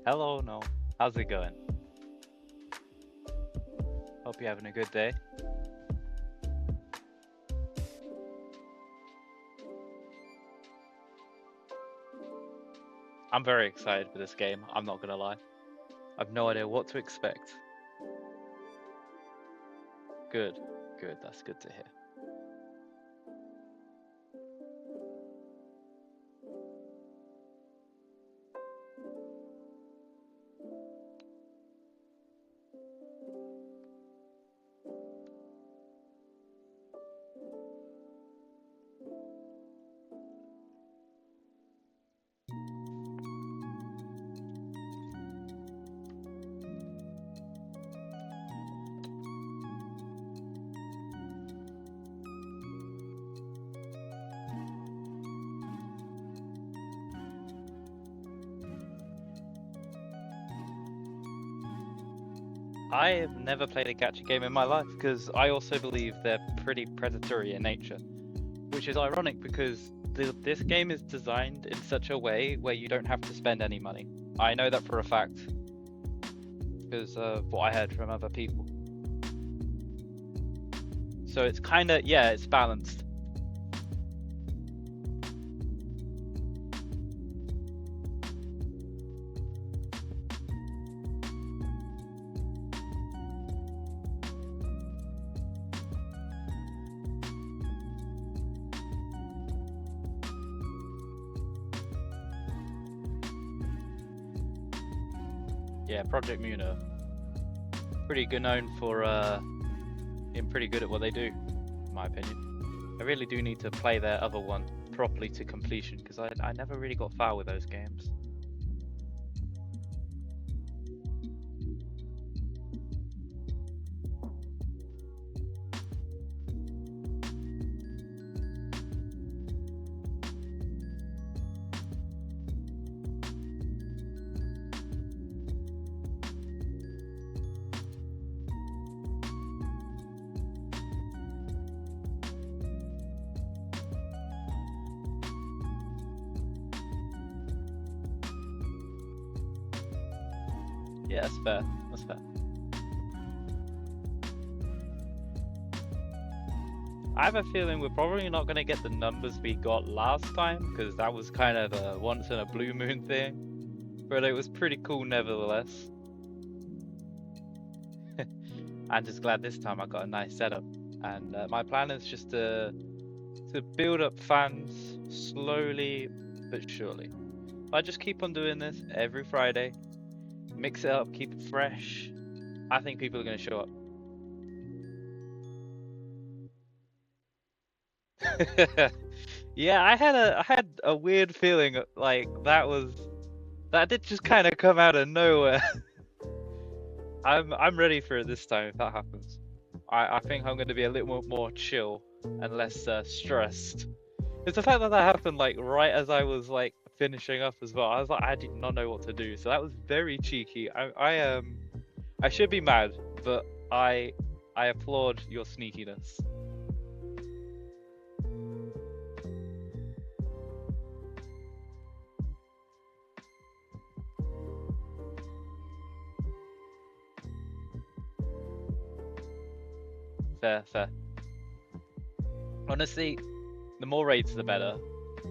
Hello, no. How's it going? Hope you're having a good day. I'm very excited for this game, I'm not gonna lie. I've no idea what to expect. Good, that's good to hear. I have never played a gacha game in my life because I also believe they're pretty predatory in nature, which is ironic because this game is designed in such a way where you don't have to spend any money. I know that for a fact because of what I heard from other people. So it's kind of, yeah, it's balanced. Yeah, Project Muna, pretty good known for being pretty good at what they do, in my opinion. I really do need to play their other one properly to completion because I never really got far with those games. Yeah, that's fair. That's fair. I have a feeling we're probably not going to get the numbers we got last time because that was kind of a once in a blue moon thing, but it was pretty cool nevertheless. I'm just glad this time I got a nice setup, and my plan is just to build up fans slowly but surely. I just keep on doing this every Friday, mix it up, keep it fresh. I think people are going to show up. Yeah, I had a weird feeling like that did just kind of come out of nowhere. I'm ready for it this time if that happens. I think I'm going to be a little more chill and less stressed. It's the fact that happened like right as I was like finishing up as well. I was like I did not know what to do, so that was very cheeky. I should be mad, but I applaud your sneakiness. Fair, fair. Honestly, the more raids the better,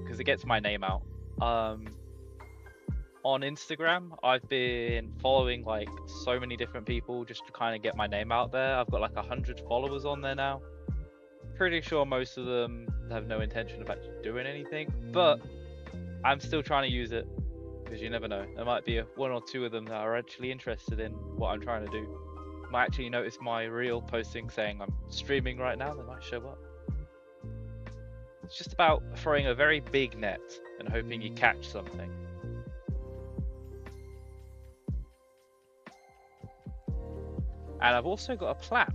because it gets my name out. On Instagram, I've been following like so many different people just to kind of get my name out there. I've got like 100 followers on there now. Pretty sure most of them have no intention of actually doing anything, but I'm still trying to use it because you never know. There might be one or two of them that are actually interested in what I'm trying to do. Might actually notice my reel posting saying I'm streaming right now. They might show up. It's just about throwing a very big net and hoping you catch something. And I've also got a plan.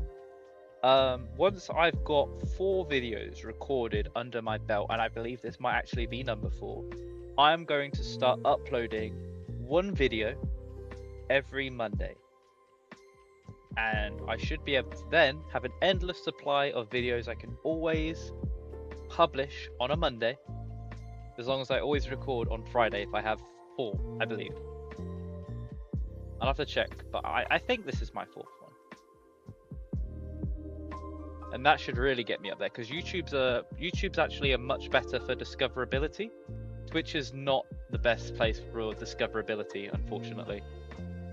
Once I've got 4 videos recorded under my belt, and I believe this might actually be number 4, I'm going to start uploading 1 video every Monday. And I should be able to then have an endless supply of videos I can always publish on a Monday, as long as I always record on Friday if I have 4, I believe. I'll have to check, but I think this is my 4th one. And that should really get me up there, because YouTube's actually a much better for discoverability. Twitch is not the best place for discoverability, unfortunately.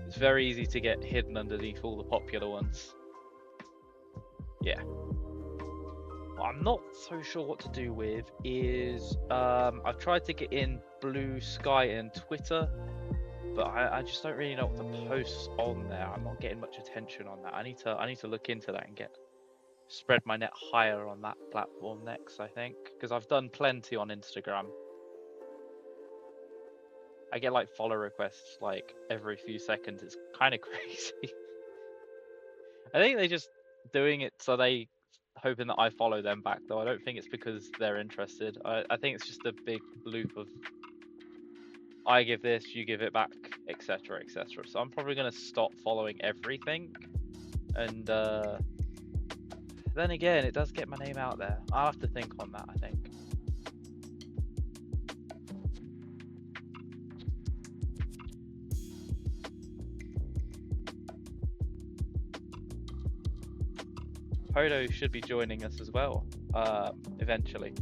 It's very easy to get hidden underneath all the popular ones. Yeah. What I'm not so sure what to do with is I've tried to get in Blue Sky and Twitter, but I just don't really know what to post on there. I'm not getting much attention on that. I need to look into that and spread my net higher on that platform next, I think, because I've done plenty on Instagram. I get like follow requests like every few seconds. It's kind of crazy. I think they just doing it so they hoping that I follow them back, though. I don't think it's because they're interested. I think it's just a big loop of I give this, you give it back, etc, etc. So I'm probably going to stop following everything, and then again, it does get my name out there. I'll have to think on that, I think. Podo should be joining us as well, eventually.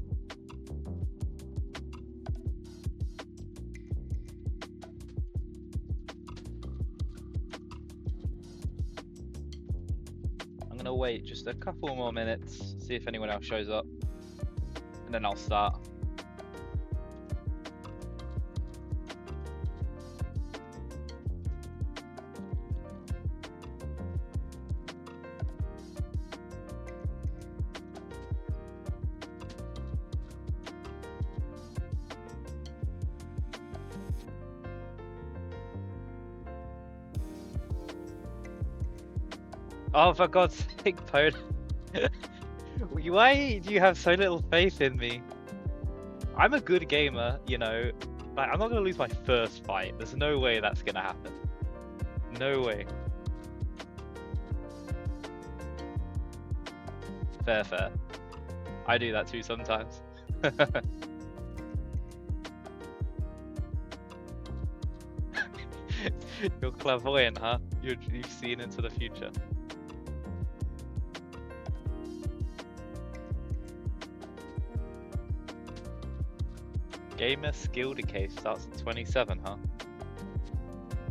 I'm gonna wait just a couple more minutes, see if anyone else shows up, and then I'll start. Oh, for God's sake, Pod. Why do you have so little faith in me? I'm a good gamer, you know. Like, I'm not going to lose my first fight. There's no way that's going to happen. No way. Fair, fair. I do that too sometimes. You're clairvoyant, huh? You've seen into the future. Gamer skill decay starts at 27, huh?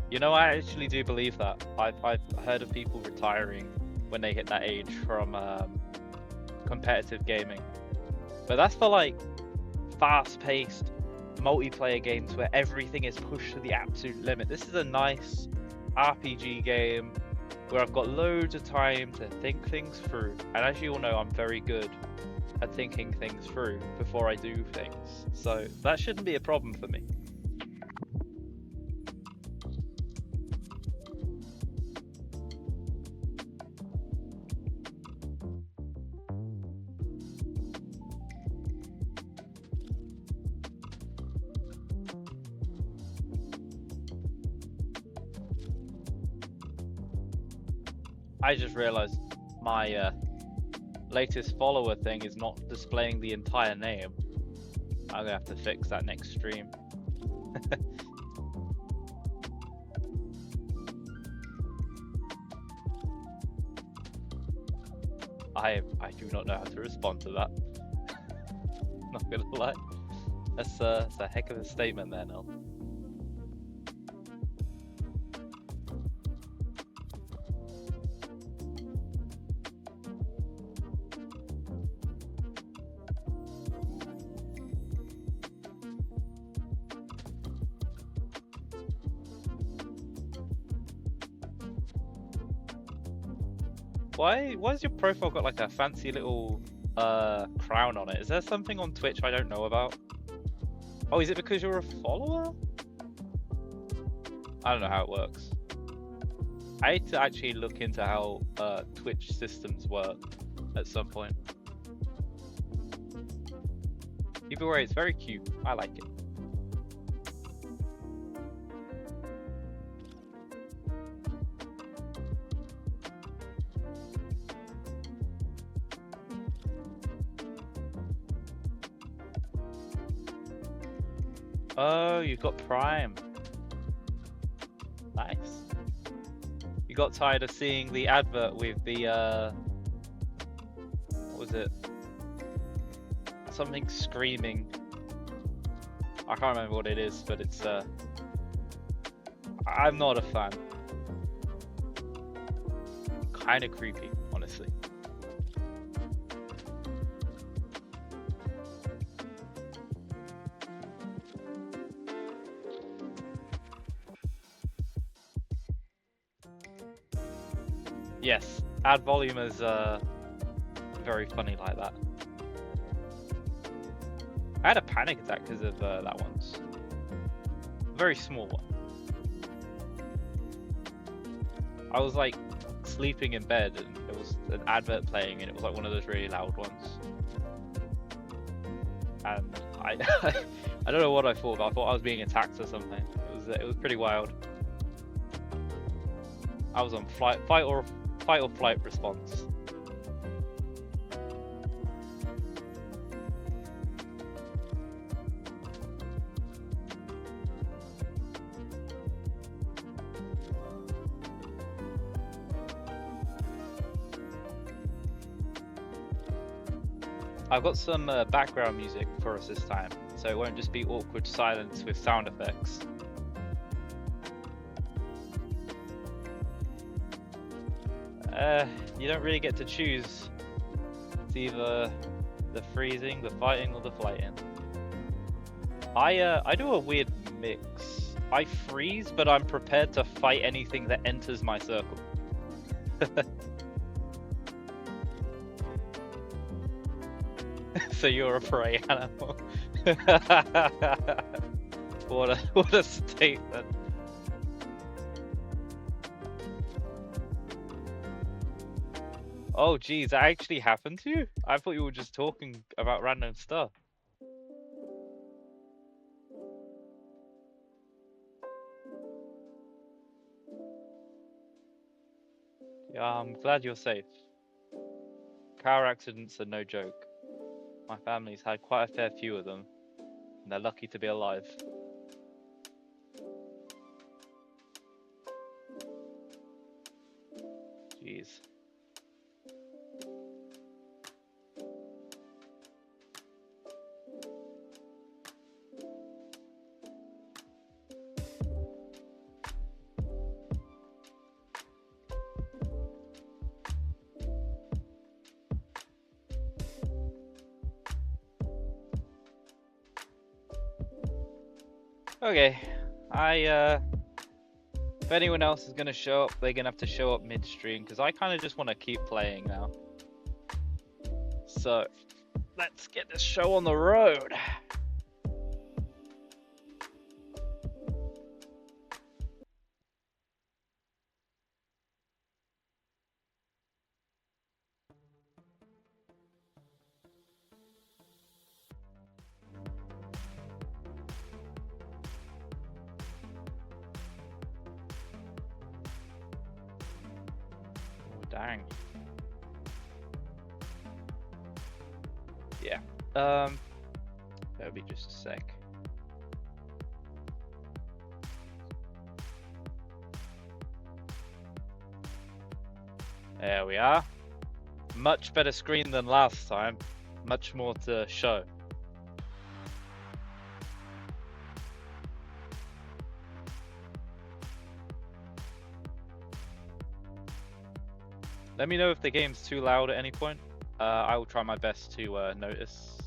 You know, I actually do believe that. I've heard of people retiring when they hit that age from competitive gaming. But that's for like fast-paced multiplayer games where everything is pushed to the absolute limit. This is a nice RPG game where I've got loads of time to think things through. And as you all know, I'm very good at thinking things through before I do things. So that shouldn't be a problem for me. I just realized my latest follower thing is not displaying the entire name. I'm gonna have to fix that next stream. I do not know how to respond to that. Not gonna lie. That's a heck of a statement there, Nil. Why's your profile got like a fancy little crown on it? Is there something on Twitch I don't know about? Oh, is it because you're a follower? I don't know how it works. I need to actually look into how Twitch systems work at some point. Either way, it's very cute. I like it. Oh, you've got Prime. Nice. You got tired of seeing the advert with the what was it? Something screaming. I can't remember what it is, but it's I'm not a fan. Kind of creepy, honestly. Yes, ad volume is very funny like that. I had a panic attack because of that once. A very small one. I was like sleeping in bed and there was an advert playing and it was like one of those really loud ones. And I I don't know what I thought, but I thought I was being attacked or something. It was pretty wild. I was on fight or flight response. I've got some background music for us this time, so it won't just be awkward silence with sound effects. You don't really get to choose. It's either the freezing, the fighting, or the flighting. I do a weird mix. I freeze, but I'm prepared to fight anything that enters my circle. So you're a prey animal. What a statement. Oh geez, that actually happened to you? I thought you were just talking about random stuff. Yeah, I'm glad you're safe. Car accidents are no joke. My family's had quite a fair few of them, and they're lucky to be alive. Jeez. Okay, if anyone else is gonna show up, they're gonna have to show up midstream because I kind of just want to keep playing now. So, let's get this show on the road. Dang. Yeah. That'll be just a sec. There we are. Much better screen than last time. Much more to show. Let me know if the game's too loud at any point. I will try my best to notice.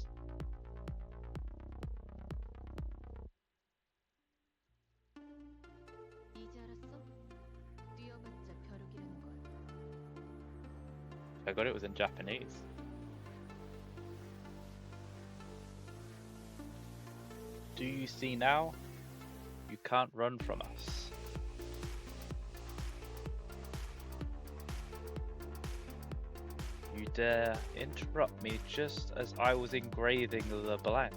I got it was in Japanese. Do you see now? You can't run from us. You dare interrupt me just as I was engraving the blank.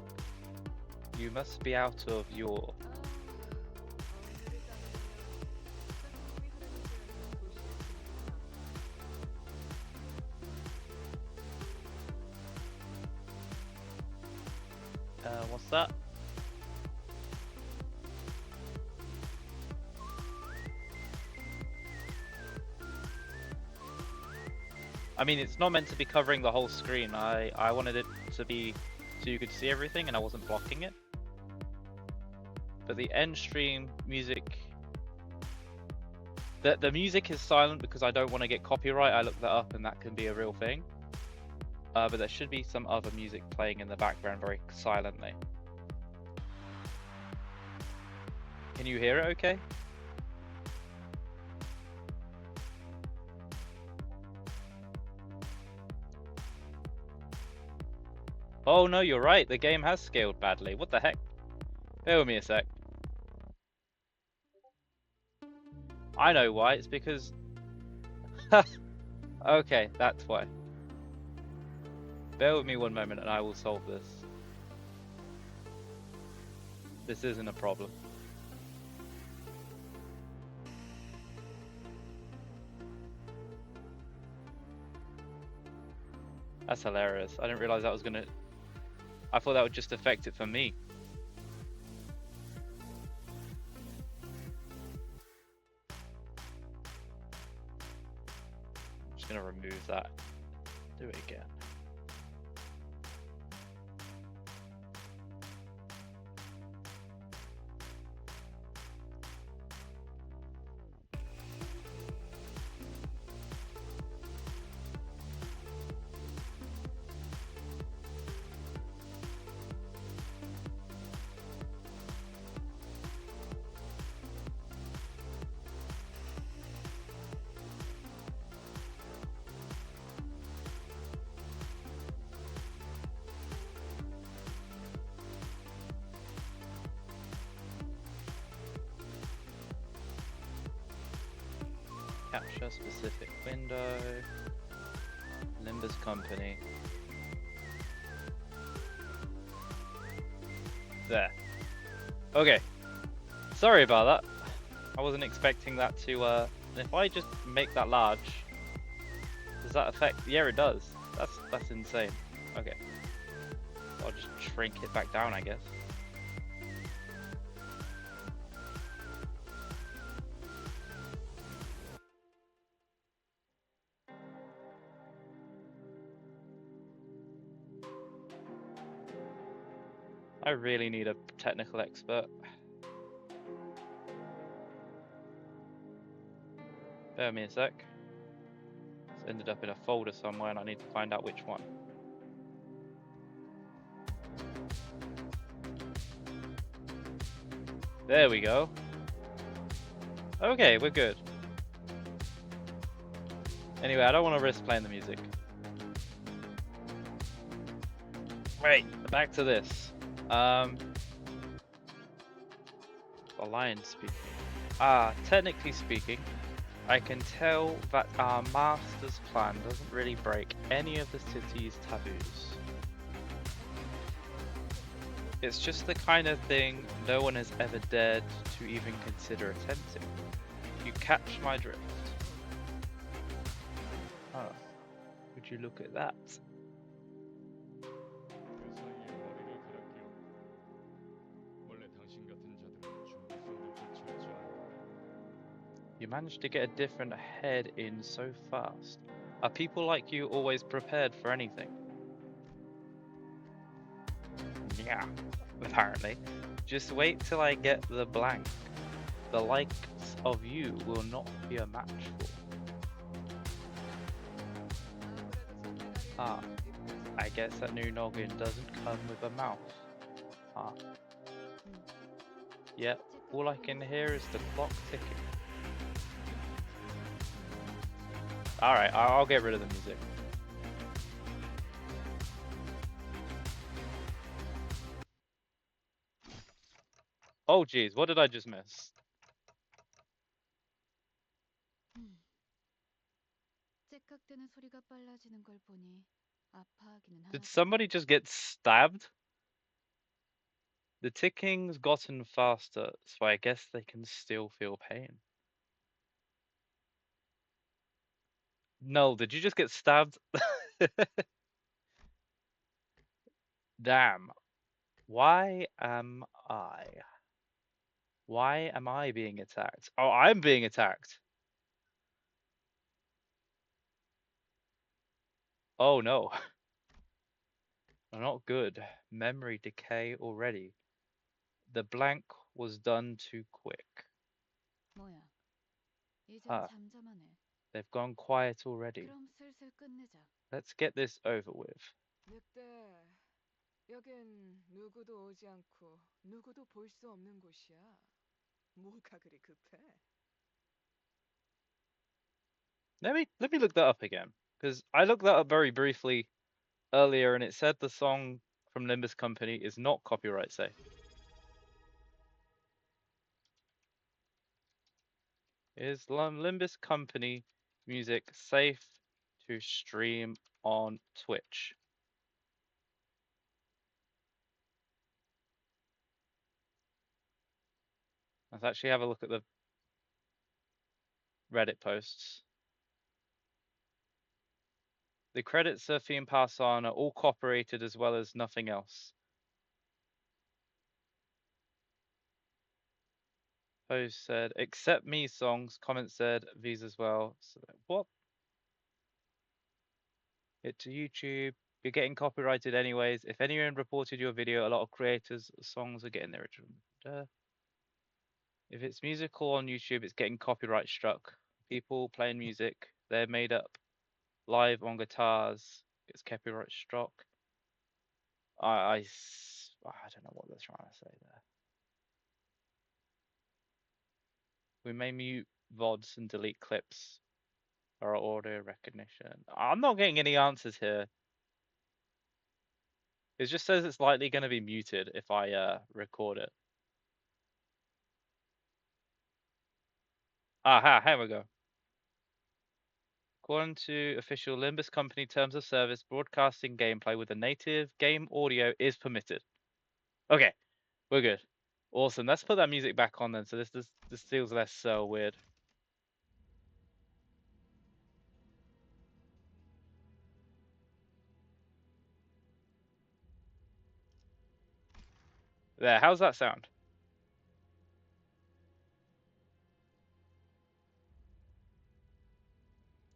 You must be out of your... what's that? I mean, it's not meant to be covering the whole screen. I wanted it to be so you could see everything and I wasn't blocking it. But the end stream music, the music is silent because I don't want to get copyright. I looked that up and that can be a real thing. But there should be some other music playing in the background very silently. Can you hear it okay? Oh no, you're right. The game has scaled badly. What the heck? Bear with me a sec. I know why. It's because... Okay, that's why. Bear with me one moment and I will solve this. This isn't a problem. That's hilarious. I didn't realize that was gonna... I thought that would just affect it for me. I'm just gonna remove that. Do it again. Capture specific window. Limbus Company. There. Okay. Sorry about that. I wasn't expecting that to, if I just make that large, does that affect? Yeah, it does. That's insane. Okay. I'll just shrink it back down, I guess. I really need a technical expert. Bear with me a sec. It's ended up in a folder somewhere and I need to find out which one. There we go. Okay, we're good. Anyway, I don't want to risk playing the music. Right, back to this. The lion speaking. Technically speaking, I can tell that our master's plan doesn't really break any of the city's taboos. It's just the kind of thing no one has ever dared to even consider attempting. You catch my drift. Oh, would you look at that? You managed to get a different head in so fast. Are people like you always prepared for anything? Yeah, apparently. Just wait till I get the blank. The likes of you will not be a match for. Ah, I guess that new noggin doesn't come with a mouth. Ah. Yep, all I can hear is the clock ticking. Alright, I'll get rid of the music. Oh geez, what did I just miss? Did somebody just get stabbed? The ticking's gotten faster, so I guess they can still feel pain. No, did you just get stabbed? Damn. Why am I? Why am I being attacked? Oh, I'm being attacked. Oh no. Not good. Memory decay already. The blank was done too quick. 뭐야? 이젠 Ah, 잠잠하네. they've gone quiet already. 그럼 슬슬 끝내자. Let's get this over with. 늑대, 여긴 누구도 오지 않고 누구도 볼 수 없는 곳이야. 뭐가 그리 급해? Let me look that up again, because I looked that up very briefly earlier, and it said the song from Limbus Company is not copyright safe. Is Limbus Company music safe to stream on Twitch? Let's actually have a look at the Reddit posts. The credits Theme pass on are all copyrighted as well as nothing else. Post said, except me songs. Comment said, these as well. So, what? It to YouTube. You're getting copyrighted anyways. If anyone reported your video, a lot of creators' songs are getting their original. If it's musical on YouTube, it's getting copyright struck. People playing music, they're made up live on guitars. It's copyright struck. I don't know what they're trying to say there. We may mute VODs and delete clips or audio recognition. I'm not getting any answers here. It just says it's likely going to be muted if I record it. Aha, here we go. According to official Limbus Company terms of service, broadcasting gameplay with a native game audio is permitted. Okay, we're good. Awesome. Let's put that music back on then, so this feels less so weird. There, how's that sound?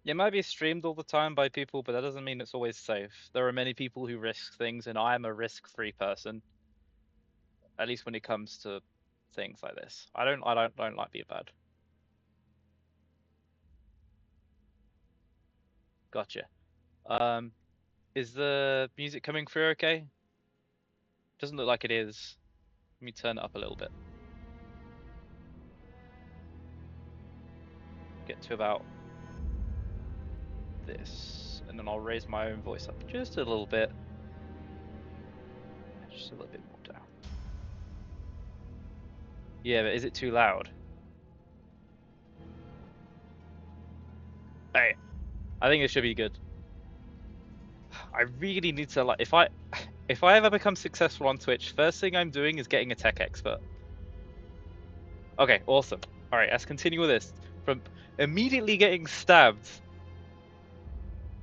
It might be streamed all the time by people, but that doesn't mean it's always safe. There are many people who risk things, and I am a risk-free person. At least when it comes to things like this. I don't like being bad. Gotcha. Is the music coming through okay? Doesn't look like it is. Let me turn it up a little bit. Get to about this, and then I'll raise my own voice up just a little bit. Just a little bit more down. Yeah, but is it too loud? Hey, I think it should be good. I really need to, like, if I ever become successful on Twitch, first thing I'm doing is getting a tech expert. Okay, awesome. All right, let's continue with this. From immediately getting stabbed,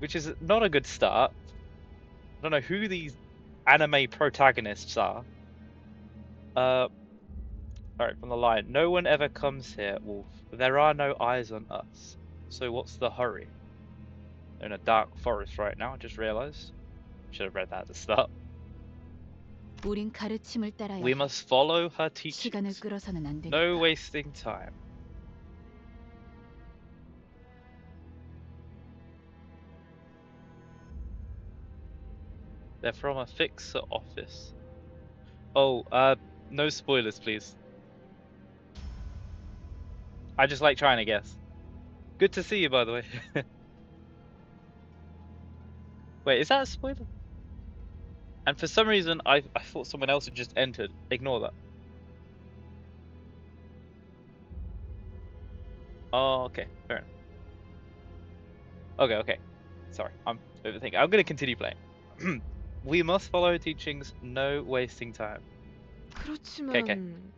which is not a good start. I don't know who these anime protagonists are. All right, from the line. No one ever comes here, Wolf. There are no eyes on us. So what's the hurry? They're in a dark forest right now. I just realized. Should have read that at the start. 우린 가르침을 따라야 We 해. must follow her 시간을 teachings. 끌어서는 안 되니까. No wasting time. They're from a fixer office. Oh, no spoilers, please. I just like trying to guess. Good to see you, by the way. Wait, is that a spoiler? And for some reason, I thought someone else had just entered. Ignore that. Oh, okay, fair enough. Okay. Sorry, I'm overthinking. I'm gonna continue playing. We must follow her teachings. No wasting time. Okay. 그렇지만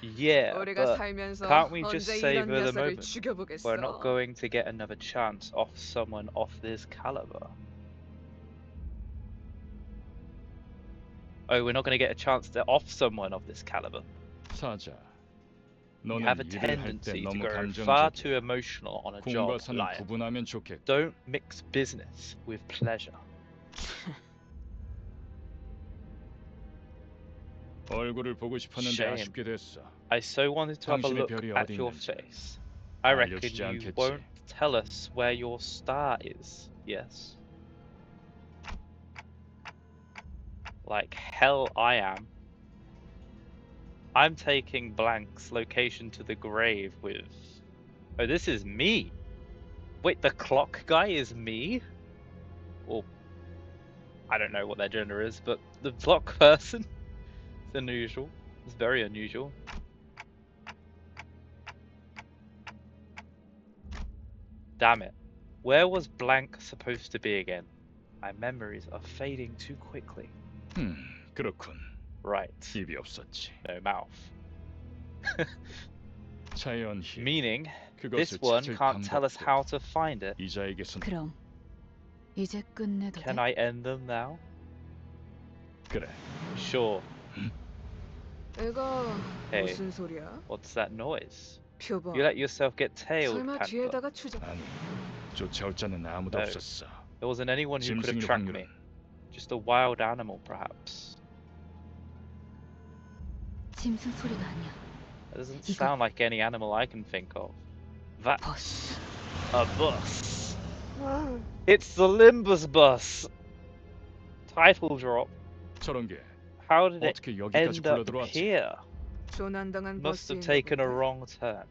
Yeah, 우리가 but 살면서 can't we just 언제 savor 이런 the 녀석을 moment? We're not 죽여보겠어? going to get another chance off someone of this caliber. Oh, we're not going to get a chance to off someone of this caliber. 사자, You have a 너는 일을 할 때 tendency to 너무 go far 감정적이야. too emotional on a 꿈과 job, 산을 liar. 구분하면 좋겠고. Don't mix business with pleasure. 얼굴을 보고 싶었는데 Shame. 아쉽게 됐어. I so wanted to have a 당신의 look 별이 at 어디 your 있는지 face. I reckon 알려주지 you 않겠지. won't tell us where your star is, yes? Like hell I am. I'm taking blank's location to the grave with... Oh, this is me! Wait, the clock guy is me? Or... I don't know what their gender is, but the clock person? It's unusual. It's very unusual. Damn it. Where was blank supposed to be again? My memories are fading too quickly. 그렇군. Right. 입이 없었지. No mouth. 자연히 Meaning, this 그것을 one 찾을 can't tell us 방법도 how to find it. 이자에게선 그럼 이제 끝내도 Can 돼? I end them now? 그래. Sure. 이거 Hey. 무슨 소리야? What's that noise? 표범. You let yourself get tailed, 설마 Panther. 뒤에다가 추적. 아니, 쫓아올 자는 아무도 No. 없었어. There wasn't anyone who could have 짐승일 tracked 확률은 me. Just a wild animal, perhaps. 짐승 소리가 아니야. That doesn't 이거- sound like any animal I can think of. That's 버스. a bus. It's the Limbus bus. Title drop. 저런 게 How did it 어떻게 여기까지 end up 굴러들어왔지? here? 조난당한 Must have 버스인가 taken a 본데. wrong turn.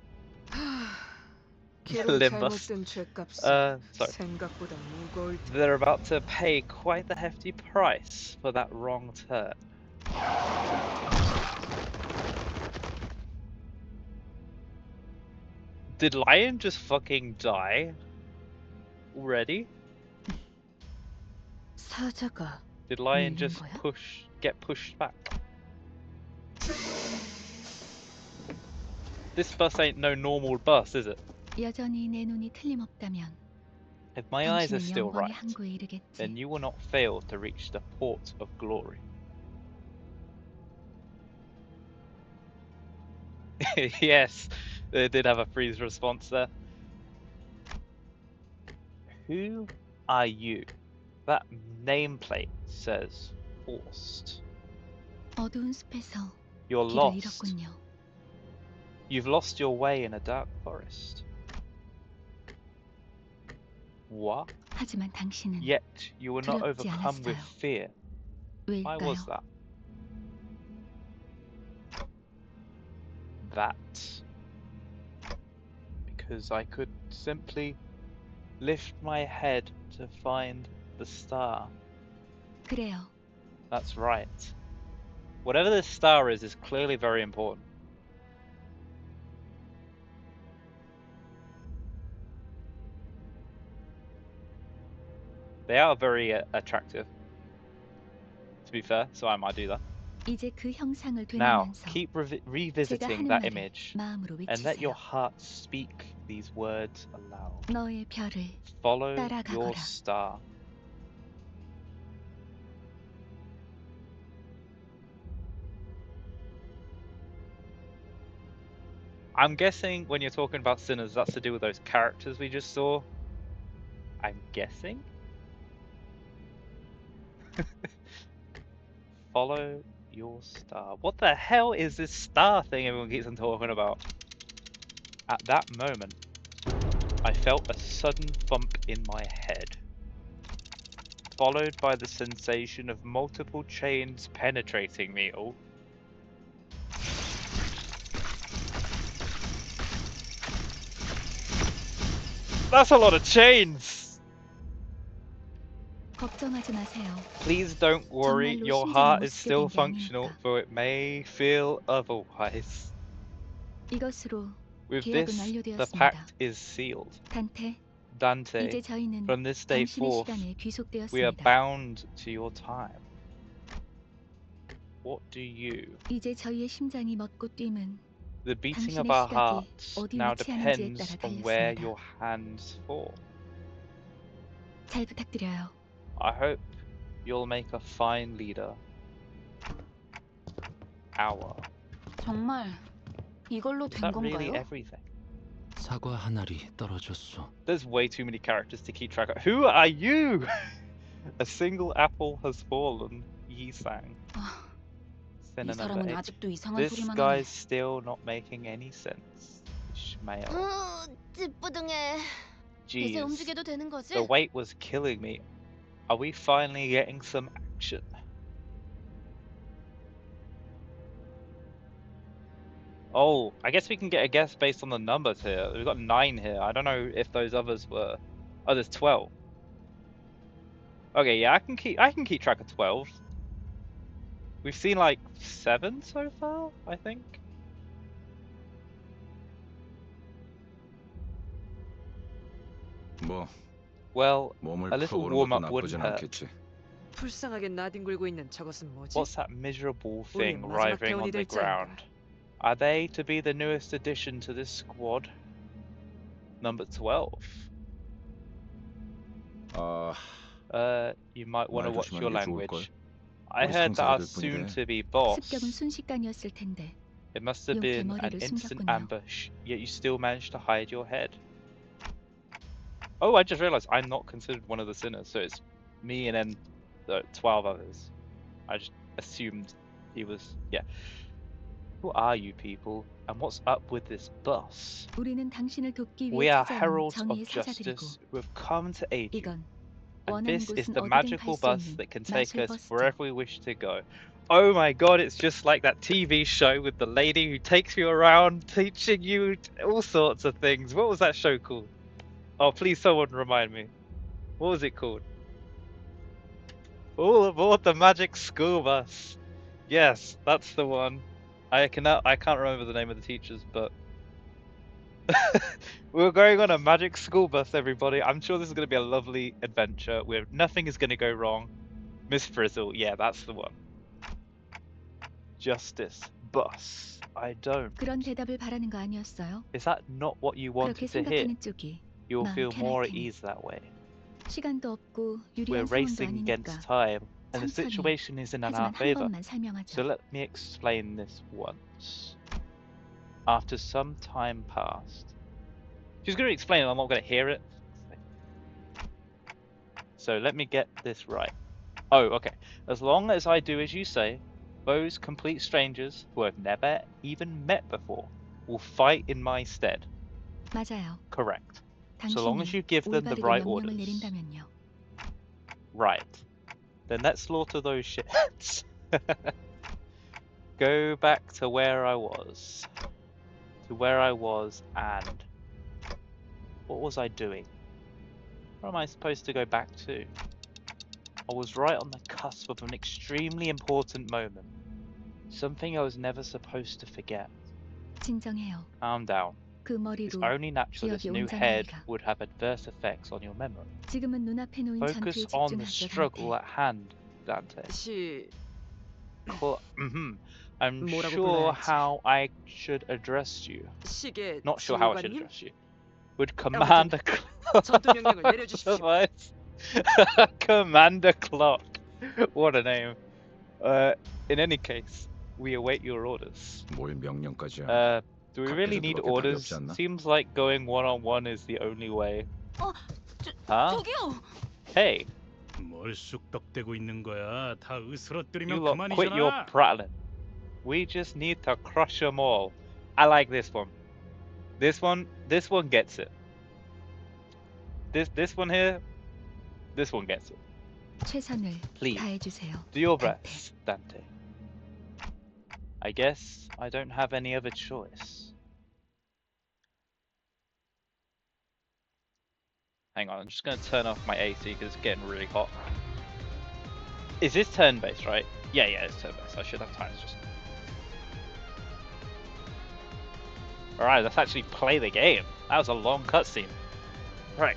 길은 Limbus. 잘못된 죗값이 Sorry. 생각보다 무거울 테. They're about to pay quite the hefty price for that wrong turn. Did Lion just fucking die? Already? 사자가 Did Lion 밀린 just 거야? get pushed back? This bus ain't no normal bus, is it? 여전히 내 눈이 틀림없다면 If my eyes are 당신은 still 영광의 right, 항구에 이르겠지. then you will not fail to reach the port of glory. Yes, they did have a freeze response there. Who are you? That nameplate says forced. 어두운 숲에서 You're 길을 lost. 잃었군요. You've lost your way in a dark forest. What? 하지만 당신은 Yet you were not 두렵지 overcome with 않았어요. fear. Why 왜일까요? was that? That. Because I could simply lift my head to find the star. 그래요. That's right. Whatever this star is clearly very important. They are very attractive, to be fair, so I might do that. 이제 그 형상을 Now, 되뇌면서 keep 제가 revisiting 하는 that 말을 image 마음으로 and let your 외치세요. heart speak these words aloud. 너의 별을 Follow 따라가거라. your star. I'm guessing when you're talking about sinners, that's to do with those characters we just saw. I'm guessing? Follow your star. What the hell is this star thing everyone keeps on talking about? At that moment, I felt a sudden thump in my head, followed by the sensation of multiple chains penetrating me. Oh. That's a lot of chains! 걱정하지 마세요. Please don't worry, 정말로 your 심장이 heart 못 is 쓰게 still 된게 functional, 아닐까. though it may feel otherwise. 이것으로 With 계약은 this, the 완료되었습니다. pact is sealed. 단테, Dante, 이제 저희는 from this day 당신의 forth, 시간에 we are 귀속되었습니다. bound to your time. What do you? 이제 저희의 심장이 멎고 뛰면 The beating of 당신의 our 시각이 hearts 어디 now 위치하는지에 depends 따라 on where 달렸습니다. your hands fall. 잘 부탁드려요. I hope you'll make a fine leader. Our. 정말 이걸로 Is 된 that really 건가요? everything? 사과 한 알이 떨어졌소. There's way too many characters to keep track of. Who are you? A single apple has fallen. Yi sang. 아, 이 Sinner number 사람은 8. 아직도 이상한 This 소리만 하네. guy's still not making any sense. Ishmael. 찌뿌둥해. 이제 Jeez. 움직여도 되는 거지? The wait was killing me. Are we finally getting some action? Oh, I guess we can get a guess based on the numbers here. We've got 9 here. I don't know if those others were. Oh, there's 12. Okay, yeah, I can keep track of 12. We've seen like 7 so far, I think. 뭐 Well, 몸을 a little 풀어보는 warm 것도 up wouldn't 나쁘진 hurt. 않겠지. 불쌍하게 나뒹굴고 있는 저것은 뭐지? What's that miserable 우리 thing 마지막 writhing on 대원이 the 될 자인가? ground? Are they to be the newest addition to this squad? Number 12. You might want to 말 watch your 조심하는 게 좋을 걸. language. I 우리 heard that our 상사들 뿐이래. soon-to-be boss. 습격은 순식간이었을 텐데 It must have 이렇게 been an 머리를 instant 숨겼군요. ambush, yet you still managed to hide your head. Oh, I just realized I'm not considered one of the sinners, so it's me and then the 12 others. I just assumed he was, yeah. Who are you people, and what's up with this bus? 우리는 당신을 돕기 We 위해 are 찾아온 heralds 정의의 of 사자들이고 justice who have come to aid you. 이건 And 원하는 this is 곳은 the 어디든 magical 갈 수 bus 있는 that can take 마술 us 버스죠. wherever we wish to go. Oh my god, it's just like that TV show with the lady who takes you around teaching you all sorts of things. What was that show called? Oh, please someone remind me. What was it called? All aboard the magic school bus. Yes, that's the one. I can't remember the name of the teachers, but we're going on a magic school bus, everybody. I'm sure this is going to be a lovely adventure where nothing is going to go wrong. Miss Frizzle, yeah, that's the one. Justice bus. I don't. 그런 대답을 바라는 거 아니었어요? Is that not what you 그렇게 wanted to hear? 생각하는 쪽이 You'll 마음 feel 편할 more at 테니. ease that way. 시간도 없고 We're 유리한 상황도 racing 아니니까 against time, and the 천천히. situation isn't in our 하지만 한 favor. 번만 설명하죠. So let me explain this once. After some time passed. She's going to explain it, I'm not going to hear it. So let me get this right. Oh, okay. As long as I do as you say, those complete strangers who I've never even met before will fight in my stead. 맞아요. Correct. So long as you give them the 올바르게 right 명령을 orders. 내린다면요. Right. Then let's slaughter those shits. Go back to where I was. To where I was and... What was I doing? Where am I supposed to go back to? I was right on the cusp of an extremely important moment. Something I was never supposed to forget. 진정해요. Calm down. 그 It's 머리로 only natural this 기억이 new head 온전하리라. would have adverse effects on your memory. 지금은 눈앞에 놓인 Focus 전투에 on the 집중하죠, struggle 단테. at hand, Dante. 시 I'm 뭐라고 sure 불러야지? how I should address you. 시계 Not sure how I should 지휘관님? address you. Would Commander 전투 명령을 내려주십시오. Commander Clock. What a name. In any case, we await your orders. 뭘 명령까지야. Do we really need 그렇게 답이 orders? 없지 않나? Seems like going one-on-one is the only way. Huh? 저기요. Hey, 뭘 쑥덕대고 있는 거야? 다 you 으스러뜨리면 lot quit your 그만이잖아. prattling. We just need to crush them all. I like this one. This one gets it. This one here, this one gets it. 최선을 Please, 다해주세요. do your 단테. best, Dante. I guess I don't have any other choice. Hang on, I'm just going to turn off my AC because it's getting really hot. Is this turn-based, right? Yeah, it's turn-based. I should have time to just... Alright, let's actually play the game. That was a long cutscene. Right,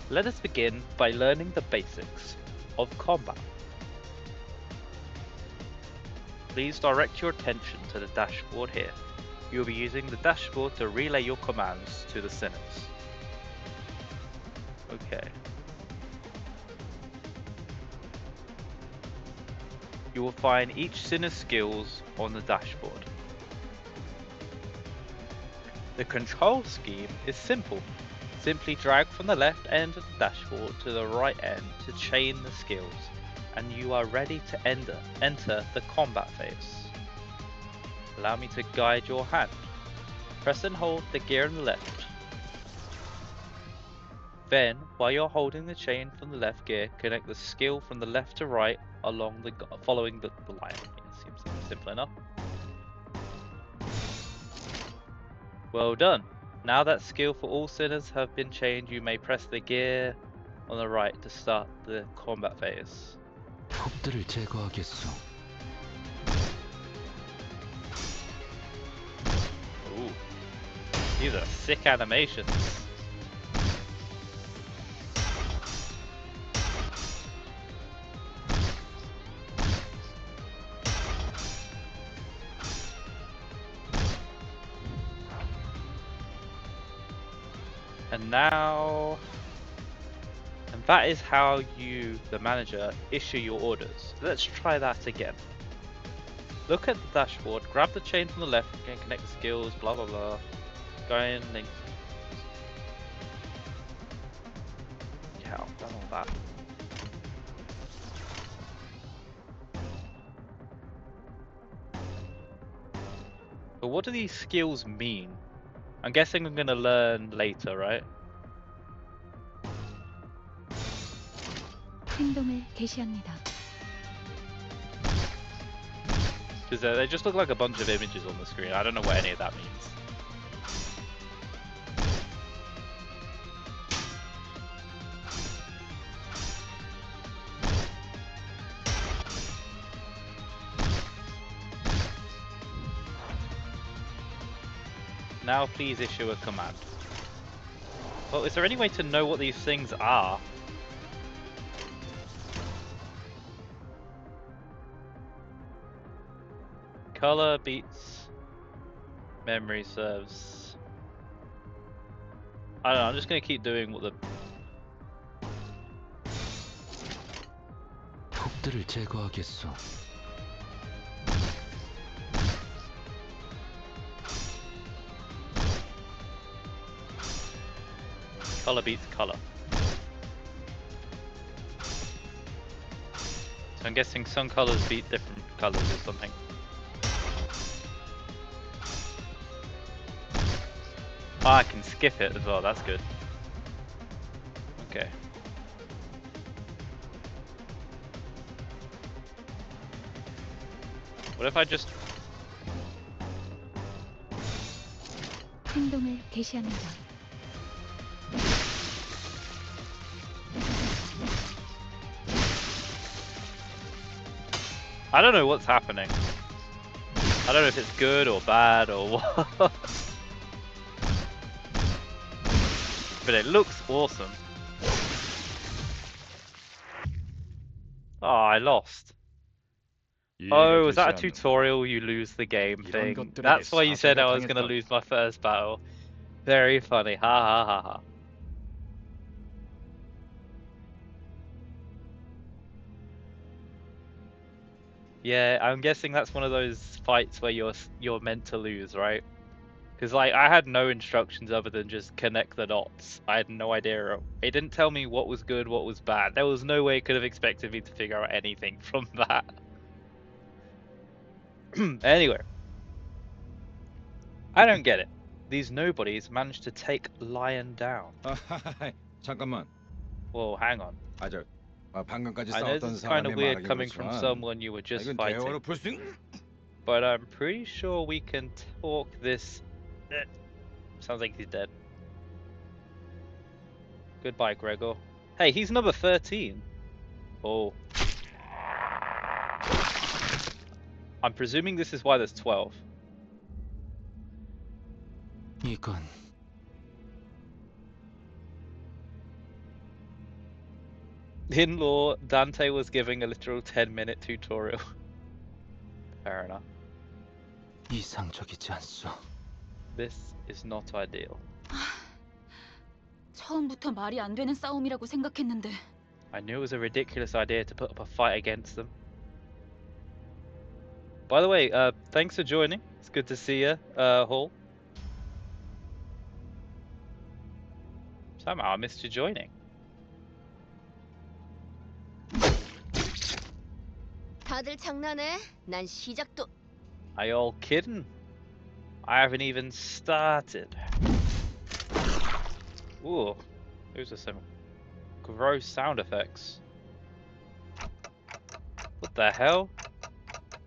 let us begin by learning the basics of combat. Please direct your attention to the dashboard here. You will be using the dashboard to relay your commands to the sinners. Okay. You will find each sinner's skills on the dashboard. The control scheme is simple. Simply drag from the left end of the dashboard to the right end to chain the skills, and you are ready to enter the combat phase. Allow me to guide your hand. Press and hold the gear on the left. Then, while you're holding the chain from the left gear, connect the skill from the left to right along following the line. It seems simple enough. Well done. Now that skill for all sinners have been chained, you may press the gear on the right to start the combat phase. 톱들을 제거하겠소. Ooh. These are sick animations. And that is how you, the manager, issue your orders. Let's try that again. Look at the dashboard, grab the chain from the left, and connect the skills, blah blah blah. Go in, link. Yeah, I've done all that. But what do these skills mean? I'm guessing I'm gonna learn later, right? 행동을 개시합니다. Because they just look like a bunch of images on the screen. I don't know what any of that means. Now please issue a command. Well, is there any way to know what these things are? Color beats memory serves. I don't know, I'm just gonna keep doing what the 톱들을 제거하겠소. color beats color. So I'm guessing some colors beat different colors or something. Oh, I can skip it as well, that's good. Okay. What if I just... 행동을 개시합니다. I don't know what's happening. I don't know if it's good or bad or what. But it looks awesome. Oh, I lost. Oh, was that a tutorial you lose the game thing? That's why you said I was going to lose my first battle. Very funny. Ha ha ha ha. Yeah, I'm guessing that's one of those fights where you're meant to lose, right? Because like I had no instructions other than just connect the dots. I had no idea. It didn't tell me what was good, what was bad. There was no way it could have expected me to figure out anything from that. Anyway, I don't get it. These nobodies managed to take Lion down. 잠깐만. Whoa, hang on. 방금까지 I know 싸웠던 this is kind of 사람이 weird 말하긴 coming from 그렇지만 someone you were just 이건 fighting, 대화로 풀 수 있... but I'm pretty sure we can talk this. Sounds like he's dead. Goodbye, Gregor. Hey, he's number 13. Oh. I'm presuming this is why there's 12. 이건 In law, Dante was giving a literal 10-minute tutorial. Fair enough. 이상적이지 않소. This is not ideal. 처음부터 말이 안 되는 싸움이라고 생각했는데. I knew it was a ridiculous idea to put up a fight against them. By the way, thanks for joining. It's good to see you, Hall. Somehow I missed you joining. 다들 장난해? 난 시작도. Are you all kidding? I haven't even started. Ooh, those are some gross sound effects. What the hell?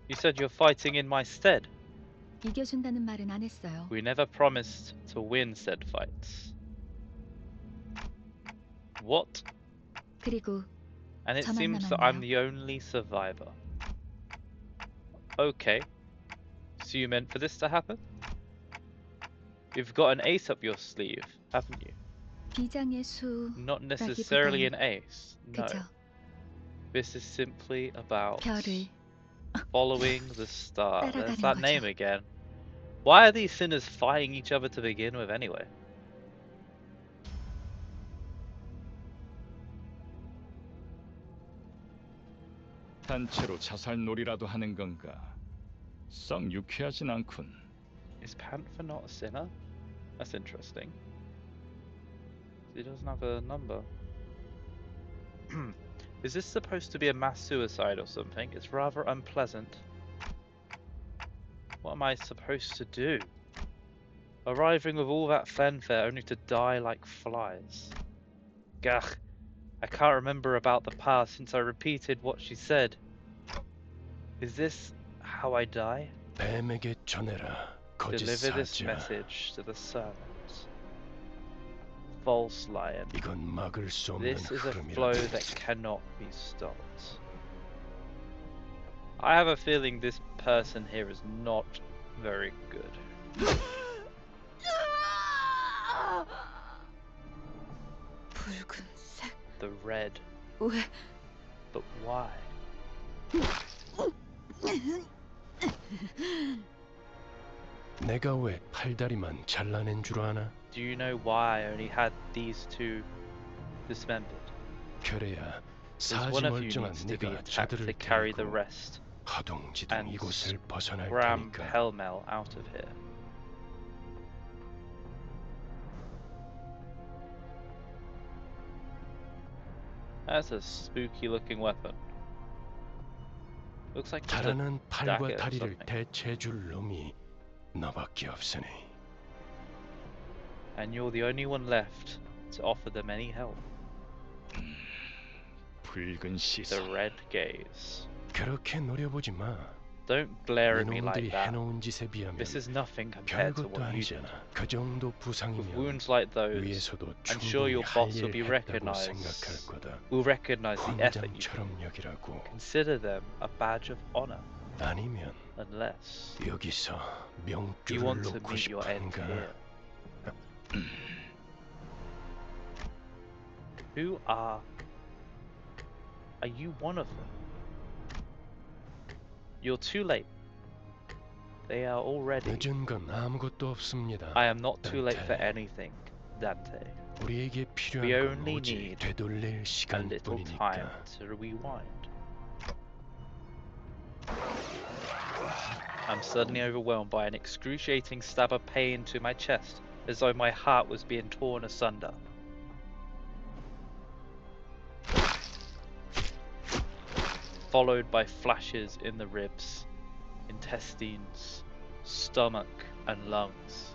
You said you're fighting in my stead. 이겨준다는 말은 안 했어요. We never promised to win said fights. What? 그리고 And it 저만 seems that I'm 남았네요. the only survivor. Okay. So you meant for this to happen? You've got an ace up your sleeve, haven't you? 비장의 수 Not necessarily 라기보단 an ace. No. 그저 This is simply about 별을 following the star. There's 따라가는 that 거죠. name again. Why are these sinners fighting each other to begin with anyway? 단체로 자살놀이라도 하는 건가? 썩 유쾌하진 않군. Is Panther not a sinner? That's interesting. He doesn't have a number. Is this supposed to be a mass suicide or something? It's rather unpleasant. What am I supposed to do? Arriving with all that fanfare only to die like flies. Gah, I can't remember about the past since I repeated what she said. Is this how I die? 뱀에게 전해라. 거짓 Deliver this 사자. message to the servant. False lion. 이건 막을 수 없는 This is a flow 흐름이라. that cannot be stopped. I have a feeling this person here is not very good. 붉은색. The red. 왜? But why? 내가 왜 팔다리만 잘라낸 줄 아나? Do you know why I only had these two dismembered? 별에야 Because one of you 사지멀쩡한 needs to be 네가 attacked to 저들을 carry the 데리고 rest 허둥지둥 and 이곳을 벗어날 ram 테니까. pell-mell out of here. That's a spooky looking weapon. Looks like just a 자라난 dagger 팔과 or 다리를 something. 대체해줄 놈이 너밖에 없으니. And you're the only one left to offer them any help. 붉은 The 시선. red gaze. 그렇게 노려보지 마. Don't glare at me 네놈들이 like that. 해놓은 짓에 비하면 This is nothing compared to 별것도 what you did. 아니잖아. 그 정도 With 부상이면 wounds like those, 위에서도 I'm sure 충분히 your 할 boss will 일 be 했다고 생각할 recognized. 거다. Will recognize the effort you put. 훈장처럼 여기라고. Consider them a badge of honor, 아니면 unless 여기서 you 명줄을 want to 놓고 meet your end 싶은가? here. Who are you one of them? You're too late. They are already. 늦은 건 아무것도 없습니다. I am not too late for Dante. anything, Dante. 우리에게 필요한 We 건 only 오직 need 되돌릴 A little time 시간뿐이니까. to rewind. I'm suddenly overwhelmed by an excruciating stab of pain to my chest, as though my heart was being torn asunder. Followed by flashes in the ribs, intestines, stomach, and lungs.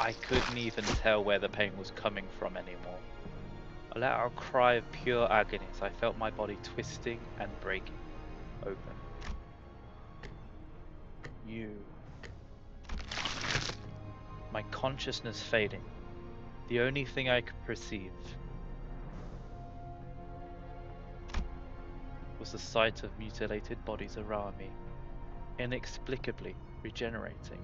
I couldn't even tell where the pain was coming from anymore. I let out a cry of pure agony as I felt my body twisting and breaking open. You. My consciousness fading. The only thing I could perceive was the sight of mutilated bodies around me, inexplicably regenerating.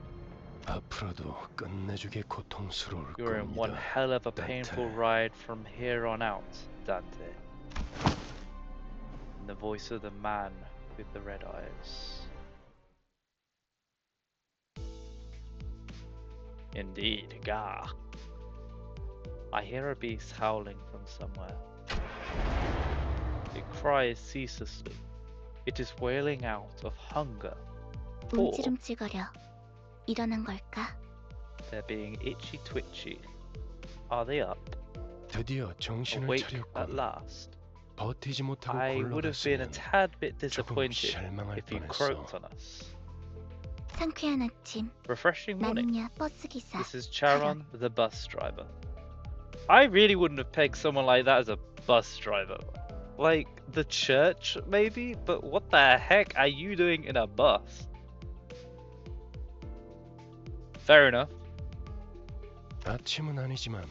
앞으로도 끝내주게 고통스러울 You're in one 겁니다. hell of a painful Dante. ride from here on out, Dante. And the voice of the man with the red eyes. Indeed, Gah. I hear a beast howling from somewhere. cries ceaselessly. It is wailing out of hunger. Or 움찔움찔거려. 일어난 걸까? they're being itchy twitchy. Are they up? 드디어 정신을 Awake at 차렸군. last. 버티지 못하고 I would have been a 굴러갔으면 tad bit 조금 disappointed 실망할 if you 뻔했어. croaked on us. 상쾌한 아침. Refreshing morning. 나는야 버스 기사. This is Charon, the bus driver. I really wouldn't have pegged someone like that as a bus driver. Like, the church, maybe? But what the heck are you doing in a bus? Fair enough. 아침은 아니지만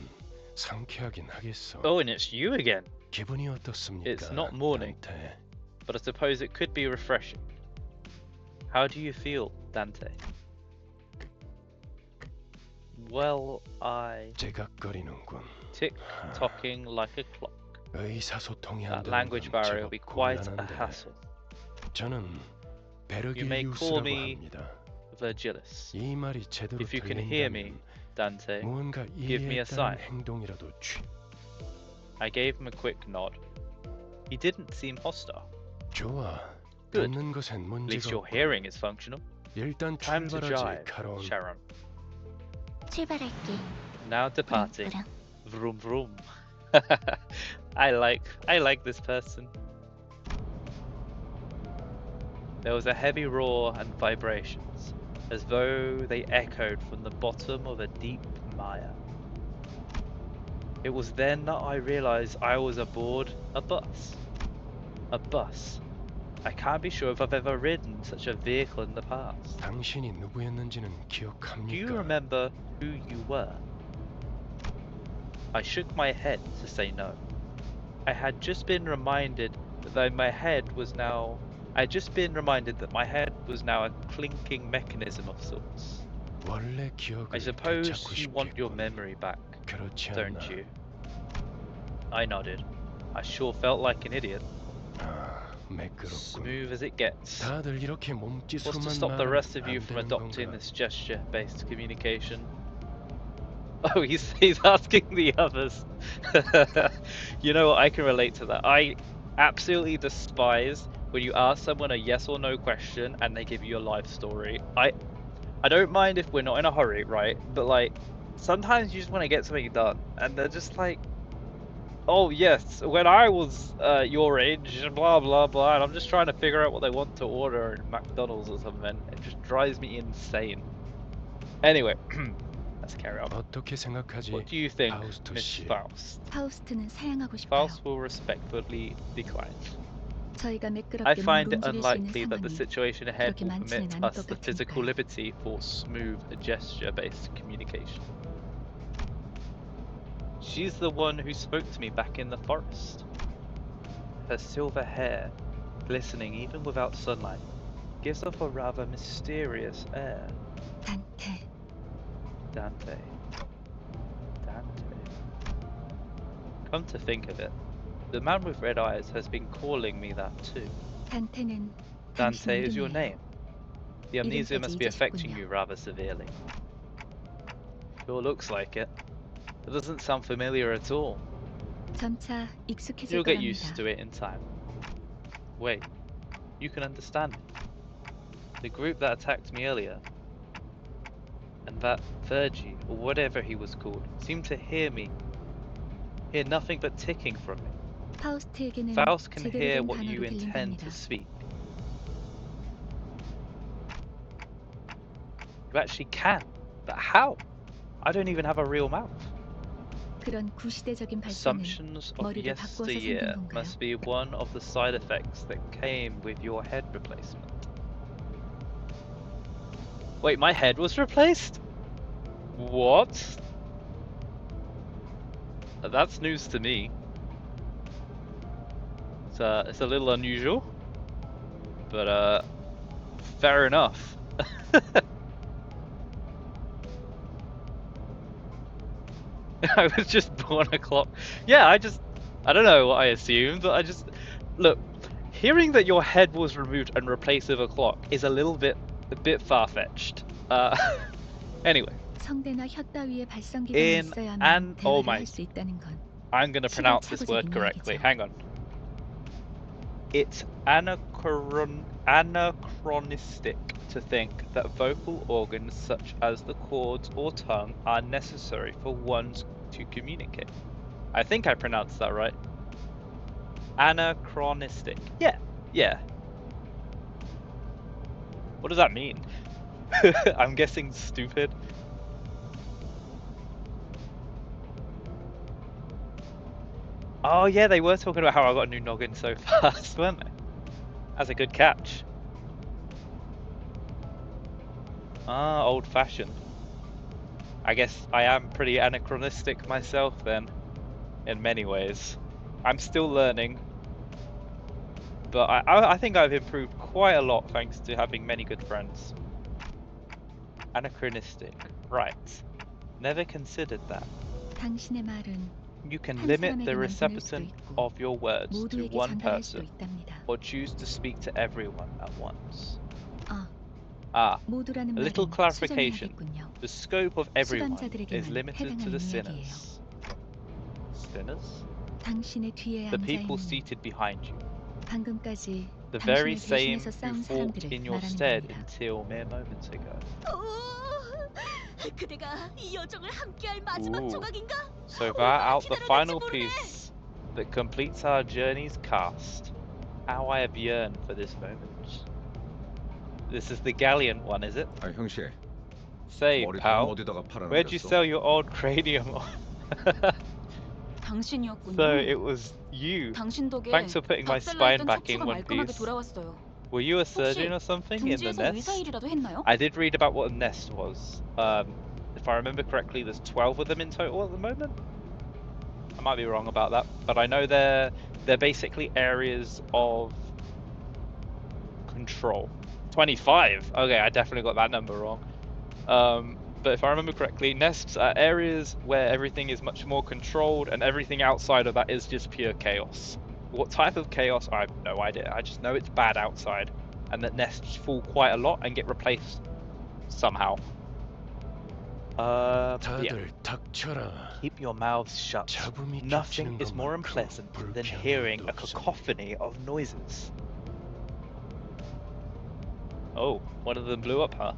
상쾌하긴 하겠어. Oh, and it's you again. 기분이 어떻습니까? It's not morning. 단테? But I suppose it could be refreshing. How do you feel, Dante? Well, I... 제각거리는군. tick-tocking like a clock. 의사소통이 안 That 되는 language 건 barrier will 제법 be quite a 곤란한데. hassle. 저는 You may call 베르길리우스라고 me 합니다. Virgilis. 이 말이 제대로 If you can hear me, 들린다면 Dante, 무언가 give me a 이해했다는 sign. 행동이라도 I gave him a quick nod. He didn't seem hostile. 좋아. Good. 듣는 것엔 At least 문제가 your 없고. hearing is functional. 일단 Time to 출발하지, jive, 카론. Sharon. 출발할게. Now departing. 부릉부릉. Vroom-Vroom. I like this person. There was a heavy roar and vibrations, as though they echoed from the bottom of a deep mire. It was then that I realized I was aboard a bus. A bus. I can't be sure if I've ever ridden such a vehicle in the past. 당신이 누구였는지는 Do you 기억합니까? remember who you were? I shook my head to say no. I had just been reminded that my head was now a clinking mechanism of sorts. 원래 기억을 I suppose 되찾고 you want your 싶겠군. memory back, 그렇지 don't 않나? you? I nodded. I sure felt like an idiot. 아, 매끄럽군. Smooth as it gets. 다들 이렇게 What's to 몸짓으로만 stop the 말하면 rest of you 안 from 되는 adopting 건가? this gesture-based communication? Oh, he's asking the others. You know what? I can relate to that. I absolutely despise when you ask someone a yes or no question and they give you a life story. I don't mind if we're not in a hurry, right? But like, sometimes you just want to get something done, and they're just like, "Oh yes, when I was your age, blah blah blah," and I'm just trying to figure out what they want to order in McDonald's or something. It just drives me insane. Anyway. Let's carry on. 어떻게 생각하지? What do you think, 파우스트 Miss 씨? Faust? 파우스트는 사양하고 싶어요. Faust will respectfully decline. 저희가 I 매끄럽게 find 몸을 it 움직일 수 있는 unlikely that the 상황이 situation ahead 그렇게 will 많지는 permit 않을 us 것 the physical 같으니까요. liberty for smooth gesture-based communication. She's the one who spoke to me back in the forest. Her silver hair, glistening even without sunlight, gives off a rather mysterious air. 단테. Dante. Come to think of it, the man with red eyes has been calling me that too. 단테는 Dante 당신의 is your 이름이에요. name. The amnesia must be 이름까지 affecting 잊으셨군요. you rather severely. Sure looks like it. It doesn't sound familiar at all. 점차 익숙해질 You'll get 거랍니다. used to it in time. Wait, you can understand me. The group that attacked me earlier, and that Virgie, or whatever he was called, seemed to hear nothing but ticking from me. 파우스트에게는 Faust can 제대로 hear 된 what you 단어로 intend 들린답니다. to speak. You actually can, but how? I don't even have a real mouth. 그런 구시대적인 발전은 Assumptions of 머리를 바꿔서 yesteryear 생긴 건가요? must be one of the side effects that came with your head replacement. Wait, my head was replaced? What? That's news to me. It's a little unusual, but fair enough. I was just born a clock. Yeah, I don't know what I assumed, but look, hearing that your head was removed and replaced with a clock is a bit far-fetched. Anyway, 성대나 혀 따위에 발성기가 In 있어야만 an- oh 대화를 my- 할 수 있다는 건 I'm gonna pronounce this word 시대착오적인 correctly. 이야기죠. Hang on. It's anachronistic to think that vocal organs such as the cords or tongue are necessary for one to communicate. I think I pronounced that right. Anachronistic. Yeah, yeah. What does that mean? I'm guessing stupid. Oh yeah, they were talking about how I got a new noggin so fast, weren't they? That's a good catch. Ah, old-fashioned. I guess I am pretty anachronistic myself then, in many ways. I'm still learning, but I think I've improved quite a lot thanks to having many good friends. Anachronistic. Right. Never considered that. 당신의 말은 You can 한 limit the 사람에게만 보낼 수도 reception 있고 of your words to 모두에게 one 전달할 수도 person, 있답니다. or choose to speak to everyone at once. 아, A 모두라는 little 말은 clarification. 수정해야겠군요. The scope of everyone is 수감자들에게만 limited to 해당하는 the 이야기예요. sinners. Sinners? 당신의 뒤에 The 앉아 people 있는 seated behind you. 방금까지 The very 당신을 same 대신해서 who 싸운 fought 사람들을 in your 말하는 stead 겁니다. until mere moments ago. 그대가 이 여정을 함께할 Ooh. 조각인가? So that out the final piece that completes our journey's cast. How I have yearned for this moment. This is the Galleon one, is it? 아 형씨, Say, 머리통 pal, 어디다가 where'd you 팔아넘겼어? sell your old cranium? 당신이었군요. So it was you. 당신 덕에 Thanks for putting my spine back in 척추가 one 말끔하게 piece. 돌아왔어요. Were you a surgeon or something in the 등지에서 의사 nest? 일이라도 했나요? I did read about what a nest was. If I remember correctly, there's 12 of them in total at the moment. I might be wrong about that, but I know they're basically areas of control. 25. Okay, I definitely got that number wrong. But if I remember correctly, nests are areas where everything is much more controlled, and everything outside of that is just pure chaos. What type of chaos? I have no idea. I just know it's bad outside, and that nests fall quite a lot and get replaced somehow. Yeah. 다들 닥쳐라. Keep your mouths shut. 잡음이 Nothing 겹치는 is more 것만큼 unpleasant than 불쾌한 hearing 것도 a 없어. cacophony of noises. Oh, one of them blew up, huh?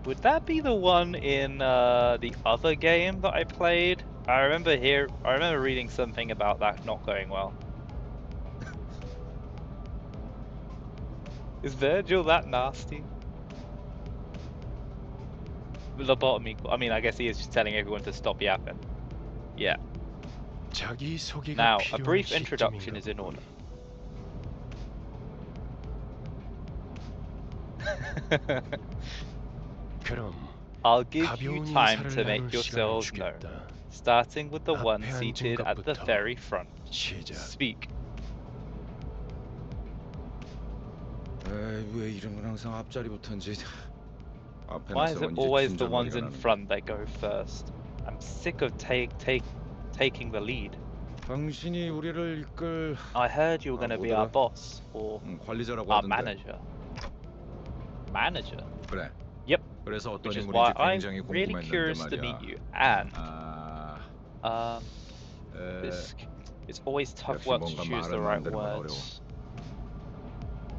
Would that be the one in the other game that I played? I remember reading something about that not going well. Is Virgil that nasty? Lobotomy. I mean, I guess he is just telling everyone to stop yapping. Yeah. 자기소개가 Now, a 필요한 brief introduction 시점인가 is in 보군. order. 그럼 I'll give you 가벼운 time 인사를 to 나눌 make 시간을 yourselves known, 주겠다. starting with the one 앞에 앉은 seated at the 것부터 very front. 시작. Speak. 에이, 왜 이런 건 항상 앞자리부터인지. 앞에 Why is it 나서면 이제 always the 진짜 ones 머리가 in 나는데. front that go first? I'm sick of taking the lead. 당신이 우리를 이끌 I heard you were going to be our 뭐더라? boss, or 관리자라고 our 하던데. manager. Manager? 그래. Yep. 그래서 어떤 Which is why 인물인지 I'm 굉장히 really 궁금했는데 curious to 말이야. meet you. And 에, it's always tough 역시 work to 뭔가 choose the 말을 right 만드는 건 어려워. words.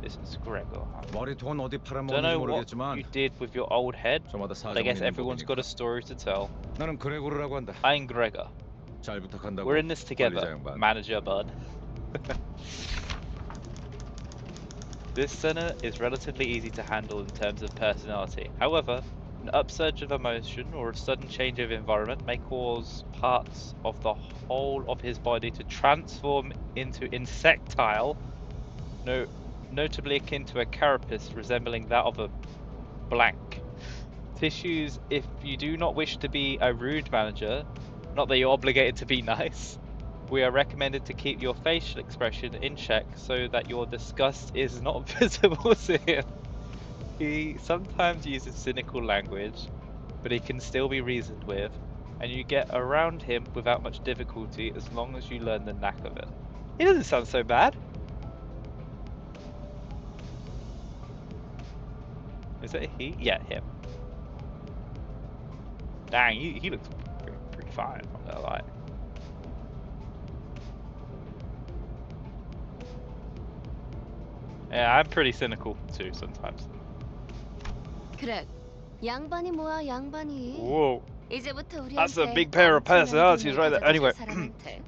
This is Gregor. 머리통은 어디 Don't 팔아먹는지 know what 모르겠지만 you did with your old head, 저마다 but 사정 I guess 있는 everyone's got a 법이니까. story to tell. 나는 그레고르라고 한다. I'm Gregor. 잘 부탁한다고. We're in this 관리자 together, 양반. manager bud. This center is relatively easy to handle in terms of personality. However, an upsurge of emotion or a sudden change of environment may cause parts of the whole of his body to transform into insectile, notably akin to a carapace resembling that of a blank. Tissues, if you do not wish to be a rude manager, not that you're obligated to be nice, we are recommended to keep your facial expression in check so that your disgust is not visible to him. He sometimes uses cynical language, but he can still be reasoned with, and you get around him without much difficulty as long as you learn the knack of it. He doesn't sound so bad. Is it a he? Yeah, him. Dang, he looks pretty fine, I'm not gonna lie. Yeah, I'm pretty cynical too sometimes. 그래, 양반이 뭐야 양반이. Whoa, 이제부터 that's a 우리한테 big pair of 엄청난 personalities 돈을 right there. 가져다 줄 Anyway, 사람한테.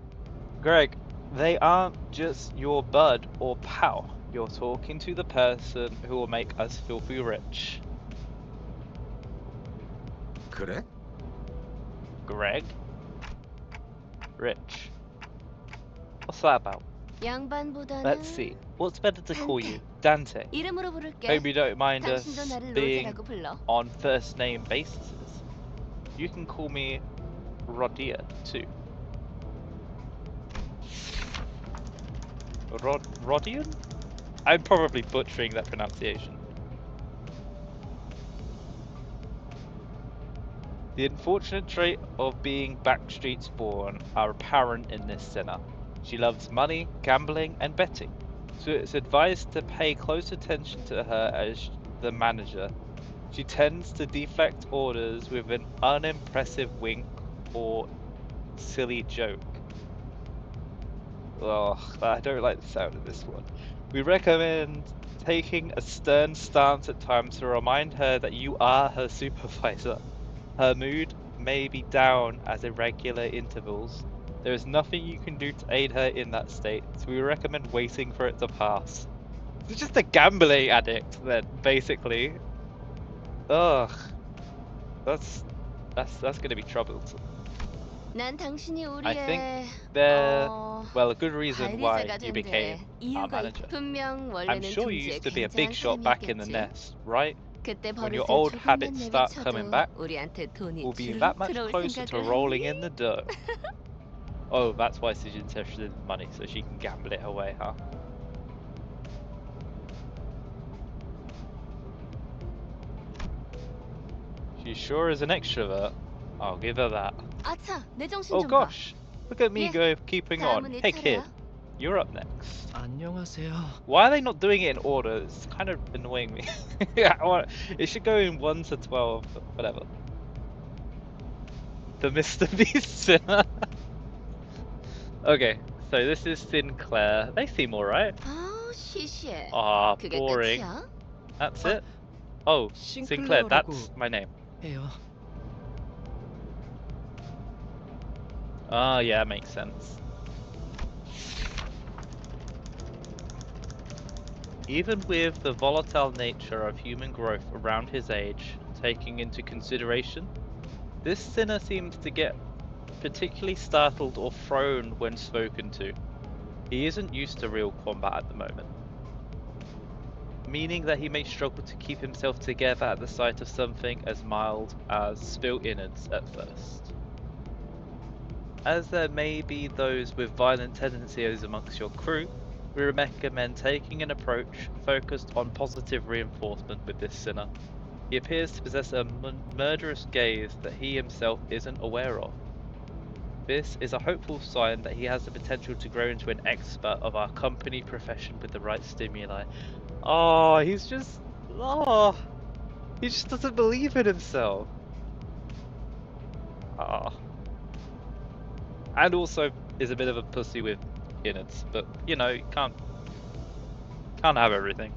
Greg, they aren't just your bud or pal. You're talking to the person who will make us filthy rich. 그래? Greg? Rich. What's that about? 양반보다는 Let's see. What's better to call you? Dante. 이름으로 부를게. Hope you don't mind us 당신도 나를 being 로제라고 불러. on first name basis. You can call me Rodia too. Rodian? I'm probably butchering that pronunciation. The unfortunate trait of being backstreets born are apparent in this sinner. She loves money, gambling, and betting, so it's advised to pay close attention to her as the manager. She tends to deflect orders with an unimpressive wink or silly joke. Oh, I don't like the sound of this one. We recommend taking a stern stance at times to remind her that you are her supervisor. Her mood may be down at irregular intervals. There is nothing you can do to aid her in that state, so we recommend waiting for it to pass. It's just a gambling addict then, basically. Ugh. That's gonna be troublesome. 난 당신이 I think 우리의 there, well, a good reason why 관리자가 you 된 became 데 our 이유가 manager. 분명 I'm 원래는 sure you 둥지에 used to be a big 굉장한 shot back in the 사람이었겠지. nest, right? 그때 When your 버릇을 old 조금만 habits start coming 내비쳐도 back, 우리한테 돈이 we'll be 주르륵 that much 들어올 closer to 생각을 rolling 하니? in the dough. Oh, that's why she's interested in money, so she can gamble it away, huh? She sure is an extrovert. I'll give her that. 아차, 내 정신 Oh 좀 봐. gosh, look at me 예, go keeping on. 다음은 네 Hey kid, 차례야. you're up next. 안녕하세요. Why are they not doing it in order? It's kind of annoying me. It should go in 1 to 12, but whatever. The Mr. Beast. Okay, so this is Sinclair. They seem alright. 아우, 시시해. Ah, 그게 boring. 끝이야? That's it? Oh, Sinclair, that's my name. 해요. Ah, yeah, makes sense. Even with the volatile nature of human growth around his age taking into consideration, this sinner seems to get particularly startled or thrown when spoken to. He isn't used to real combat at the moment, meaning that he may struggle to keep himself together at the sight of something as mild as spilled innards at first. As there may be those with violent tendencies amongst your crew, we recommend taking an approach focused on positive reinforcement with this sinner. He appears to possess a murderous gaze that he himself isn't aware of. This is a hopeful sign that he has the potential to grow into an expert of our company profession with the right stimuli. Oh, he just doesn't believe in himself. Ah. And also is a bit of a pussy with innards, but you know, you can't have everything.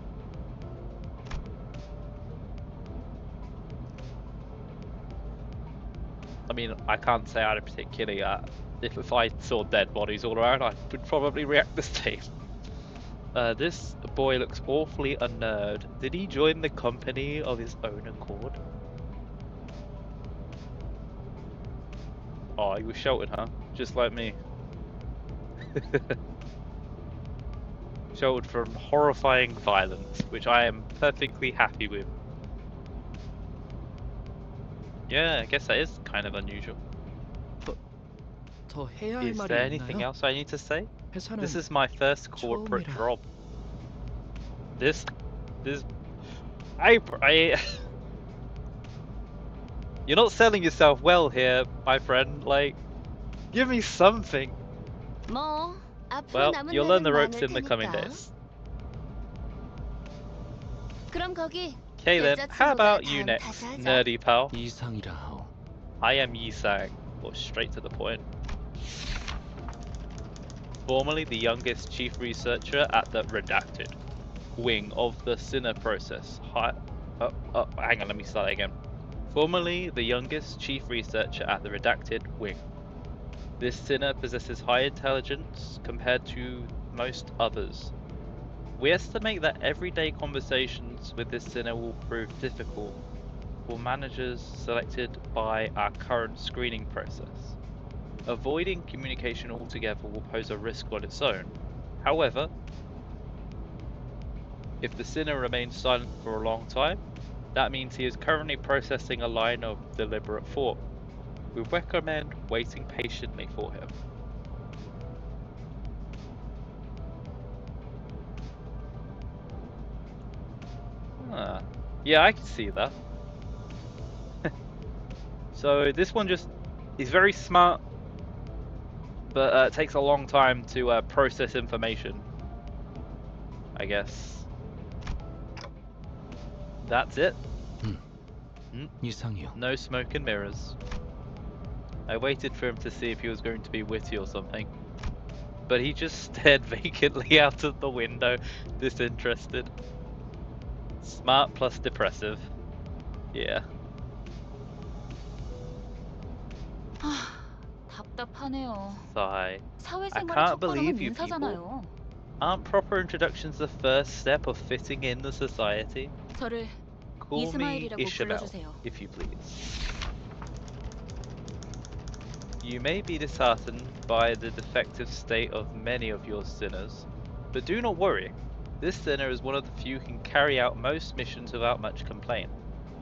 I mean, I can't say I particularly, if I saw dead bodies all around, I would probably react the same. This boy looks awfully unnerved. Did he join the company of his own accord? Oh, he was sheltered, huh? Just like me. Sheltered from horrifying violence, which I am perfectly happy with. Yeah, I guess that is kind of unusual. 더 해야 할 Is 말이 there anything 있나요? else I need to say? 회사는 This is my first corporate 처음이라. job. I You're not selling yourself well here, my friend. Like, give me something. 뭐, 앞으로 Well, 남은 you'll learn the 날은 ropes 많을 in the coming 테니까. days. 그럼 거기 Okay then, how 여자친구가 about you 다음 next, 타자하자. nerdy pal? 이상이라 하오. I am Yi-Sang, or straight to the point. Formerly the youngest chief researcher at the Redacted. wing of the Sinner process. Hang on, let me start that again. Formerly the youngest chief researcher at the Redacted Wing. This Sinner possesses high intelligence compared to most others. We estimate that everyday conversations with this Sinner will prove difficult for managers selected by our current screening process. Avoiding communication altogether will pose a risk on its own. However, if the Sinner remains silent for a long time, that means he is currently processing a line of deliberate thought. We recommend waiting patiently for him. Yeah, I can see that. So this one just is very smart, but it takes a long time to process information, I guess. That's it. 이상해요. No smoke and mirrors. I waited for him to see if he was going to be witty or something, but he just stared vacantly out of the window, disinterested. Smart plus depressive. Yeah. 답답하네요. Sigh. 사회생활의 can't 첫걸음은 believe you 인사잖아요. Aren't proper introductions the first step of fitting in the society? 저를 Call me 이스마일이라고 Ishmael, 불러주세요. if you please. You may be disheartened by the defective state of many of your sinners, but do not worry. This sinner is one of the few who can carry out most missions without much complaint.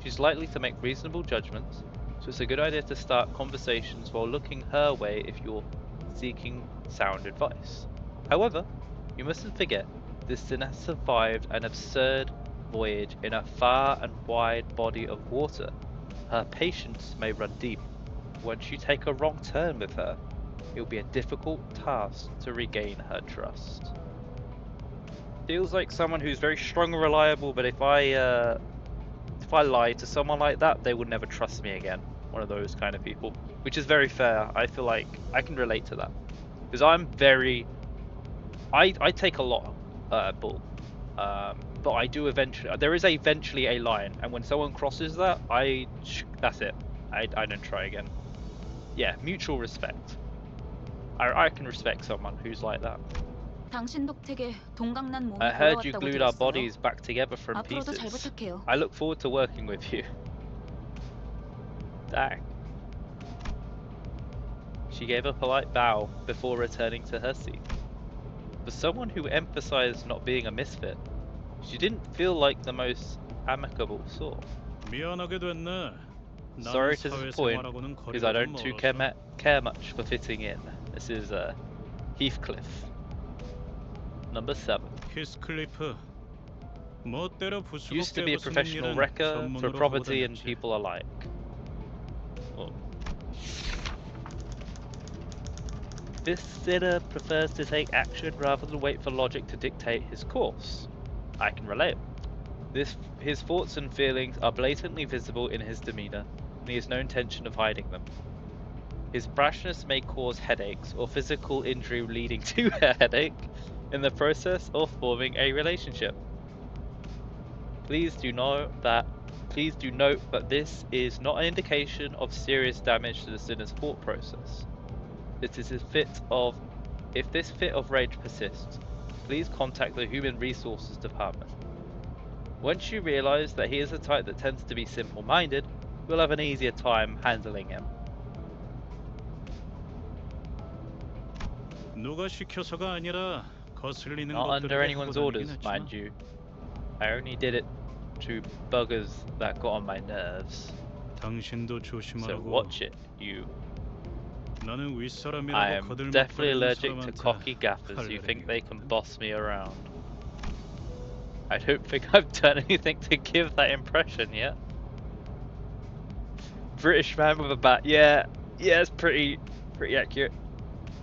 She's likely to make reasonable judgments, so it's a good idea to start conversations while looking her way if you're seeking sound advice. However, you mustn't forget, this sinner has survived an absurd voyage in a far and wide body of water. Her patience may run deep. Once you take a wrong turn with her, it will be a difficult task to regain her trust. Feels like someone who's very strong and reliable, but if I lie to someone like that, they would never trust me again. One of those kind of people, which is very fair. I feel like I can relate to that because I'm very. I take a lot bull, but I do eventually. There is eventually a line, and when someone crosses that, that's it. I don't try again. Yeah, mutual respect. I can respect someone who's like that. 당신 덕택에 동강난 몸이 I heard you 돌아왔다고 glued our 들었어요. bodies back together from 앞으로도 잘 pieces. 부탁해요. I look forward to working with you. Dang. She gave a polite bow before returning to her seat. For someone who emphasized not being a misfit, she didn't feel like the most amicable sort. 미안하게 됐네. Sorry to disappoint, 사회생활하고는 because I 거리가 don't 좀 too 멀어서. care much for fitting in. This is Heathcliff. Number 7. 히스클리프. 멋대로 Used to be a 부수고 깨고 쓰는 professional 일은 wrecker for 전문으로 하고 property and 다녔지. people alike. Oh. This sinner prefers to take action rather than wait for logic to dictate his course. I can relate. His thoughts and feelings are blatantly visible in his demeanor, and he has no intention of hiding them. His brashness may cause headaches or physical injury leading to a headache in the process of forming a relationship. Please do note that this is not an indication of serious damage to the sinner's thought process. If this fit of rage persists, please contact the Human Resources Department. Once you realize that he is the type that tends to be simple-minded, you'll have an easier time handling him. 누가 시켜서가 아니라 거슬리는 Not under 것들에게 하고 anyone's 다니긴 orders, 했지만 mind you. I only did it to buggers that got on my nerves. 당신도 So 조심하라고. watch it, you. 나는 I 윗사람이라고 am 거들먹거리는 definitely allergic to 사람한테 cocky gaffers 할 who think 일이 they can 없거든. boss me around. I don't think I've done anything to give that impression yet. British man with a bat, yeah, it's pretty accurate.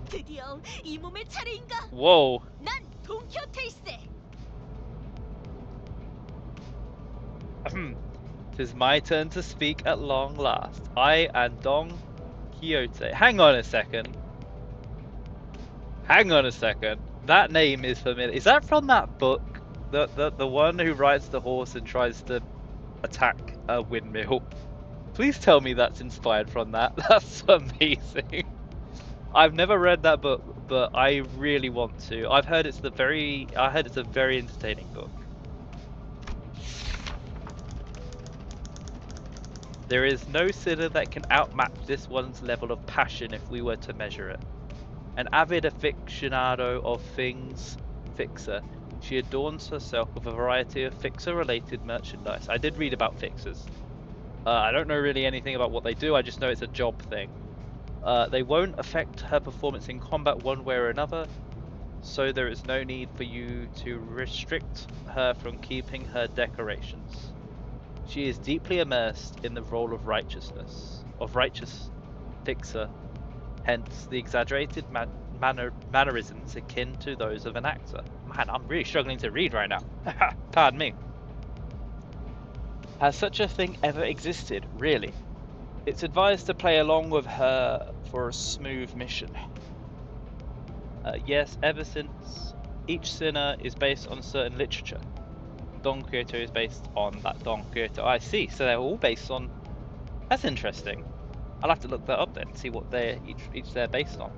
드디어 이 몸의 차례인가? Whoa. 난 돈키호테일세. Tis my turn to speak at long last. I am Don Quixote. Hang on a second. That name is familiar. Is that from that book? the one who rides the horse and tries to attack a windmill. Please tell me that's inspired from that. That's amazing. I've never read that book, but I really want to. I heard it's a very entertaining book. There is no sinner that can outmatch this one's level of passion if we were to measure it. An avid aficionado of things, fixer, she adorns herself with a variety of fixer-related merchandise. I did read about fixers. I don't know really anything about what they do, I just know it's a job thing. They won't affect her performance in combat one way or another, so there is no need for you to restrict her from keeping her decorations. She is deeply immersed in the role of righteous fixer, hence the exaggerated mannerisms akin to those of an actor. Man, I'm really struggling to read right now. Pardon me. Has such a thing ever existed, really? It's advised to play along with her for a smooth mission. Yes, ever since each sinner is based on a certain literature. Don Quixote is based on that Don Quixote. I see, so they're all based on... That's interesting. I'll have to look that up then, see what they're each they're based on.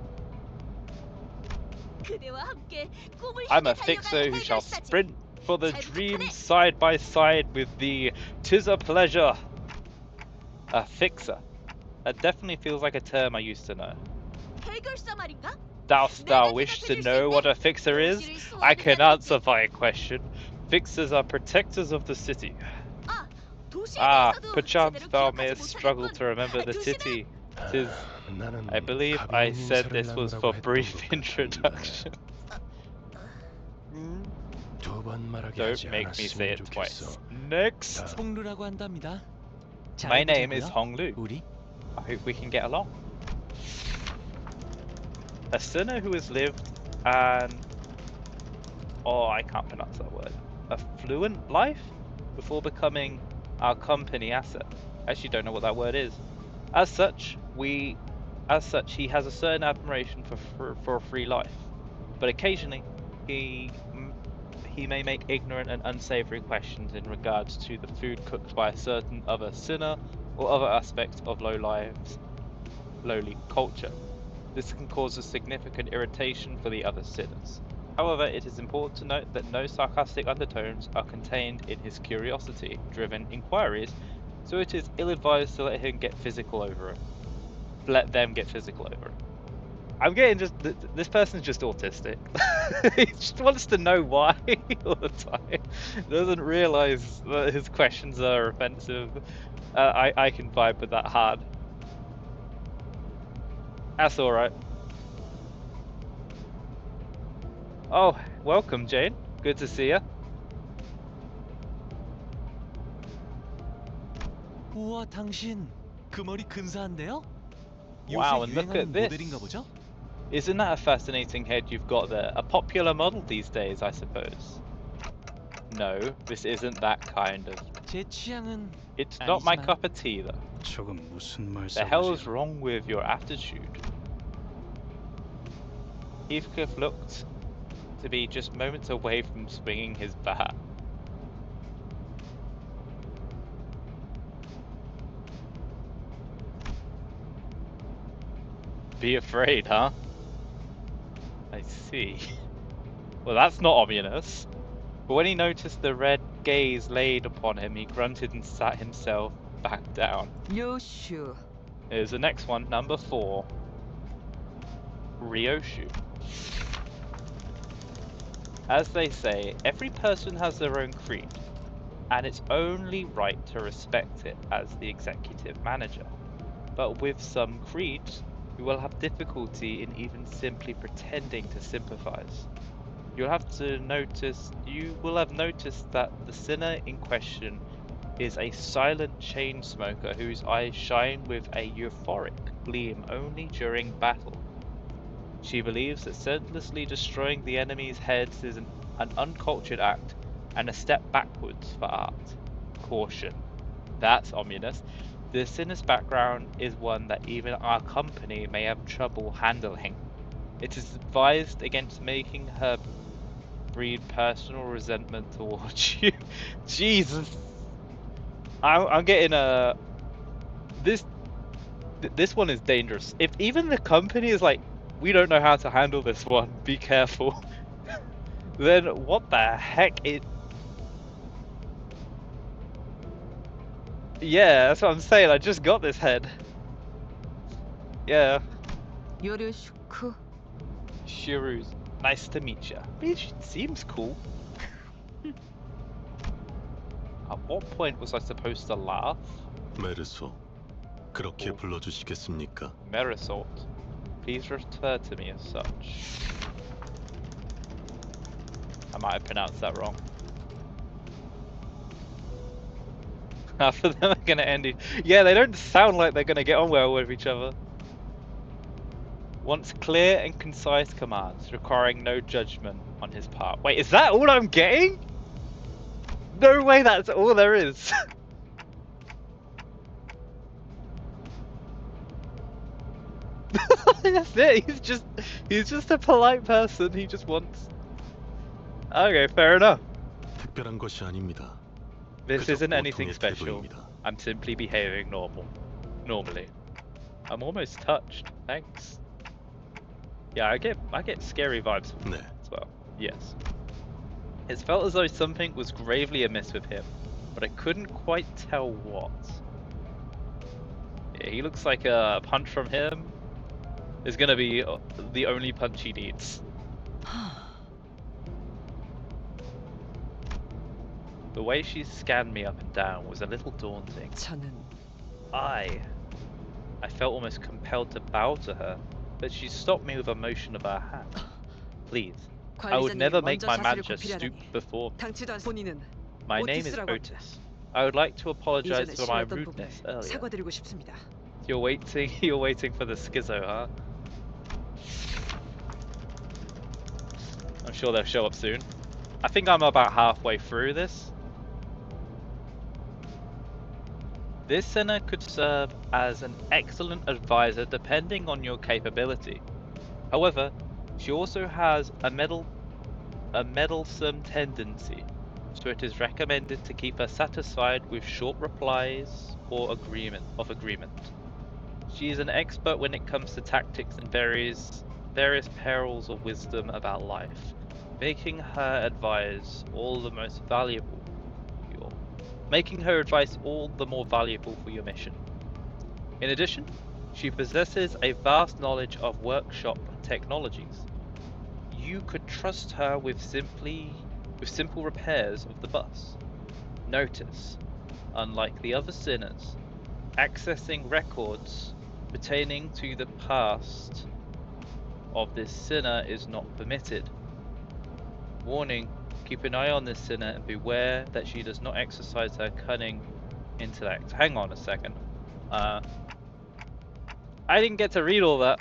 I'm a fixer who shall sprint for the dream side by side with thee. 'Tis a pleasure. A fixer. That definitely feels like a term I used to know. Dost thou wish to know what a fixer is? I can answer thy question. Fixers are protectors of the city. Ah, perchance thou mayest struggle to remember the city. 'Tis... I believe I said this was for brief introduction. Don't make me say it twice. Next! 송루라고 한답니다. My name is 잘해보자고요, Honglu. 우리. I hope we can get along. A sinner who has lived an... Oh, I can't pronounce that word. A fluent life? Before becoming our company asset. I actually don't know what that word is. As such, he has a certain admiration for a free life. But occasionally, he may make ignorant and unsavory questions in regards to the food cooked by a certain other sinner or other aspect of lowly culture. This can cause a significant irritation for the other sinners. However, it is important to note that no sarcastic undertones are contained in his curiosity-driven inquiries, so it is ill-advised to let them get physical over it. I'm getting just... This person's just autistic. He just wants to know why all the time. Doesn't realise that his questions are offensive. I can vibe with that hard. That's alright. Oh, welcome, Jane. Good to see you. 우와, 당신 그 머리 근사한데요? Wow, 요새 and look 유행하는 at this. 모델인가 보죠? Isn't that a fascinating head you've got there? A popular model these days, I suppose. No, this isn't that kind of... 제 취향은 It's not my 아니지만. cup of tea, though. 저건 무슨 The hell is 말싸움이지? wrong with your attitude? Heathcliff looked to be just moments away from swinging his bat. Be afraid, huh? I see. Well, that's not ominous. But when he noticed the red gaze laid upon him, he grunted and sat himself back down. 요슈. Here's the next one, number 4. Ryoshu. As they say, every person has their own creed, and it's only right to respect it as the executive manager. But with some creeds, you will have difficulty in even simply pretending to sympathize. You will have noticed that the sinner in question is a silent chain smoker whose eyes shine with a euphoric gleam only during battle. She believes that senselessly destroying the enemy's heads is an uncultured act and a step backwards for art. Caution. That's ominous. The sinner's background is one that even our company may have trouble handling. It is advised against making her breed personal resentment towards you. Jesus. I'm getting this one is dangerous. If even the company is like, we don't know how to handle this one, be careful. Then what the heck Yeah, that's what I'm saying. I just got this head. Yeah. 요르슈크. Shiru's nice to meet you. She seems cool. At what point was I supposed to laugh? 메르소, 그렇게 불러주시겠습니까? Merisalt. Please refer to me as such. I might have pronounced that wrong. Half of them are gonna end it. Yeah, they don't sound like they're gonna get on well with each other. Wants clear and concise commands, requiring no judgment on his part. Wait, is that all I'm getting? No way, that's all there is. That's it. He's just a polite person. He just wants. Okay, fair enough. 특별한 것이 아닙니다. This 그저 isn't anything 보통의 special. 태도입니다. I'm simply behaving normally. I'm almost touched. Thanks. Yeah, I get scary vibes from 네. him as well. Yes. It felt as though something was gravely amiss with him, but I couldn't quite tell what. Yeah, he looks like a punch from him is gonna be the only punch he needs. The way she scanned me up and down was a little daunting. I felt almost compelled to bow to her, but she stopped me with a motion of her hand. Please, I would never make my manager stoop before me. My name is Otis. I would like to apologize for my rudeness earlier. You're waiting for the schizo, huh? I'm sure they'll show up soon. I think I'm about halfway through this. This sinner could serve as an excellent advisor depending on your capability. However, she also has a meddlesome tendency, so it is recommended to keep her satisfied with short replies or agreement. She is an expert when it comes to tactics and various perils of wisdom about life, making her advice all the more valuable for your mission. In addition, she possesses a vast knowledge of workshop technologies. You could trust her with simple repairs of the bus. Notice, unlike the other sinners, accessing records pertaining to the past of this sinner is not permitted. Warning, keep an eye on this sinner and beware that she does not exercise her cunning intellect. Hang on a second. I didn't get to read all that.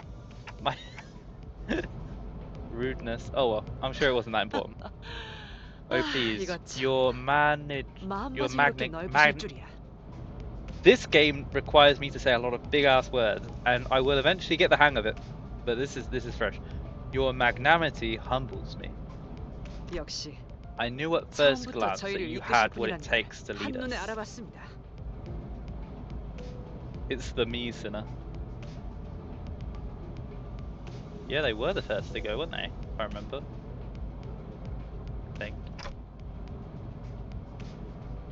My rudeness. Oh well, I'm sure it wasn't that important. Oh please, your magnet. This game requires me to say a lot of big ass words, and I will eventually get the hang of it. But this is fresh. Your magnanimity humbles me. I knew at first glance that you had what it takes to lead us. It's the me sinner. Yeah, they were the first to go, weren't they? If I remember. I think.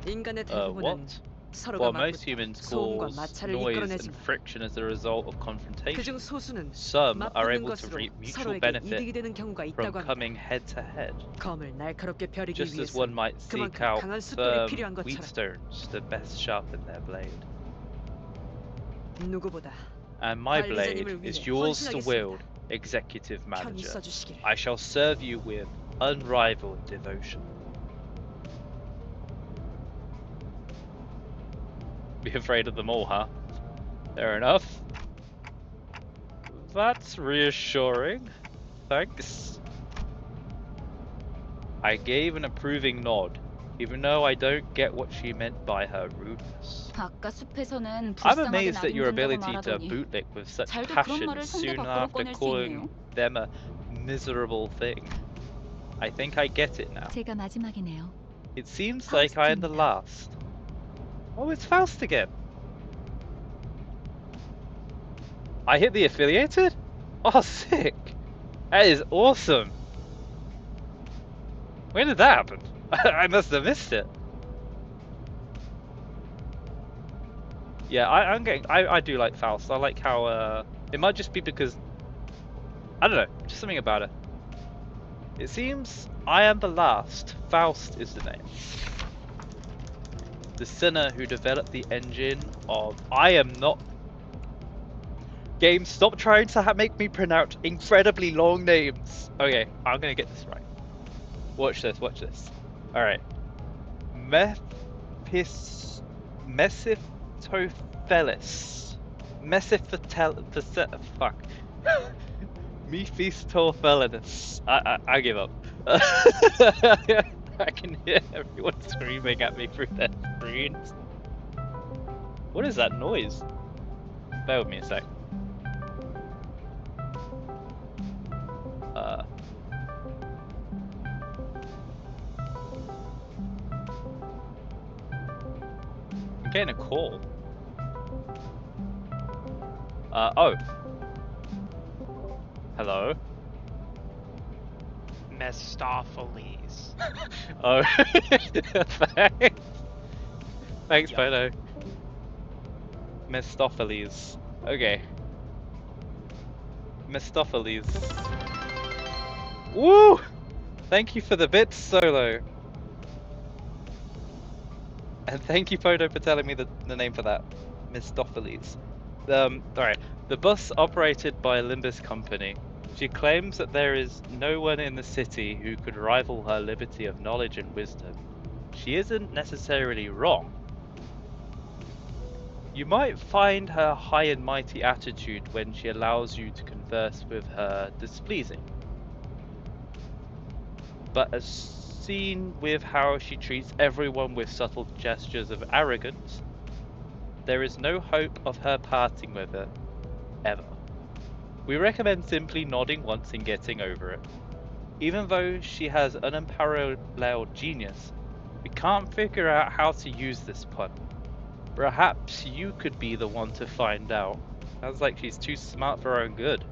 What? While most humans cause noise and friction as a result of confrontation, some are able to reap mutual benefit from coming head to head, just as one might seek out firm wheatstones to best sharpen their blade. And my blade is yours to wield, Executive Manager. I shall serve you with unrivaled devotion. Be afraid of them all, huh? Fair enough. That's reassuring. Thanks. I gave an approving nod, even though I don't get what she meant by her rudeness. I'm amazed at your ability to bootlick with such passion soon after calling them a miserable thing. I think I get it now. 제가 마지막이네요. It seems like I am the Faust입니다. last. Oh, it's Faust again. I hit the affiliated? Oh, sick. That is awesome. When did that happen? I must have missed it. Yeah, I do like Faust. I like how it might just be because I don't know, just something about it. It seems I am the last. Faust is the name. The sinner who developed the engine of I am not. Game, stop trying to make me pronounce incredibly long names. Okay, I'm gonna get this right. Watch this, watch this. Alright. Mephistopheles. Fuck. Mephistopheles. I give up. I can hear everyone screaming at me through their screens. What is that noise? Bear with me a sec. I'm getting a call. Oh. Hello? Mephistopheles. Oh. Thanks. Thanks, Photo. Mephistopheles. Okay. Mephistopheles. Woo! Thank you for the bits, Solo. And thank you, Photo, for telling me the name for that. Mephistopheles. Alright. The bus operated by Limbus Company. She claims that there is no one in the city who could rival her liberty of knowledge and wisdom. She isn't necessarily wrong. You might find her high and mighty attitude when she allows you to converse with her displeasing. But as seen with how she treats everyone with subtle gestures of arrogance, there is no hope of her parting with it, ever. We recommend simply nodding once and getting over it. Even though she has an unparalleled genius, we can't figure out how to use this pun. Perhaps you could be the one to find out. Sounds like she's too smart for her own good.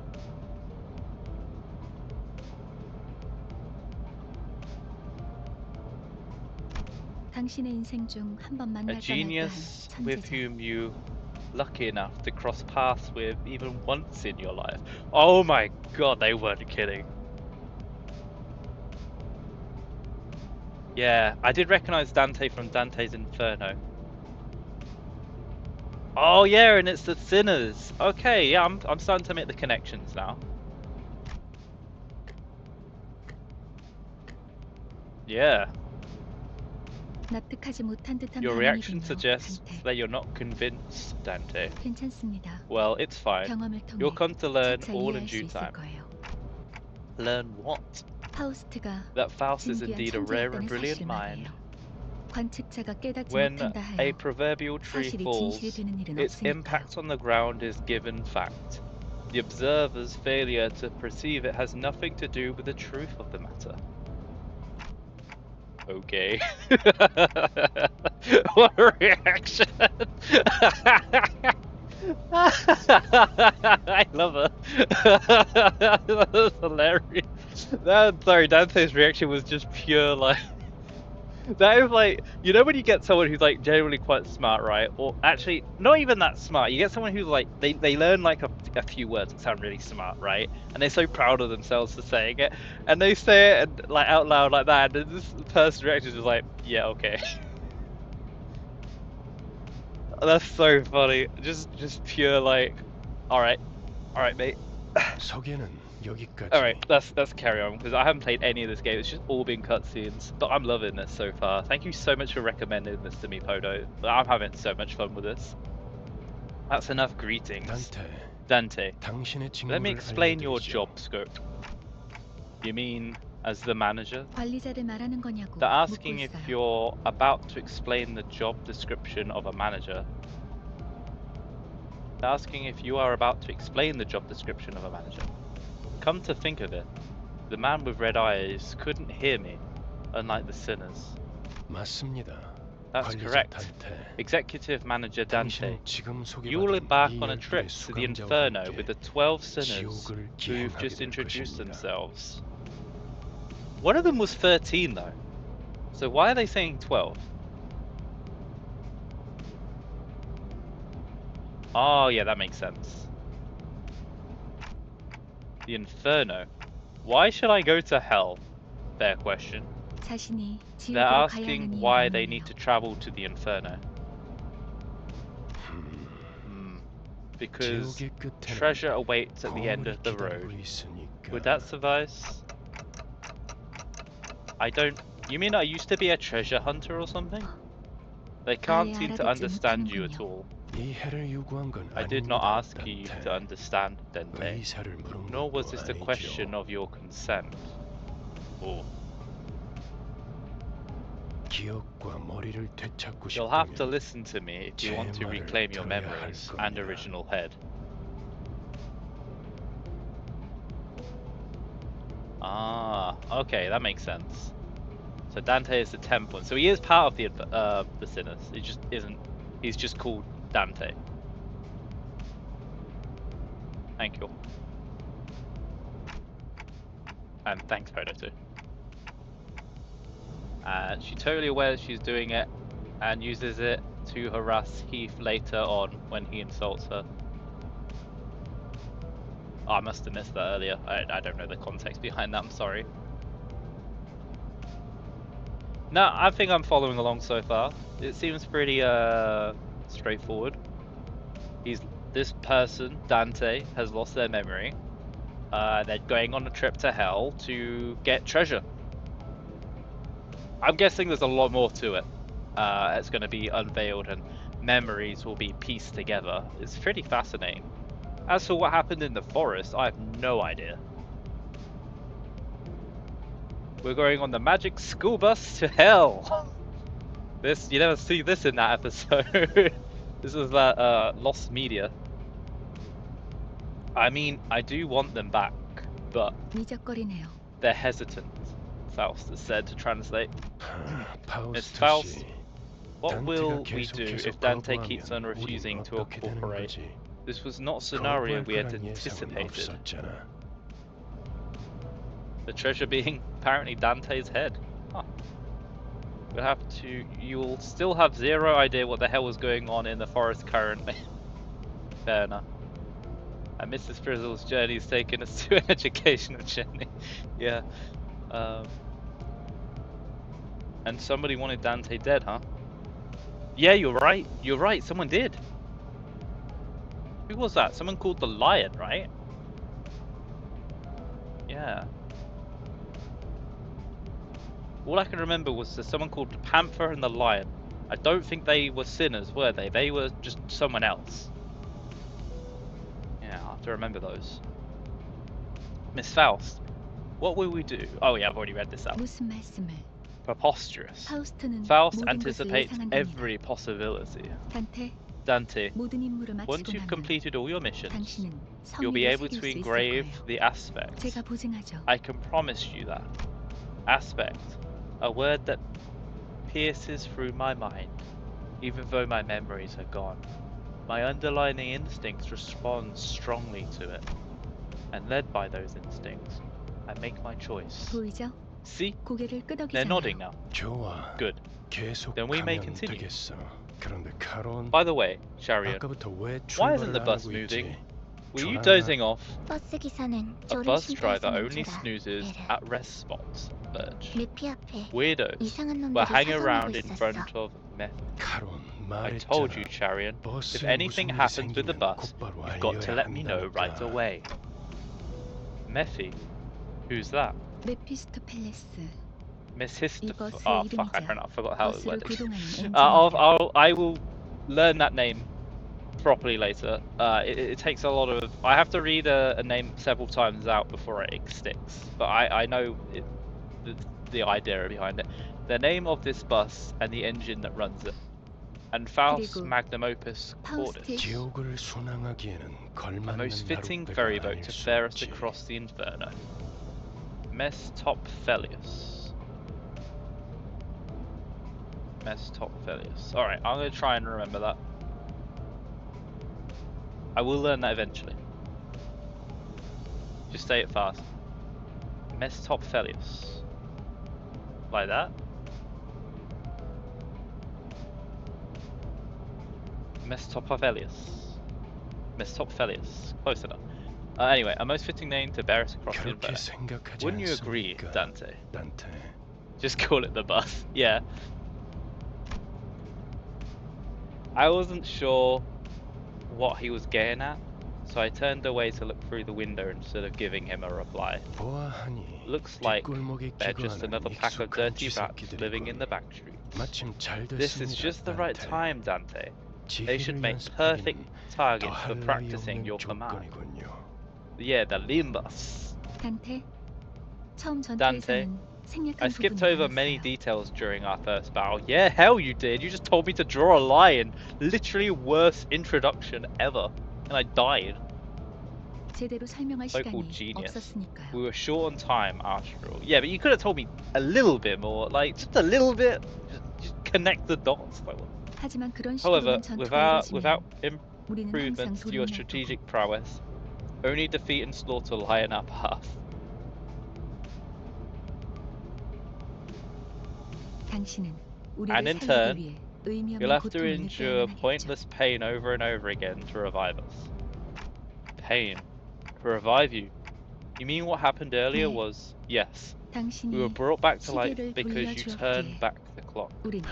당신의 인생 중 한 번 A 만날까 말까 한 genius with 천재자. whom you lucky enough to cross paths with even once in your life. Oh my god, they weren't kidding. Yeah, I did recognize Dante from Dante's Inferno. Oh yeah, and it's the sinners. Okay, yeah, I'm starting to make the connections now. Yeah. 납득하지 못한 듯한 Your reaction 반응이군요. suggests 단테. that you're not convinced, Dante. 괜찮습니다. Well, it's fine. 경험을 통해 You'll come to learn 차차 all in 이해할 수 due 있을 time. 거예요. Learn what? 파우스트가 That Faust is 진귀한 indeed a rare and 천재였다는 brilliant 사실을 mind. 말이에요. 관측자가 깨닫지 When 못한다 a 하여 proverbial tree 사실이 falls, 진실이 되는 일은 its 없으니까요. impact on the ground is given fact. The observer's failure to perceive it has nothing to do with the truth of the matter. Okay. What a reaction! I love her. That's hilarious. Sorry, Dante's reaction was just pure like. That is like, you know when you get someone who's like generally quite smart, right? Or actually, not even that smart. You get someone who's like, they learn like a few words that sound really smart, right? And they're so proud of themselves for saying it. And they say it and, like out loud like that. And this person's reaction is just like, yeah, okay. That's so funny. Just pure like, alright, mate. 소개는 여기까지. Alright, let's carry on, because I haven't played any of this game. It's just all been cutscenes, but I'm loving this so far. Thank you so much for recommending this to me, Podo. I'm having so much fun with this. That's enough greetings. Dante, let me explain your job scope. You mean as the manager? 관리자를 말하는 거냐고 They're asking 묻고 if 있어요. you're about to explain the job description of a manager. They're asking if you are about to explain the job description of a manager. Come to think of it, the man with red eyes couldn't hear me, unlike the sinners. 맞습니다. That's 관리자 correct. 단테. Executive Manager Dante. 당신은 지금 You will 소개받은 embark 이 on a 12의 trip to the 수감자와 Inferno 함께 with the 12 sinners 지옥을 who've 기행하게 just 될 introduced 것입니다. themselves. One of them was 13 though. So why are they saying 12? Oh yeah, that makes sense. The Inferno. Why should I go to hell? Fair question. 자신이 They're 지옥으로 가야 asking 하는 why 이유가 they need to 뭐예요? travel to the Inferno. Because 지옥의 끝에는 treasure awaits at the end 거울이 of the 기다리고 road. 있으니까. Would that suffice? I don't... You mean I used to be a treasure hunter or something? They can't 아예 seem to 알아듣지 understand you at 못하는군요. all. 이 해를 요구한 건 I did not 아닙니다, ask you 단테. to understand, Dante. 의사를 물은 Nor was 것도 this a 아니죠. question of your consent. Oh. 기억과 머리를 되찾고 You'll have to 싶다면 listen to me if you 제 want to 말을 reclaim your 들어야 할 memories and 겁니다. original head. Ah, okay, that makes sense. So Dante is the 10th one. So he is part of the sinners. He just isn't. He's just called Dante. Thank you. And thanks, Podo, too. She's totally aware that she's doing it and uses it to harass Heath later on when he insults her. Oh, I must have missed that earlier. I don't know the context behind that, I'm sorry. No, I think I'm following along so far. It seems pretty straightforward. This person, Dante, has lost their memory. They're going on a trip to hell to get treasure. I'm guessing there's a lot more to it. It's going to be unveiled and memories will be pieced together. It's pretty fascinating. As for what happened in the forest, I have no idea. We're going on the magic school bus to hell. You never see this in that episode. This is that lost media. I mean, I do want them back, but 미적거리네요. they're hesitant. Faust is said to translate. Miss 파우스트 Faust, 씨, what will 단테가 we do 계속해서 if Dante keeps on 거부하면 우린 refusing to 어떻게 되는 cooperate? 거지? This was not a scenario 거부할 we had 거란 예상은 anticipated. 없었잖아. The treasure being apparently Dante's head. Huh. We'll have to. You'll still have zero idea what the hell was going on in the forest currently. Fair enough. And Mrs. Frizzle's journey has taken us to an educational journey. Yeah. And somebody wanted Dante dead, huh? Yeah, you're right. You're right. Someone did. Who was that? Someone called the Lion, right? Yeah. All I can remember was there's someone called the Panther and the Lion. I don't think they were sinners, were they? They were just someone else. Yeah, I'll have to remember those. Miss Faust, what will we do? Oh yeah, I've already read this out. 무슨 말씀을? Preposterous. 파우스트는 Faust 모든 것을 anticipates 예상한답니다. every possibility. 단테, Dante, 모든 임무를 once 마치고 you've 나면 completed all your missions, 당신은 you'll be 성의를 able 새길 to 수 있을 engrave 거예요. the aspects. 제가 보증하죠. I can promise you that. Aspect, a word that pierces through my mind, even though my memories are gone. My underlying instincts respond strongly to it, and led by those instincts, I make my choice. 보이죠? See? 고개를 They're nodding 끄덕이잖아요. now. 좋아. Good. 계속 Then we may 가면 continue. 되겠어. 그런데 카론, By the way, Chariot, 아까부터 왜 why isn't 출발을 the 안 bus 하고 moving? 있지? Were you 조랑아. dozing off? 버스 기사는 A 졸음 bus driver 상태에서는 only 주라. snoozes 베르. at rest spots. Birch. 메피 앞에 Weirdos 이상한 were 놈들이 hanging 사정하고 around in 있었어. front of meth. 카론, I told you, 말했잖아. Chariot. If 버스에 anything 무슨 일이 happens with the 생기면 bus, 곧바로 you've got to 알려야 let me know right 한다니까. away. Mephi? Who's that? 메피스토펠레스. Miss 이 버스의 Oh fuck! 이름이자 I forgot how it 버스를 worded. 구동하는 엔진입니다. I will learn that name properly later. It takes a lot of. I have to read a name several times out before it sticks. But I know the idea behind it. The name of this bus and the engine that runs it. And Faust's 그리고 magnum opus 파우스트의 Cordis. 지옥을 순항하기에는 A 걸맞는 most fitting 나룻배가 ferry boat 아닐 to 수 bear us 없지. across the inferno. Mestopphelius. Mestopphelius. Alright, I'm going to try and remember that. I will learn that eventually. Just say it fast. Mestopphelius. Like that. Mestopphelius. Mestopphelius. Close enough. Anyway, a most fitting name to bear us across the 그렇게 inferno. 생각하지 Wouldn't you agree, 않습니까, Dante? Dante? Just call it the bus. Yeah. I wasn't sure what he was getting at, so I turned away to look through the window instead of giving him a reply. 보아하니 Looks like 뒷골목에 they're just 기거하는 another pack of 익숙한 dirty rats living in the 쥐새끼들이군. back streets. 마침 잘 This is 됐습니다, just the right Dante. time, Dante. They should 지휘를 make 연습하기는 perfect targets for 더할 나위 practicing 없는 your command. 조건이군요. Yeah, the Limbus. 단테, 처음 Dante, 전투에서는 생략한 I skipped 부분이 over many 많았어요. details during our first battle. Yeah, hell you did. You just told me to draw a line. Literally worst introduction ever. And I died. 제대로 설명할 So-called 시간이 genius. 없었으니까요. We were short on time after all. Yeah, but you could have told me a little bit more. Like, just a little bit. Just connect the dots. 하지만 그런 However, 식으로는 전투가 without 이루어지면 우리는 항상 improvements to your 도리를 날 거고 strategic prowess, only defeat and slaughter lie in our path. 당신은 And 우리를 in 살리기 turn, 위해 의미 you'll 없는 have to 고통을 endure 느껴야만 하겠죠. pointless pain over and over again to revive us. Pain. To revive you? You mean what happened earlier 네. was, yes, we 당신이 were brought back to life 시계를 because you turned 돌려주었기에 back the clock. 우리는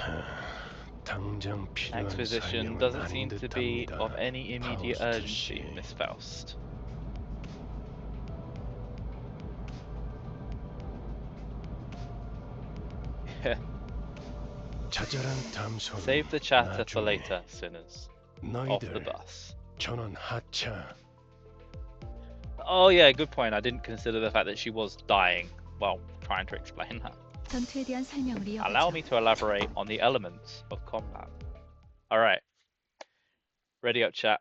당장 필요한 Exposition 설명은 doesn't 아닌 seem to be 듯합니다, of any immediate 파우스트 urgency, 씨. Miss Faust. 자잘한 담소는 Save the chatter for 나중에. later, sinners. Off the 너희들 bus. 전원 하차. Oh yeah, good point. I didn't consider the fact that she was dying. Well, trying to explain that. 전투에 대한 설명을 Allow 이어가죠. me to elaborate on the elements of combat. Alright. Ready up, chat.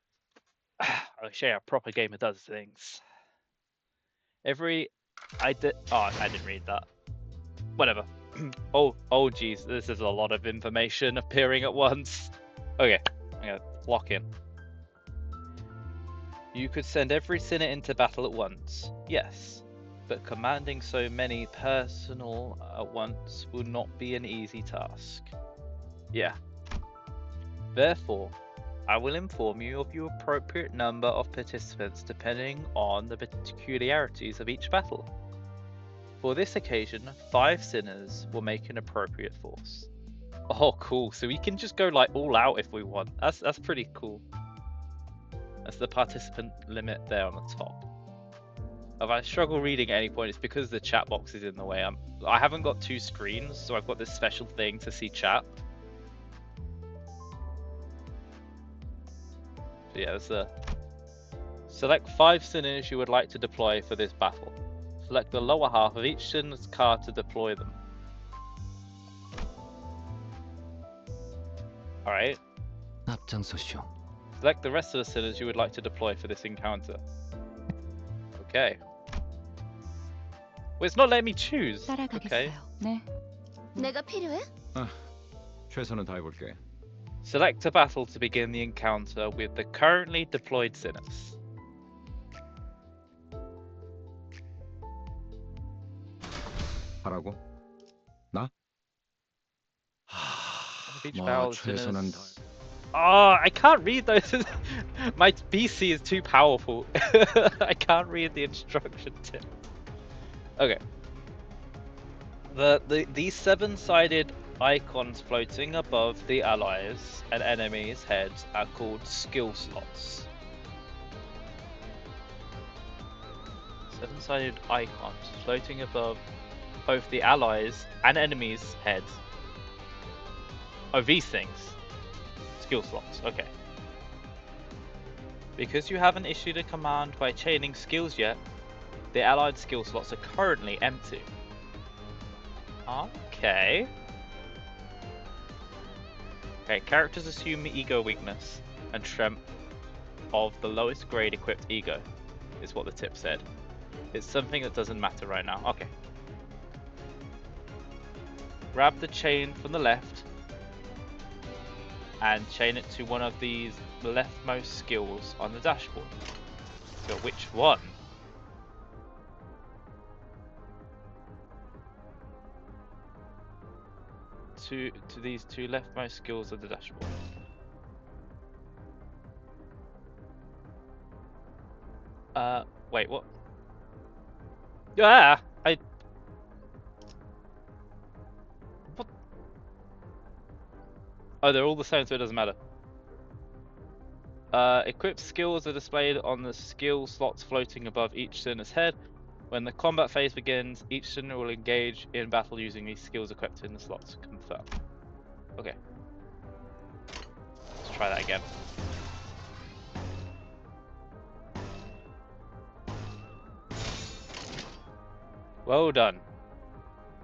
I'll show you how a proper gamer does things. I didn't read that. Whatever. oh geez, this is a lot of information appearing at once. Okay, I'm gonna lock in. You could send every sinner into battle at once, yes, but commanding so many personnel at once will not be an easy task. Yeah. Therefore, I will inform you of your appropriate number of participants depending on the peculiarities of each battle. For this occasion, 5 sinners will make an appropriate force. Oh, cool. So we can just go like all out if we want. That's pretty cool. That's the participant limit there on the top. If I struggle reading at any point, it's because the chat box is in the way. I haven't got 2 screens, so I've got this special thing to see chat. So yeah, there's a... Select 5 sinners you would like to deploy for this battle. Select the lower half of each sinner's card to deploy them. Alright. 앞장서시오. Select the rest of the sinners you would like to deploy for this encounter. Okay. Well, it's not letting me choose. Okay. 따라가겠어요. 네. 내가 필요해? 최선을 다해볼게. Select a battle to begin the encounter with the currently deployed sinners. 하라고? 나? Each 뭐 battle, 최선은 sinners... Oh, I can't read those. My PC is too powerful. I can't read the instruction tip. Okay. These 7-sided icons floating above the allies and enemies' heads are called skill slots. 7-sided icons floating above both the allies and enemies' heads are these things. Skill slots, okay. Because you haven't issued a command by chaining skills yet, the allied skill slots are currently empty. Okay. Okay, characters assume ego weakness and strength of the lowest grade equipped ego, is what the tip said. It's something that doesn't matter right now. Okay. grab the chain from the left and chain it to one of these leftmost skills on the dashboard. So which one? To these two leftmost skills of the dashboard. Wait, what? Ah, what? Oh, they're all the same, so it doesn't matter. Equipped skills are displayed on the skill slots floating above each sinner's head. When the combat phase begins, each sinner will engage in battle using these skills equipped in the slots. Confirm. Okay. Let's try that again. Well done.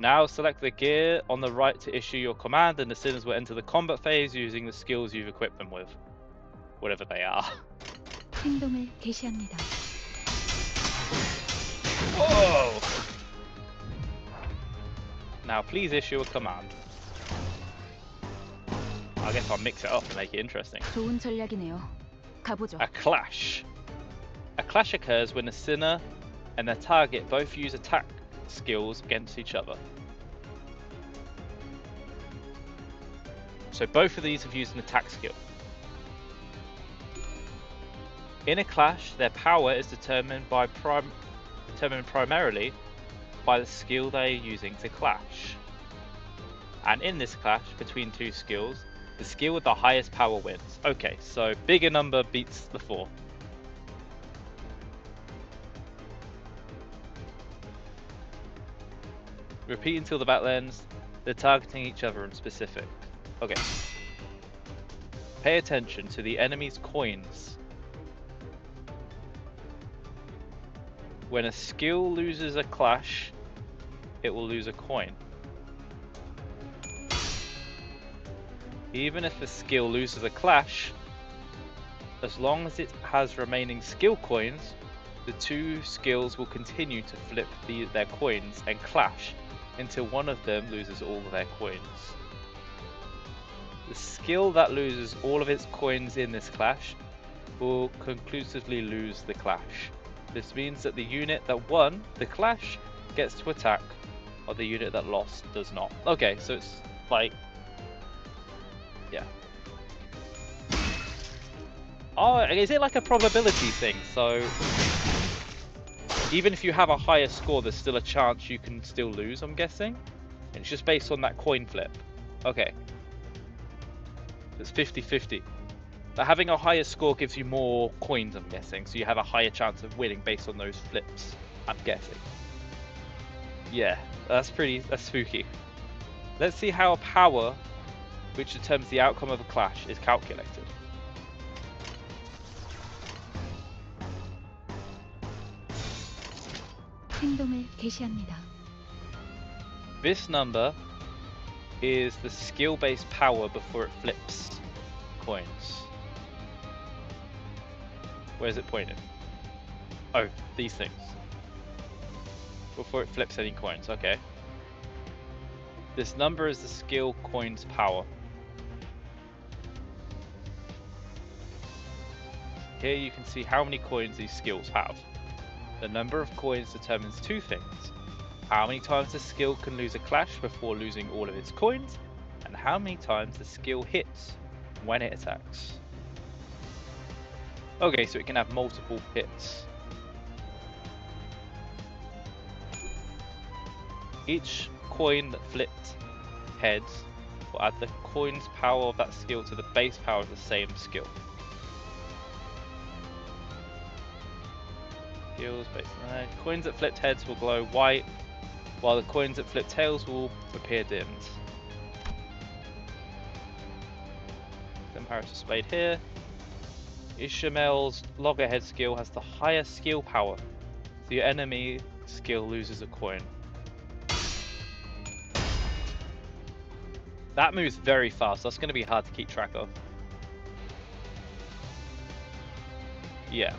Now select the gear on the right to issue your command, and the sinners will enter the combat phase using the skills you've equipped them with. Whatever they are. 행동을 개시합니다. Whoa! Now please issue a command. I guess I'll mix it up and make it interesting. 좋은 전략이네요. 가보죠. A clash. A clash occurs when a sinner and their target both use attack skills against each other. So both of these have used an attack skill. In a clash, their power is determined primarily by the skill they are using to clash. And in this clash between two skills, the skill with the highest power wins. Okay, so bigger number beats the 4. Repeat until the battle ends. They're targeting each other in specific. Okay. Pay attention to the enemy's coins. When a skill loses a clash, it will lose a coin. Even if a skill loses a clash, as long as it has remaining skill coins, the two skills will continue to flip their coins and clash until one of them loses all of their coins. The skill that loses all of its coins in this clash will conclusively lose the clash. This means that the unit that won the clash gets to attack, or the unit that lost does not. Okay, so it's like... yeah. Oh, is it like a probability thing? So... even if you have a higher score, there's still a chance you can still lose, I'm guessing? And it's just based on that coin flip. Okay. It's 50-50. But having a higher score gives you more coins, I'm guessing. So you have a higher chance of winning based on those flips, I'm guessing. Yeah, that's spooky. Let's see how power, which determines the outcome of a clash, is calculated. 행동을 개시합니다. This number is the skill-based power before it flips coins. Where's it pointed? Oh, these things. Before it flips any coins, okay. This number is the skill coin's power. Here you can see how many coins these skills have. The number of coins determines two things. How many times the skill can lose a clash before losing all of its coins, and how many times the skill hits when it attacks. Okay, so it can have multiple hits. Each coin that flipped heads will add the coin's power of that skill to the base power of the same skill. Skills based on that. Coins that flipped heads will glow white, while the coins that flip tails will appear dimmed. Empire displayed here. Ishamel's loggerhead skill has the highest skill power. The enemy skill loses a coin. That moves very fast. That's going to be hard to keep track of. Yeah.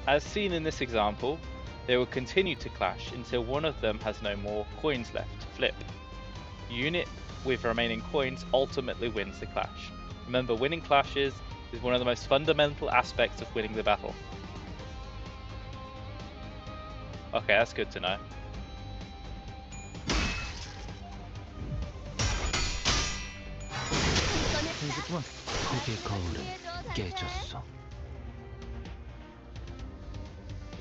As seen in this example, They will continue to clash until one of them has no more coins left to flip. The unit with remaining coins ultimately wins the clash. Remember, winning clashes is one of the most fundamental aspects of winning the battle. Okay, that's good to know.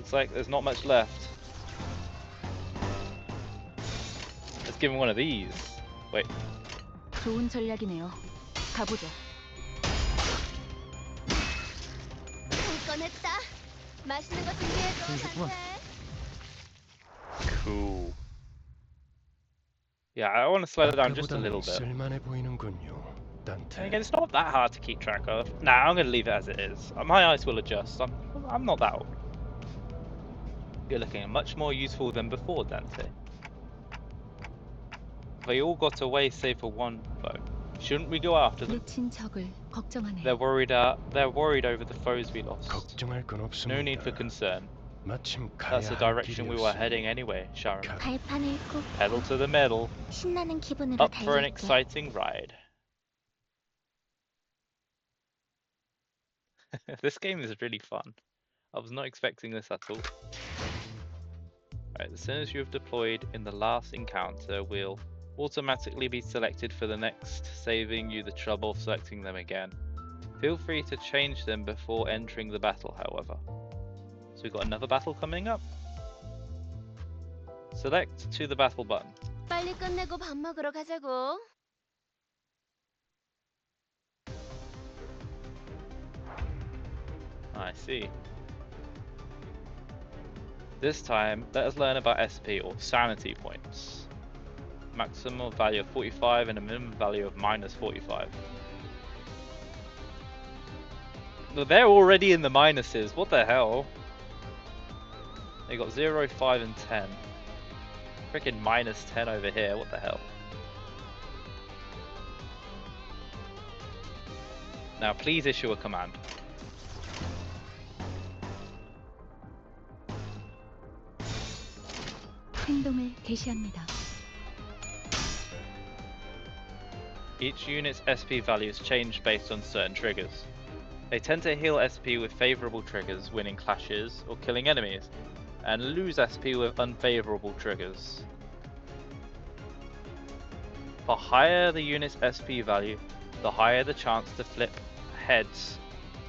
Looks like there's not much left. Let's give him one of these. Wait. 좋은 전략이네요. 가보죠. 꺼냈다. 맛있는 거 준비해줘. Cool. Yeah, I want to slow it down just a little bit. 쓸만해 보이는군요, And 단테. again, it's not that hard to keep track of. Nah, I'm gonna leave it as it is. My eyes will adjust. I'm not that old. You're looking much more useful than before, Dante. They all got away save for one, though. Shouldn't we go after them? 놓친 적을 걱정하네요. They're worried over the foes we lost. 걱정할 건 없습니다. No need for concern. 마침 That's the 가야 할 direction we were 길이었으니. heading anyway, Sharon. 발판을 꽂고 Pedal to the metal. 신나는 기분으로 Up for an 달릴게. exciting ride. This game is really fun. I was not expecting this at all. Right, as soon as you have deployed in the last encounter, we'll automatically be selected for the next, saving you the trouble of selecting them again. Feel free to change them before entering the battle, however. So we've got another battle coming up. Select to the battle button. 빨리 끝내고 밥 먹으러 가자고. I see. This time, let us learn about SP or sanity points. Maximum value of 45 and a minimum value of minus 45. But they're already in the minuses, what the hell? They got 0, 5 and 10. Freaking minus 10 over here, what the hell? Now please issue a command. 행동을 개시합니다. Each unit's SP values change based on certain triggers. They tend to heal SP with favourable triggers, winning clashes or killing enemies, and lose SP with unfavourable triggers. The higher the unit's SP value, the higher the chance to flip heads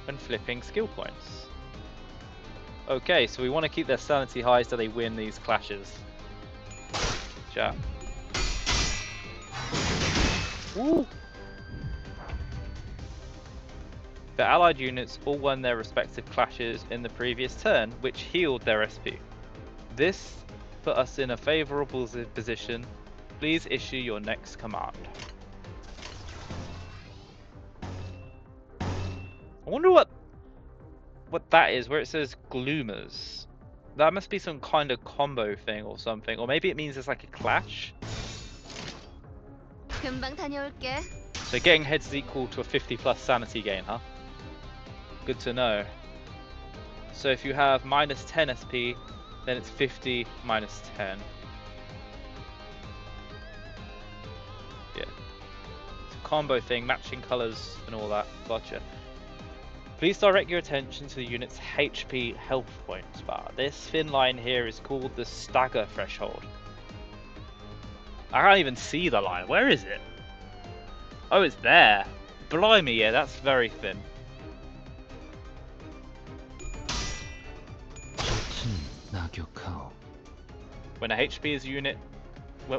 when flipping skill points. Okay, so we want to keep their sanity high so they win these clashes. Chat. Woo! The allied units all won their respective clashes in the previous turn, which healed their SP. This put us in a favourable position. Please issue your next command. I wonder what that is, where it says Gloomers. That must be some kind of combo thing or something, or maybe it means it's like a clash. 금방 다녀올게. So getting heads is equal to a 50 plus sanity gain, huh? Good to know. So if you have minus 10 SP, then it's 50 minus 10. Yeah. It's a combo thing, matching colors and all that. Gotcha. Please direct your attention to the unit's HP health points bar. This thin line here is called the stagger threshold. I can't even see the line. Where is it? Oh, it's there. Blimey, yeah, that's very thin. When a HP's unit,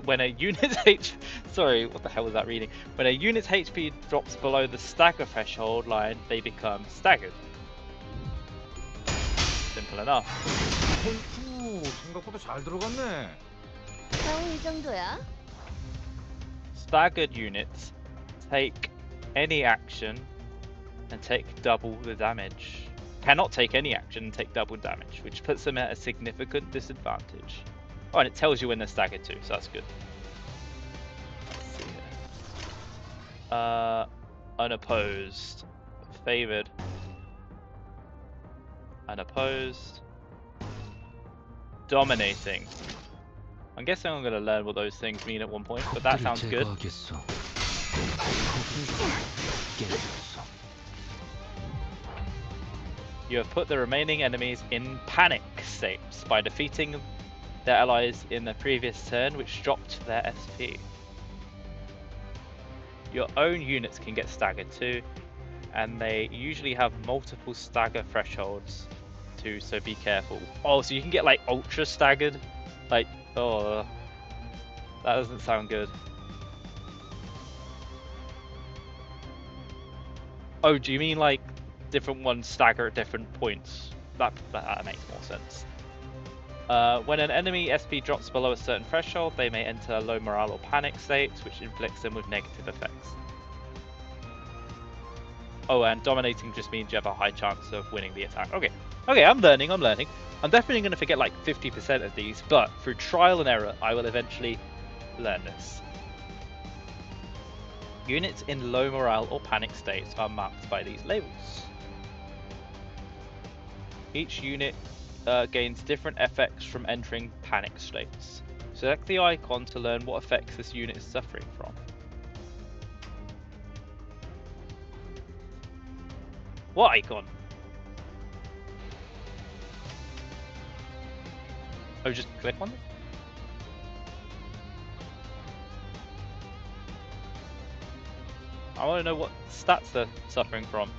when a unit's sorry, what the hell was that reading? When a unit's HP drops below the stagger threshold line, they become staggered. Simple enough. 생각보다 잘 들어갔네. 겨우 이 정도야? Staggered units take any action and take double the damage. Cannot take any action and take double damage, which puts them at a significant disadvantage. Oh, and it tells you when they're staggered too, so that's good. Let's see here. Unopposed. Favored. Unopposed. Dominating. I'm guessing I'm going to learn what those things mean at one point, but that sounds good. You have put the remaining enemies in panic states by defeating their allies in the previous turn, which dropped their SP. Your own units can get staggered too, and they usually have multiple stagger thresholds too, so be careful. Oh, so you can get like ultra staggered? Like, oh, that doesn't sound good. Oh, do you mean like different ones stagger at different points? That makes more sense. When an enemy SP drops below a certain threshold, they may enter low morale or panic states, which inflicts them with negative effects. Oh, and dominating just means you have a high chance of winning the attack. Okay, I'm learning. I'm definitely going to forget like 50% of these, but through trial and error, I will eventually learn this. Units in low morale or panic states are marked by these labels. Each unit gains different effects from entering panic states. Select the icon to learn what effects this unit is suffering from. What icon? Oh, just click on it? I want to know what stats they're suffering from.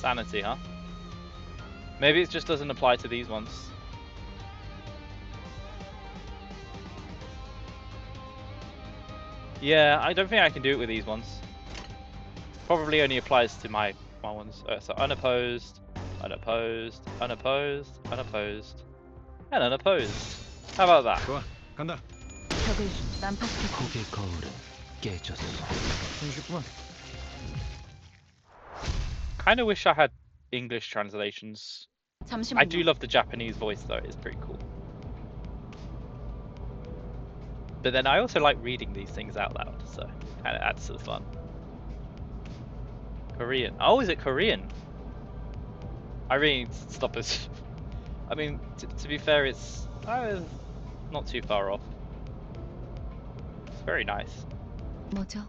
Sanity, huh? Maybe it just doesn't apply to these ones. Yeah, I don't think I can do it with these ones. Probably only applies to my ones. So unopposed, unopposed, unopposed, unopposed, and unopposed. How about that? 좋아, 간다. 벽을 난파시켰다. 고개 거울은 깨졌어. 손쉽구만. Kind of wish I had English translations. I do 잠시만요. love the Japanese voice though, it's pretty cool. But then I also like reading these things out loud, so kind of adds to the fun. Korean. Oh, is it Korean? I really need to stop this. I mean, to be fair, it's not too far off. It's very nice. 뭐죠?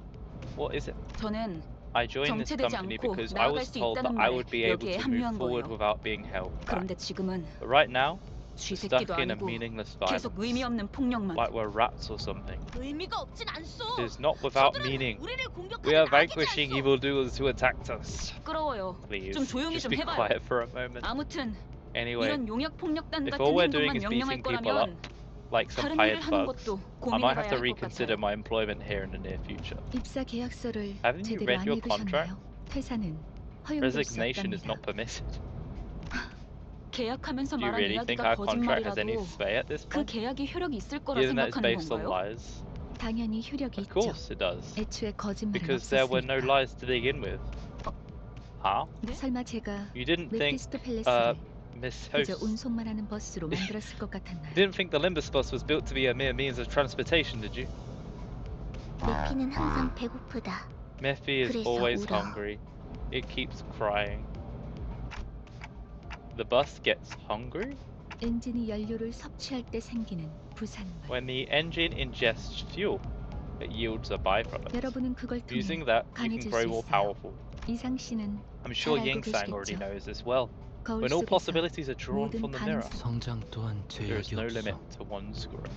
What is it? 저는 I joined this 정체되지 company 않고 because I was 나아갈 수 told that 있다는 I 말에 would be able 여기에 to move 합류한 forward 거예요. without being held back. 그런데 지금은 But right now, we're 쥐새끼도 stuck in a 아니고 meaningless 계속 의미 violence. 없는 폭력만. Like we're rats or something. 의미가 없진 않소. It is not without meaning. 우리를 We are 공격하는 악이지 vanquishing 않소. evildoers who attacked us. 시끄러워요. Please, 좀 조용히 just 좀 be 해봐요. quiet for a moment. 아무튼 Anyway, 이런 용역 폭력단 if 같은 all we're doing 행동만 is 명령할 beating people up, 거라면 like some 다른 hired 일을 하는 thugs, 것도 I might 고민해봐야 have to 할 것 reconsider 같아요. my employment here in the near future. 입사 계약서를 Haven't you 제대로 read 안 your contract? 읽으셨나요? 퇴사는 허용될 수 Resignation is 없답니다. not permitted. 계약하면서 Do you 말한 really think 이야기가 our contract has any 거짓말이라도 sway at this 그 point? 계약이 효력이 있을 거라 Given that it's 생각하는 based on 건가요? lies? 당연히 효력이 Of 있죠. course it does. 애초에 거짓말은 Because there were no 없었으니까. lies to begin with. Huh? 설마 제가 You didn't think 메피스토 팰레스를 Miss 그저 Host 운송만 하는 버스로 만들었을 것 같았나요? didn't think the Limbus bus was built to be a mere means of transportation, did you? 메피는 항상 배고프다. Mephi is 그래서 always 울어. hungry. It keeps crying. The bus gets hungry? 엔진이 연료를 섭취할 때 생기는 부산물. When the engine ingests fuel, it yields a byproduct. 여러분은 그걸 통해 Using that, you can 강해질 grow 수 more 있어요. powerful. 이상 씨는 I'm sure 잘 알고 Yingsang already 계시겠죠? knows this well. 거울 When all 속에서 possibilities are drawn 모든 from the mirror, 성장 또한 there is 제약이 no 없어. limit to one's growth.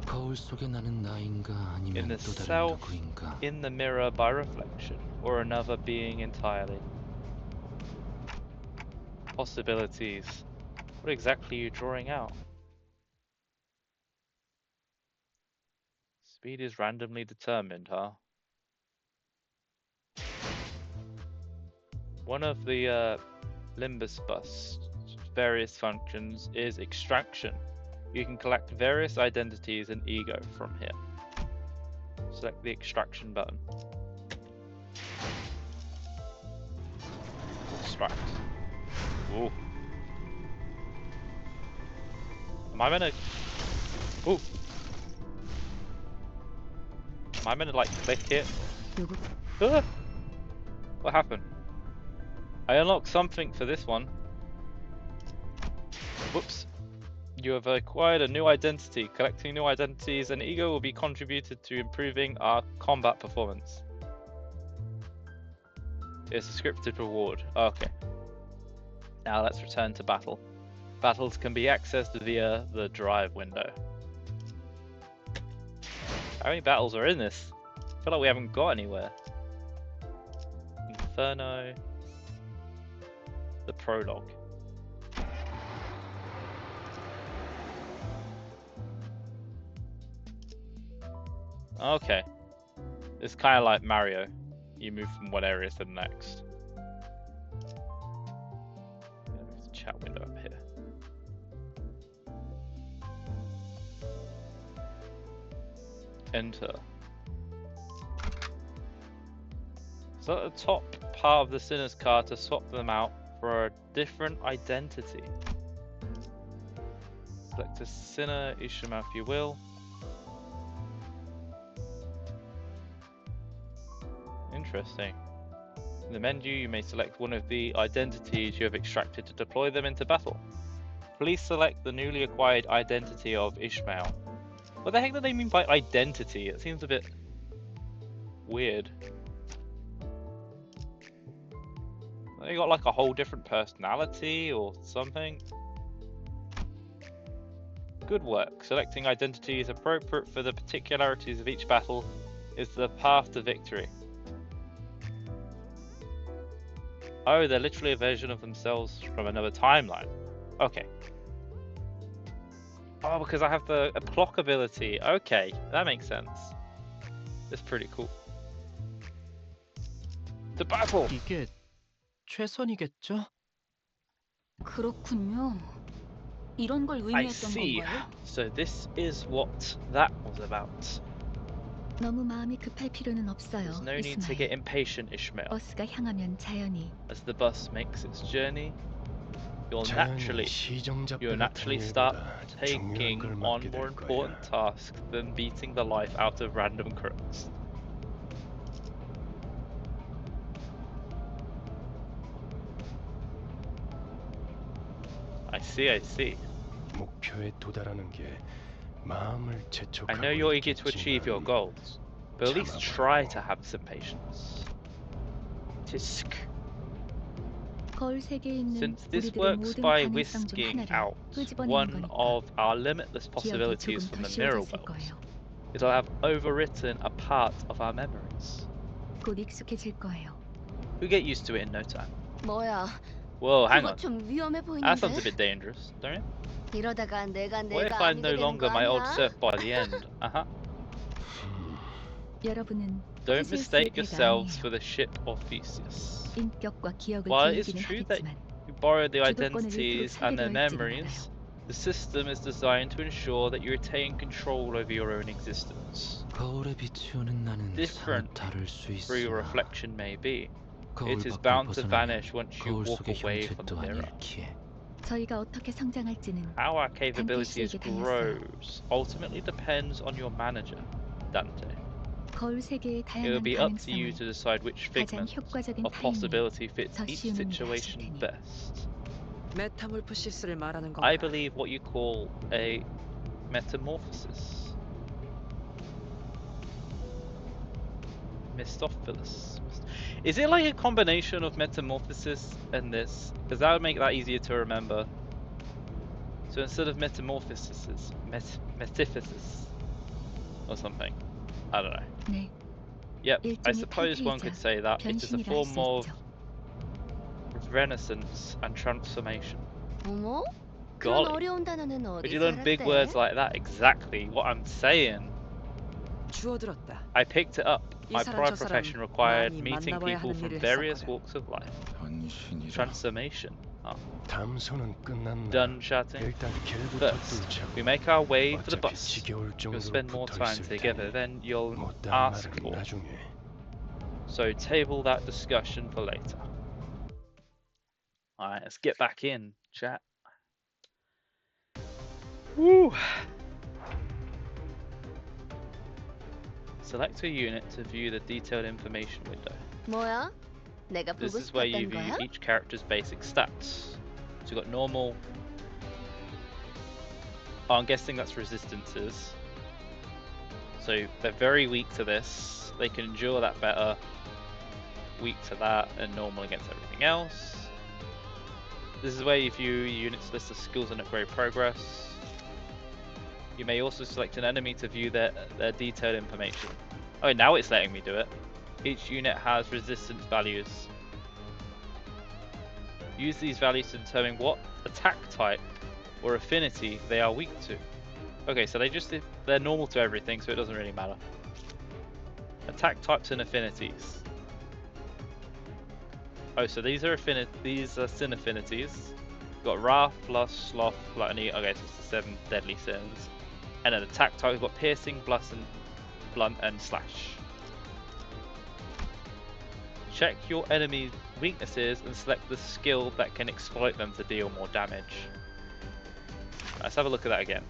거울 속에 나는 나인가 In 아니면 the 또 다른 self, 누구인가. in the mirror by reflection, or another being entirely. Possibilities. What exactly are you drawing out? Speed is randomly determined, huh? One of the Limbus bus various functions is extraction. You can collect various identities and ego from here. Select the extraction button. Extract. Ooh. Am I meant to... Ooh. Am I meant to like click it? Ah! What happened? I unlocked something for this one. Whoops. You have acquired a new identity. Collecting new identities and ego will be contributed to improving our combat performance. It's a scripted reward. Okay. Now let's return to battle. Battles can be accessed via the drive window. How many battles are in this? I feel like we haven't got anywhere. Inferno. The prologue. Okay. It's kind of like Mario. You move from one area to the next. Move the chat window up here. Enter. So at the top part of the Sinner's card to swap them out for a different identity. Select a Sinner, Ishima if you will. Interesting. In the menu, you may select one of the identities you have extracted to deploy them into battle. Please select the newly acquired identity of Ishmael. What the heck do they mean by identity? It seems a bit weird. They got like a whole different personality or something. Good work. Selecting identities appropriate for the particularities of each battle is the path to victory. Oh, they're literally a version of themselves from another timeline. Okay. Oh, because I have the clock ability. Okay, that makes sense. That's pretty cool. To battle! 이게 최선이겠죠? 그렇군요. 이런 걸 I 의미했던 see. 건가요? So this is what that was about. 너무 마음이 급할 필요는 없어요. There's no need to get 이스마엘. impatient, Ishmael. 버스가 향하면 자연히 As the bus makes its journey, you'll 자연히 you'll naturally start 시정잡배가 taking 중요한 걸 on 맡게 more 될 important 거야. tasks than beating the life out of random crooks. I see. 목표에 도달하는 게 마음을 재촉하고 I know you're eager to achieve your 있겠지만 goals, but at least try to have some patience. Tisk. 거울 세계에 있는 Since this 우리들의 works 모든 by 가능성 중 whisking 하나를 out 끄집어내는 one 거니까 of our limitless 기억이 possibilities 조금 from 더 the mirror 쉬워졌을 world, 거예요. it'll have overwritten a part of our memories. 곧 익숙해질 거예요. We'll get used to it in no time. 뭐야? Whoa, hang 그거 on. 좀 위험해 That sounds a 보이는데. bit dangerous, don't it? 이러다가 What if I'm no 아니게 되는 longer 거 my old 아니야? self by the end? 여러분은 Don't 테세우스의 mistake 배가 yourselves 아니에요. for the ship of Theseus. 인격과 기억을 While it's 빌리기는 true that 하겠지만 you borrow the 주도권을 일부러 identities and their 설계되어 있지는 memories, the system is designed to ensure that you retain control over your own existence. 거울에 비추는 나는 Different 다를 수 through your 있으나 reflection may be, 거울 it is 밖을 bound to 벗어나면 vanish once you 거울 walk 속의 away from the 형체 또한 mirror. 잃기에 저희가 어떻게 성장할지는 How our capabilities 씨에게 달렸어요. grows ultimately depends on your manager, Dante. 거울 세계의 It will 다양한 be up to you 가능성을 to decide which 가장 figment 효과적인 of 타이밍에 possibility fits 더 each 쉬운 의미로 하실 situation 테니 best. 메타몰프시스를 말하는 건가? I believe what you call a metamorphosis. Mistophilis. Is it like a combination of metamorphosis and this? Because that would make that easier to remember. So instead of metamorphosis, it's metaphysis or something. I don't know. 네, Yep, I 일종의 suppose one could say that it is a 변신이라 할 form 수 of 있죠. renaissance and transformation. 어머? 그런 Golly. 어려운 단어는 Would 어디서 you learn big 알았대? words like that? Exactly what I'm saying. 주워들었다. I picked it up. My 이 사람 prior 저 사람 profession required 많이 meeting 만나봐야 people 하는 from 일을 various 했었거든. walks of life. 변신이라. Transformation. 담소는 끝났나? Done chatting. 일단 길부터 First, 뚫자고. we make our way for the 어차피 bus. 지겨울 You'll 정도로 spend more 붙어 time 있을 together 테니 than you'll 못다한 ask 말은 for. 나중에. So table that discussion for later. Alright, let's get back in, chat. Woo! Select a unit to view the detailed information window. 뭐야? 내가 This 보고 is where you 싶었던 view 거야? each character's basic stats. So you've got normal, Oh, I'm guessing that's resistances. So they're very weak to this. They can endure that better. Weak to that and normal against everything else. This is where you view units list of skills and upgrade progress. You may also select an enemy to view their detailed information. Oh, now it's letting me do it. Each unit has resistance values. Use these values to determine what attack type or affinity they are weak to. Okay, so they're normal to everything, so it doesn't really matter. Attack types and affinities. Oh, so these are sin affinities. We've got Wrath, Lust, Sloth, Gluttony. Okay, so it's the 7 deadly sins. And then attack type, we've got Piercing, Blunt, and Slash. Check your enemy's weaknesses and select the skill that can exploit them to deal more damage. Let's have a look at that again.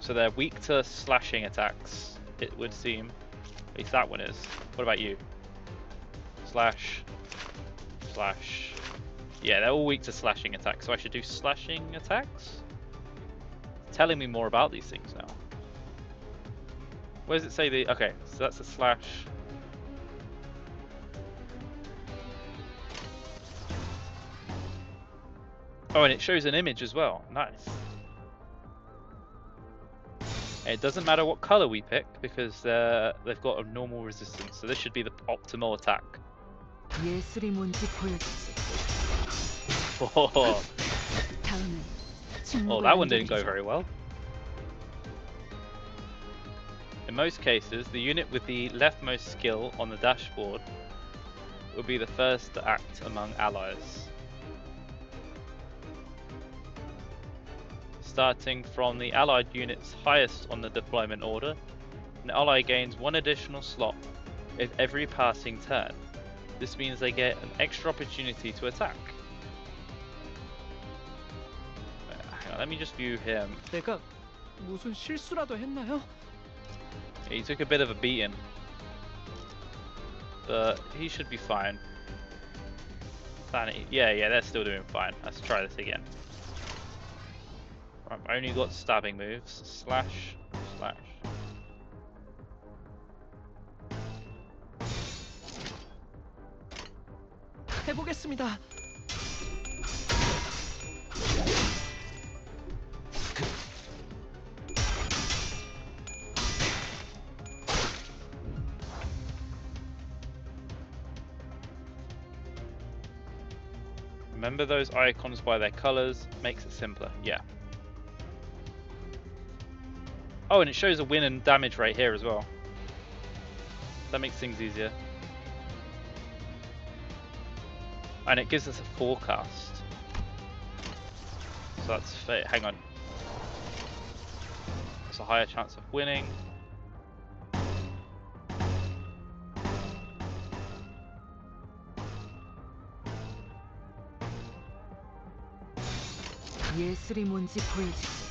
So they're weak to slashing attacks, it would seem. At least that one is. What about you? Slash. Slash. Yeah, they're all weak to slashing attacks, so I should do slashing attacks? It's telling me more about these things now. Where does it say the... Okay, so that's a slash. Oh, and it shows an image as well. Nice. And it doesn't matter what color we pick because they've got a normal resistance. So this should be the optimal attack. 예술이 뭔지 보여주지. Oh, 다음은 oh, 침묵을 that one didn't go 남겨두죠. very well. In most cases, the unit with the leftmost skill on the dashboard will be the first to act among allies. Starting from the allied unit's highest on the deployment order, an ally gains 1 additional slot with every passing turn. This means they get an extra opportunity to attack. Hang on, let me just view him. 내가 무슨 실수라도 했나요? He took a bit of a beating, but he should be fine. Sanity, yeah, they're still doing fine. Let's try this again. I've only got stabbing moves. Slash, slash. 해보겠습니다. Remember those icons by their colors, makes it simpler, yeah. Oh, and it shows a win and damage rate here as well. That makes things easier. And it gives us a forecast. So that's fair. Hang on. That's a higher chance of winning. 예술이 뭔지 보여주지.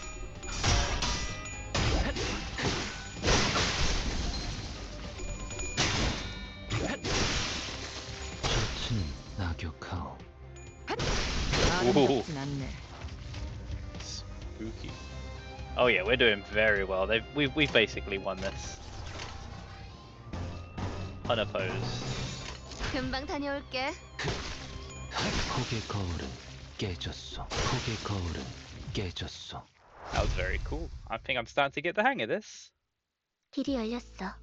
셔츠는 낙엽하오. 아름답진 않네. Spooky. Oh yeah, we're doing very well. We've basically won this. Unopposed. 금방 다녀올게. 폭의 거울은 깨졌어. 폭의 거울은 깨졌어. That was very cool. I think I'm starting to get the hang of this. 길이 열렸어.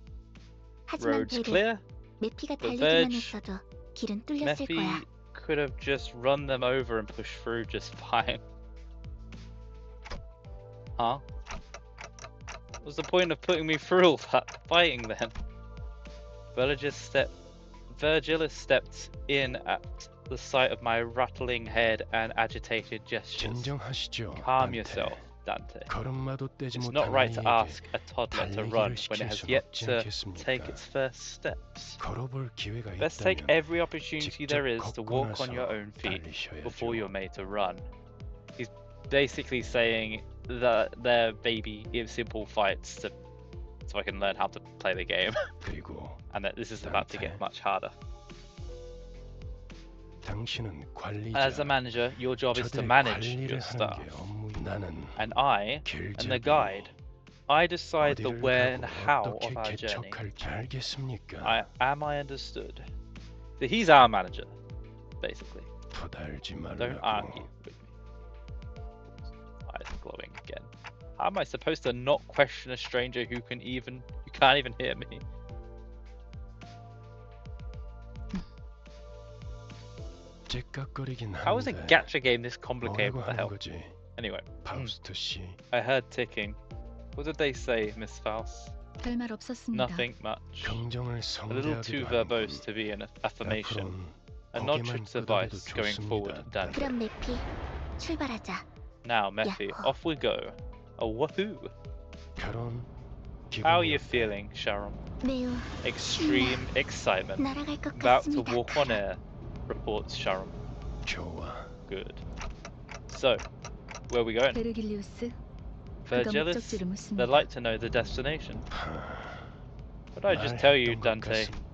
하지만 Roads 베르, clear. 메피가 The 달리기만 Verge, 했어도 길은 뚫렸을 거야. Mephi could have just run them over and pushed through just fine. Huh? What's the point of putting me through all that fighting then? Virgilus stepped in at the sight of my rattling head and agitated gestures. 진정하시죠. Calm yourself, Dante. 걸음마도 떼지 It's 못한 not right to 아이에게 ask a toddler to 달리기를 run when it 시킬 has 순 yet 없지 to 않겠습니까? take its first steps. 걸어볼 기회가 Let's take 있다면 every opportunity 직접 there is to 걷고 walk on 나서 your own feet before 달리셔야죠. you're made to run. He's basically saying that their baby gives simple fights so I can learn how to play the game, 그리고 and that this is about to get much harder. 당신은 관리자. As a manager, your job is to 저들의 manage 관리를 your 하는 staff. 게 업무. 나는 And I am the guide. I decide the 어디를 where and 가고 how 어떻게 of our journey. 개척할지 알겠습니까? Am I understood? So he's our manager, basically. 토달지 Don't 말라고. argue with me. Eyes glowing again. How am I supposed to not question a stranger who can't even hear me? 찌깍거리긴 How is a 한데 gacha game this complicated? 뭐라고 What the 하는 hell? 거지? Anyway, 파우스트 씨. I heard ticking. What did they say, Miss Faust? 별말 없었습니다. Nothing much. 긍정을 A little too 성대하기도 verbose 하는군. to be an affirmation. 앞으로는 A nod 고개만 to 끄덕여도 device going forward, 좋습니다. Dan. 그럼 매피 출발하자. Now, Mephi, Yeah. off we go. A woohoo! 결혼 How are 기분이 you 어때? feeling, Sharon? 매우 Extreme excitement. 날아갈 것 About to 같습니다. walk on air, reports Sharon. 좋아. Good. So, where are we going? 베르길리우스, Virgilis? 목적지를 묻습니다. They'd like to know the destination. What did I just 말했던 tell you, 것 Dante? 같습니다.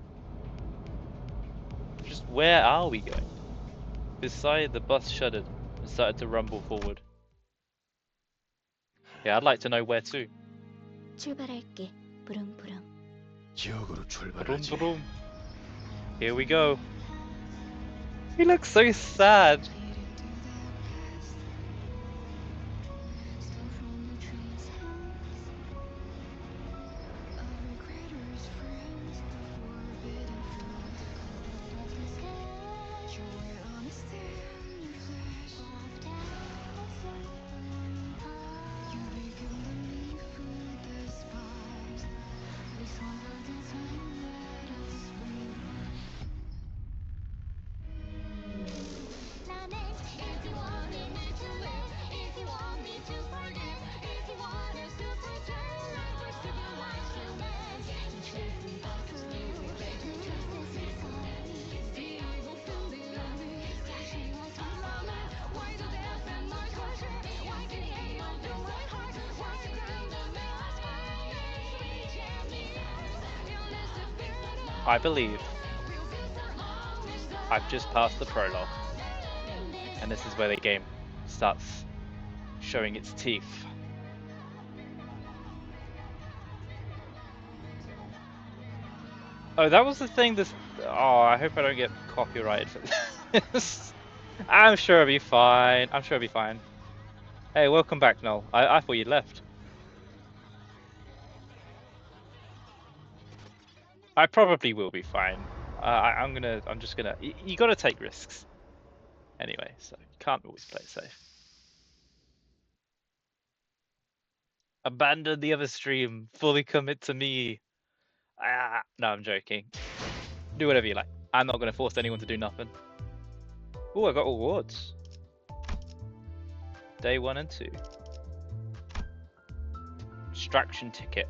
Just where are we going? Beside the bus shuddered and started to rumble forward. Yeah, I'd like to know where to. 출발할게. 부릉부릉. 지옥으로 Vroom, 출발하지. vroom. Here we go. He looks so sad. I believe I've just passed the prologue, and this is where the game starts showing its teeth. Oh, that was the thing this... Oh, I hope I don't get copyrighted for this. I'm sure I'll be fine. I'm sure I'll be fine. Hey, welcome back, Noel. I thought you'd left. I probably will be fine. I'm just gonna... You gotta take risks. Anyway, so you can't always play it safe. Abandon the other stream. Fully commit to me. No, I'm joking. Do whatever you like. I'm not gonna force anyone to do nothing. Oh, I got awards. Day 1 and 2. Distraction ticket.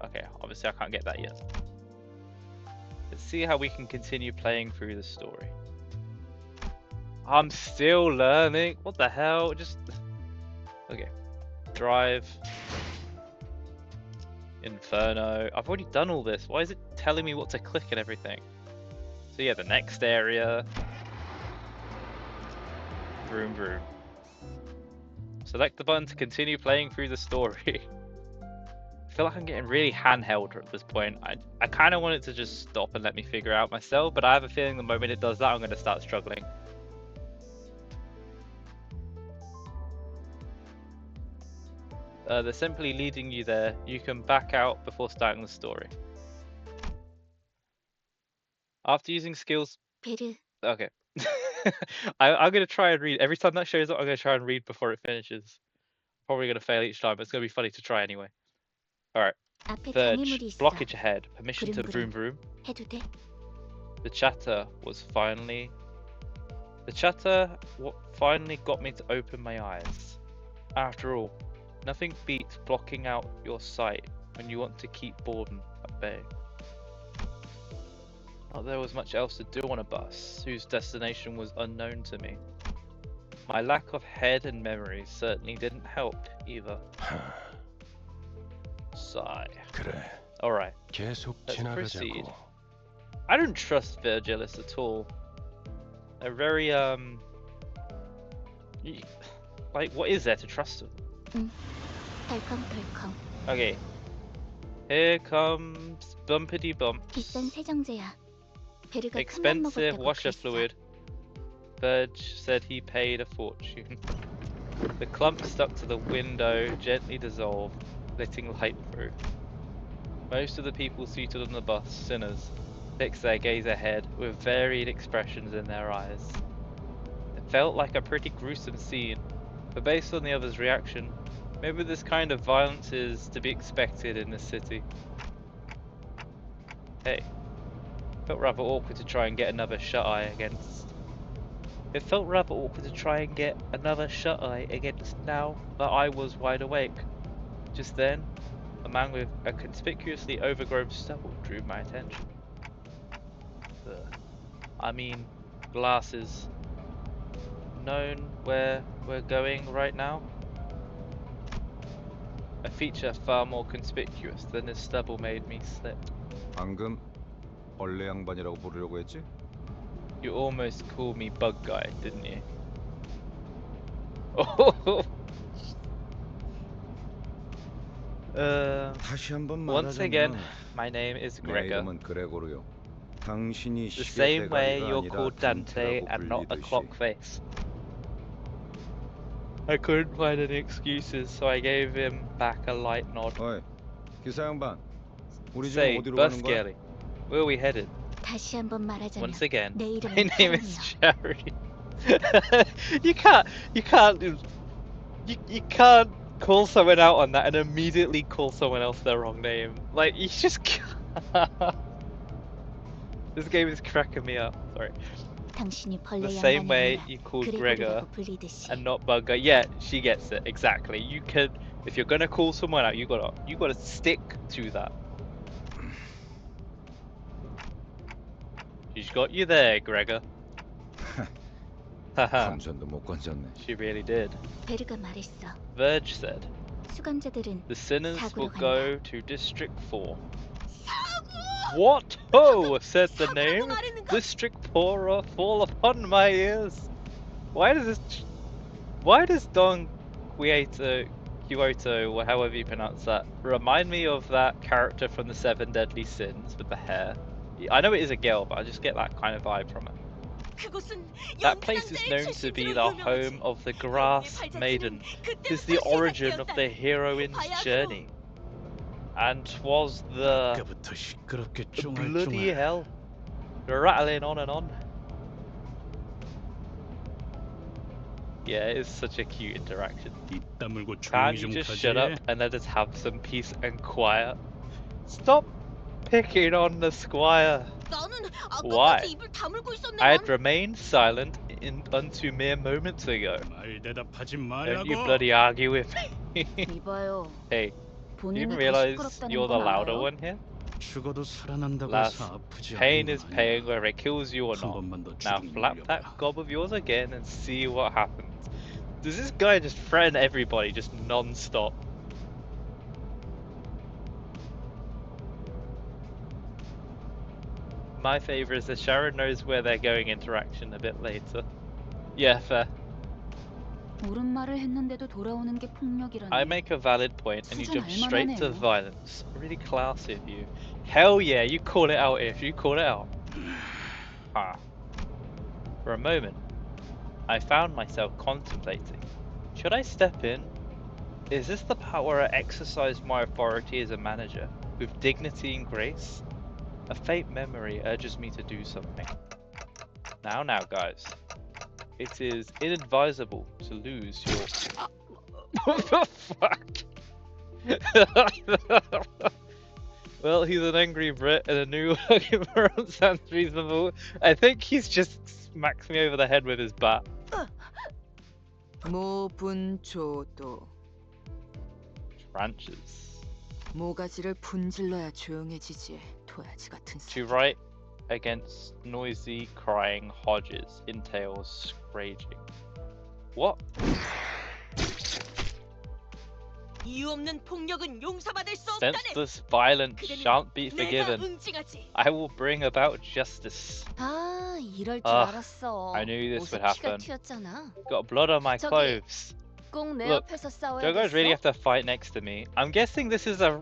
Okay, obviously I can't get that yet. Let's see how we can continue playing through the story. I'm still learning. What the hell? Just... Okay. Drive. Inferno. I've already done all this. Why is it telling me what to click and everything? So yeah, the next area. Vroom-Vroom. Select the button to continue playing through the story. I feel like I'm getting really handheld at this point. I kind of want it to just stop and let me figure out myself, but I have a feeling the moment it does that, I'm going to start struggling. They're simply leading you there. You can back out before starting the story. After using skills... 베르. Okay. I'm going to try and read. Every time that shows up, I'm going to try and read before it finishes. Probably going to fail each time, but it's going to be funny to try anyway. Alright. 앞에 Verge. 장애물이 있어. Blockage ahead. Permission to 부릉부릉. Vroom-Vroom. 해도 돼? The chatter was finally... The chatter what finally got me to open my eyes. After all, nothing beats blocking out your sight when you want to keep boredom at bay. Not there was much else to do on a bus, whose destination was unknown to me. My lack of head and memory certainly didn't help either. Sigh. 그래. Alright, 계속 let's proceed. 지나가자고. I don't trust Virgilis at all. They're very like, what is there to trust them? 덜컹덜컹. Okay. Here comes bumpity bumps. 비싼 세정제야. 베르가 큰맘 Expensive 먹었다고 washer 그랬어. fluid. Verge said he paid a fortune. The clump stuck to the window gently dissolved, letting light through. Most of the people seated on the bus, sinners, fixed their gaze ahead with varied expressions in their eyes. It felt like a pretty gruesome scene, but based on the others' reaction, maybe this kind of violence is to be expected in this city. Hey, felt rather awkward to try and get another shut-eye against. It felt rather awkward to try and get another shut-eye against now that I was wide awake. Just then, a man with a conspicuously overgrown stubble drew my attention. I mean, glasses. Known where we're going right now? A feature far more conspicuous than his stubble made me slip. 방금 벌레 양반이라고 부르려고 했지? You almost called me bug guy, didn't you? Oh. 다시 한번 Once 말하자면 again, my name is 내 Gregor. 이름은 그레고르요. 당신이 The 시계 same way 대가리가 you're 아니라 called Dante ದಂ테라고 and not a 불리듯이 clock face. I couldn't find any excuses, so I gave him back a light nod. 어이, 기사 양반. 우리 지금 Say, 어디로 bus 가는 거야? girly, where are we headed? 다시 한번 말하자면 Once again, 내 my 이름은 name is 카론이야. Jerry. you can't call someone out on that and immediately call someone else their wrong name. Like, you just can't. This game is cracking me up. Sorry. 당신이 벌레 The 양반이 same way 아니라 you called Gregor 그레고르라고 불리듯이. and not Bugger. Yeah, she gets it exactly. You could, if you're gonna call someone out, you gotta stick to that. She's got you there, Gregor. Haha. 감전도 못 건졌네. She really did. 베르가 말했어. Verge said, 수감자들은 the sinners will 사고로 go to District 4. What? Ho! Said the name. District 4 fall upon my ears. Why does Don Quixote, or however you pronounce that, remind me of that character from the Seven Deadly Sins with the hair? I know it is a girl, but I just get that kind of vibe from it. That place is known to be the home of the Grass Maiden. It is the origin of the heroine's journey. And 'twas the 아까부터 시끄럽게 bloody 쫑알쫑알. hell, rattling on and on. Yeah, it is such a cute interaction. 입 다물고 Can't 조용히 you 좀 just 가지. shut up and let us have some peace and quiet? Stop picking on the squire. Why? I had remained silent unto mere moments ago. 말 대답하지 Don't you 말라고. bloody argue with me. 이봐요. Hey, you 본인이 even 더 realize 시끄럽다는 you're the 건 louder 알아요? one here? 죽어도 살아난다고 Lass, 해서 아프지 pain 않은 is 거 pain 아니야. whether it kills you or 한 not. 번만 더 Now 죽이고 flap that 말려봐. gob of yours again and see what happens. Does this guy just threaten everybody just non-stop? My favourite is that Sharon knows where they're going interaction a bit later. Yeah, fair. 옳은 말을 했는데도 돌아오는 게 폭력이라니. I make a valid point and you jump 수준할 straight to 만하네요. violence. Really classy of you. Hell yeah, you call it out if you call it out. Ah. For a moment, I found myself contemplating. Should I step in? Is this the part where I exercise my authority as a manager, with dignity and grace? A faint memory urges me to do something. Now guys. It is inadvisable to lose your... Fuck! Well, he's an angry Brit and a new argument sounds reasonable. I think he's just smacked me over the head with his bat. 모분초도. Branches. 모가지를 분질러야 조용해지지. 도야지 같은 To 새끼. write against noisy, crying Hodges entails raging. What? 이유 없는 폭력은 용서받을 수 없다는. Senseless violence 그대는 shan't be 내가 forgiven. 응징하지. I will bring about justice. 아, 이럴 줄 Ugh, 알았어. I knew this 옷에 would 피가 happen. 튀었잖아. Got blood on my 저기, clothes. 꼭 내 Look, 앞에서 Do you guys 싸워야겠어? really have to fight next to me? I'm guessing this is a...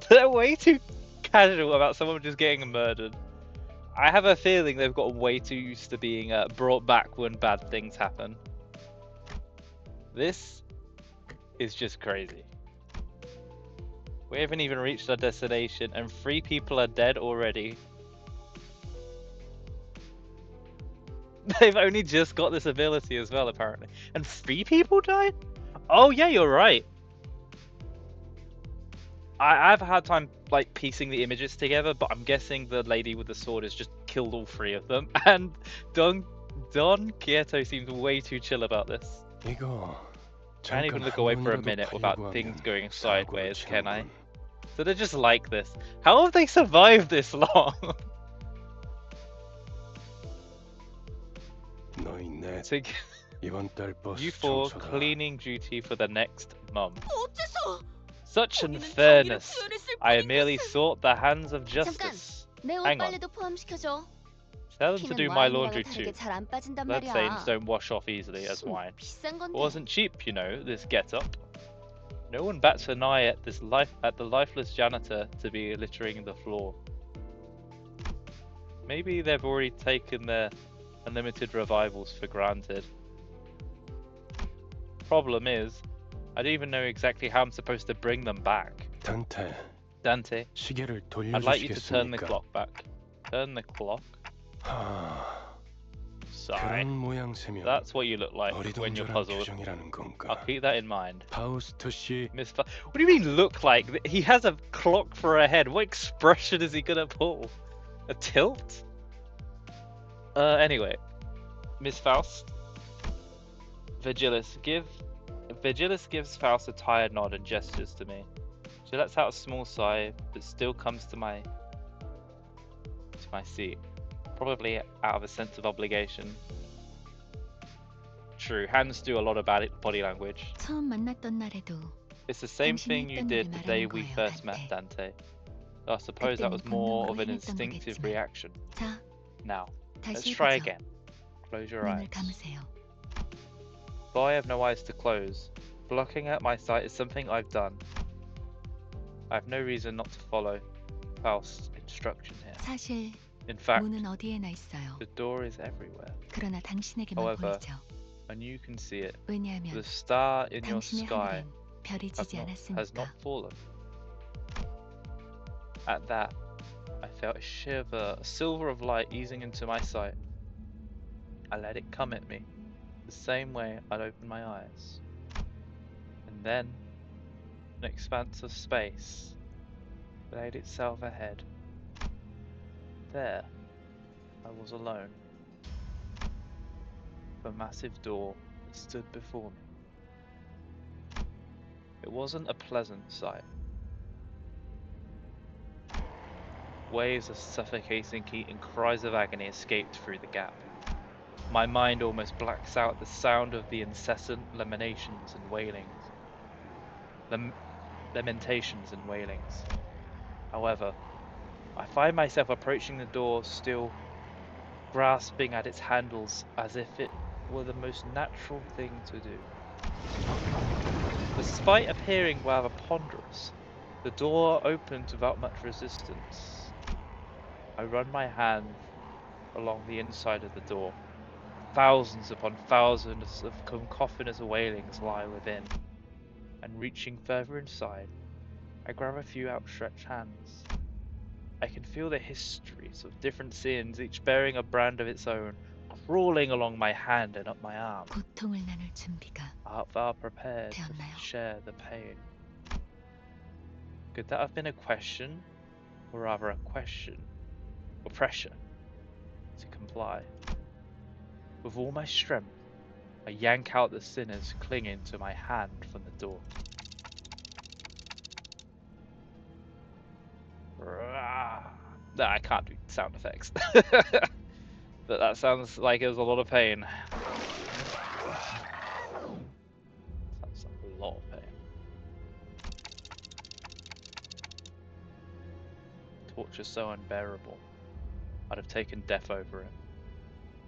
They're way too casual about someone just getting murdered. I have a feeling they've got way too used to being brought back when bad things happen. This is just crazy. We haven't even reached our destination and 3 people are dead already. They've only just got this ability as well, apparently. And 3 people died? Oh yeah, you're right. I've had time like piecing the images together, but I'm guessing the lady with the sword has just killed all 3 of them. And Don Quieto seems way too chill about this. 이거 Can't even look away for a minute without things going sideways, can I? So they're just like this. How have they survived this long? 너희 넷 So, 이번 달 버스 you 4 청소다. cleaning duty for the next month. 어째서? Such 우리는 unfairness. 정의를 구현했을 I 뿐인 merely 것을. sought the hands of justice. 내 옷 Hang on. 빨래도 포함시켜줘. Tell them to 피는 do my 와인이라고 laundry 다르게 too. 잘 안 빠진단 Blood 말이야. stains don't wash off easily as wine. 비싼 It 건데. wasn't cheap, you know, this get-up. No one bats an eye at the lifeless janitor to be littering the floor. Maybe they've already taken their unlimited revivals for granted. Problem is, I don't even know exactly how I'm supposed to bring them back. Dante, 시계를 I'd like you to turn the 돌려주시겠습니까? clock back. Turn the clock? 하, Sorry. 그런 모양새면 That's what you look like when you're 어리둥절한 puzzled. 표정이라는 건가? I'll keep that in mind. 파우스트 씨, What do you mean look like? He has a clock for a head. What expression is he gonna pull? A tilt? Anyway. Miss Faust. Vigilis gives Faust a tired nod and gestures to me. She lets out a small sigh, but still comes to my seat. Probably out of a sense of obligation. True, hands do a lot of body language. 처음 만났던 날에도 It's the same 당신이 thing you 했던 did 일을 the day 말하는 we 거예요, first met, Dante. Dante. I suppose that was more of an 본능으로 해냈던 instinctive 거겠지만. reaction. 자, Now, let's 다시 try 해보죠. again. Close your 눈을 eyes. 감으세요. Though I have no eyes to close, blocking out my sight is something I've done. I have no reason not to follow Faust's instruction here. 사실 In fact, 문은 어디에나 있어요. the door is everywhere, 그러나 당신에게만 However, 보이죠. and you can see it. 왜냐하면 The star in your 당신의 sky 하늘엔 별이 지지 has not 않았으니까. fallen. At that, I felt a shiver, a silver of light easing into my sight. I let it come at me, the same way I'd open my eyes. And then, an expanse of space laid itself ahead. There, I was alone. The massive door that stood before me. It wasn't a pleasant sight. Waves of suffocating heat and cries of agony escaped through the gap. My mind almost blacks out the sound of the incessant lamentations and wailings. Lamentations and wailings. However, I find myself approaching the door, still grasping at its handles as if it were the most natural thing to do. Despite appearing rather ponderous, the door opened without much resistance. I run my hand along the inside of the door. Thousands upon thousands of cacophonous wailings lie within, and reaching further inside, I grab a few outstretched hands. I can feel the histories of different sins, each bearing a brand of its own, crawling along my hand and up my arm. 고통을 나눌 준비가 Art thou prepared to 되었나요? share the pain? Could that have been a question, or rather a question, or pressure, to comply? With all my strength, I yank out the sinners clinging to my hand from the door. Nah, I can't do sound effects. But that sounds like it was a lot of pain. Sounds like a lot of pain. torture so unbearable, I'd have taken death over it,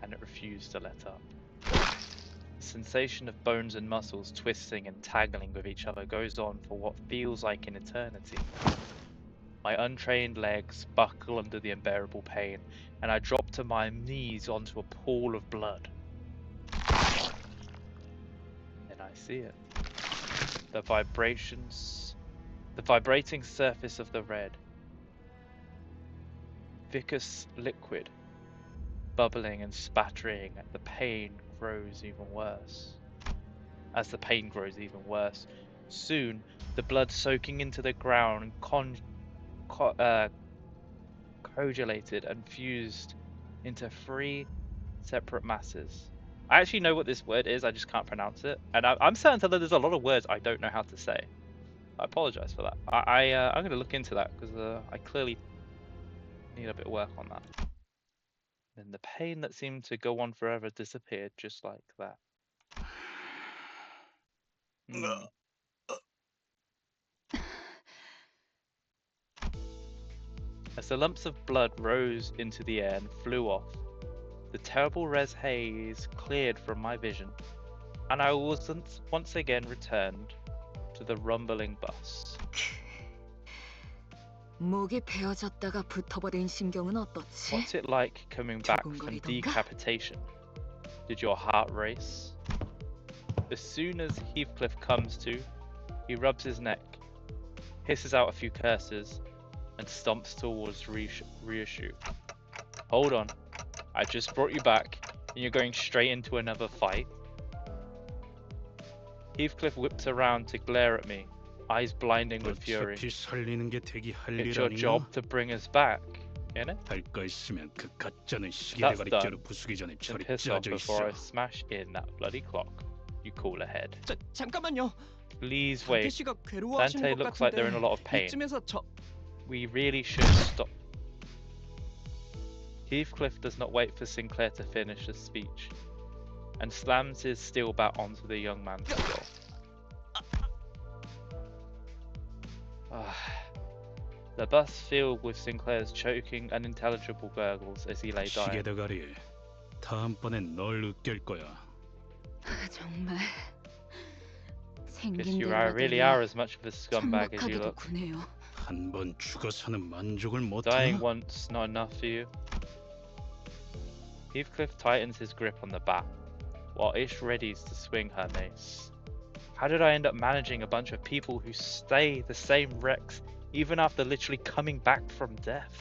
and it refused to let up. The sensation of bones and muscles twisting and tangling with each other goes on for what feels like an eternity. My untrained legs buckle under the unbearable pain, and I drop to my knees onto a pool of blood. And I see it. The vibrating surface of the red, viscous liquid, bubbling and spattering as the pain grows even worse. Soon, the blood soaking into the ground coagulated and fused into 3 separate masses. I actually know what this word is, I just can't pronounce it. And I'm certain that there's a lot of words I don't know how to say. I apologize for that. I'm going to look into that because I clearly need a bit of work on that. And the pain that seemed to go on forever disappeared just like that. As the lumps of blood rose into the air and flew off, the terrible res haze cleared from my vision, and I was once again returned to the rumbling bus. 목이 베어졌다가 붙어버린 심경은 어떻지? What's it like coming back from decapitation? Did your heart race? As soon as Heathcliff comes to, he rubs his neck, hisses out a few curses, and stomps towards reissue. Hold on, I just brought you back, and you're going straight into another fight? Heathcliff whips around to glare at me, eyes blinding with fury. It's your job to bring us back, innit? That's done. Then piss off before I smash in that bloody clock you call ahead. 잠깐만요. Please wait. 씨가 괴로워하시는 Dante 것 looks like they're in a lot of pain. 이쯤에서 We really should stop. Heathcliff does not wait for Sinclair to finish his speech, and slams his steel bat onto the young man's skull. The bus filled with Sinclair's choking, unintelligible gurgles as he lay dying. 다음번엔 널 으깰 거야. 정말 Because 생긴 you 대로 really are as much of a scumbag as you 천박하게도 look. 구네요. 한 번 죽어서는 만족을 Dying 못하나? once not enough for you? Heathcliff tightens his grip on the bat, while Ish readies to swing her mace. How did I end up managing a bunch of people who stay the same wrecks even after literally coming back from death?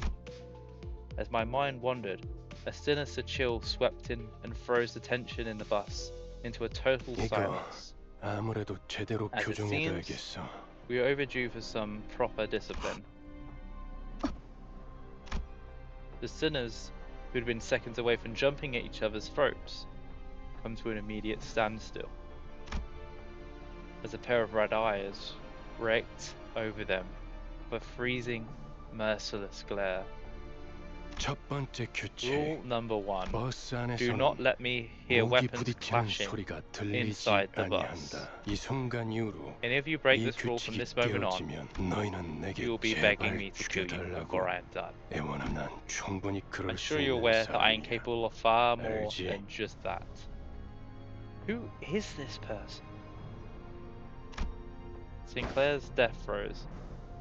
As my mind wandered, a sinister chill swept in and froze the tension in the bus into a total silence. 아무래도 제대로 As it 교정해둬야겠어. seems, we are overdue for some proper discipline. The sinners, who had been seconds away from jumping at each other's throats, come to an immediate standstill, as a pair of red eyes raked over them with a freezing, merciless glare. 첫 번째 규칙. Rule number 1. 버스 Do 안에서는 not let me hear 무기 weapons 부딪히는 clashing 소리가 들리지 inside the bus. 아니한다. 이 순간 이후로 And if you break 이 this rule from 규칙이 this moment on, 깨어지면 너희는 내게 you will be begging 제발 me to kill you 죽여달라고. before I am done. 애원은 난 충분히 그럴 I'm 수 sure you're 있는 aware that I am 사람이야. capable of far more 알지? than just that. Who is this person? Sinclair's death throes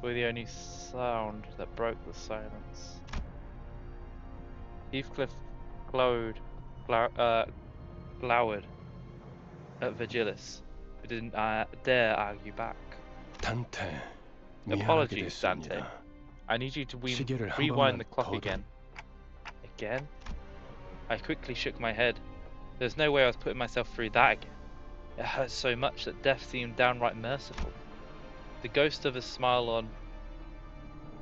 were the only sound that broke the silence. Heathcliff glowered at Virgilis, who didn't dare argue back. 단테, 미안하게 Apologies, Dante. 됐습니다. I need you to 시계를 한 rewind 번만 the clock 더 again. Again? I quickly shook my head. There's no way I was putting myself through that again. It hurt so much that death seemed downright merciful. The ghost of a smile on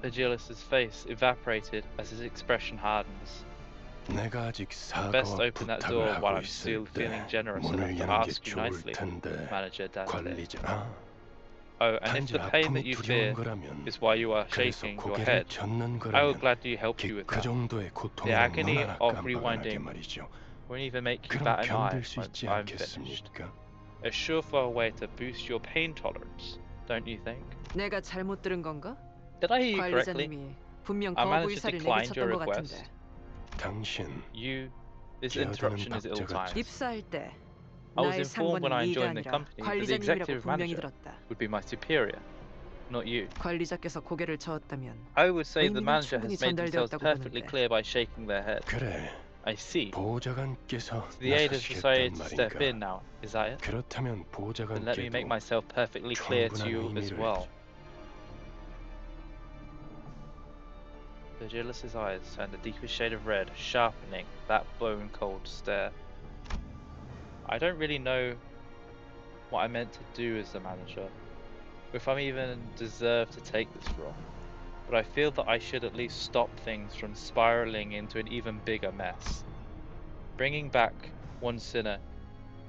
Virgilis's face evaporated as his expression hardens. 내가 아직 Best 사과와 open that 부탁을 door while 하고 I'm still 있을 때 feeling generous 문을 enough to 여는 게 ask you 좋을 nicely, 텐데 Manager Dante. 관리자. Oh, and if 단지 the pain that 아픔이 you 두려운 fear 거라면 is why you are 그래서 shaking your 고개를 head, 젓는 I will 거라면 gladly help you with 그 that. 정도의 The 고통이면 agony 눈 하나 of 깜빡하게 rewinding 말이죠. won't even make you 그럼 bat an eye 견딜 수 once 있지 I'm finished. 않겠습니까? A surefire way to boost your pain tolerance, don't you think? 내가 잘못 들은 건가? Did I hear you correctly? 관리자님이 분명 I 거부 managed to 의사를 decline your 내비쳤던 것 request. 같은데. 당신 This 기어드는 interruption is 박자 ill-timed. 같이. 입사할 때 I was 나의 informed when I 상관은 네가 joined the 아니라 company that the 관리자님이라고 executive 분명히 manager 들었다. would be my superior, not you. 관리자께서 고개를 저었다면 I would say the 의미는 manager 충분히 has made themselves 전달되었다고 perfectly 보는데. clear by shaking their head. 그래, I see. 보호자관께서 So the aid has decided 나서시겠단 to step in 말인가. now, is that it? 그렇다면 Then let me make 보호자관께도 myself perfectly clear to 충분한 you as 의미를 well. Virgilis's eyes turned a deeper shade of red, sharpening that bone-cold stare. I don't really know what I meant to do as the manager, or if I'm even deserved to take this role, but I feel that I should at least stop things from spiraling into an even bigger mess. Bringing back one sinner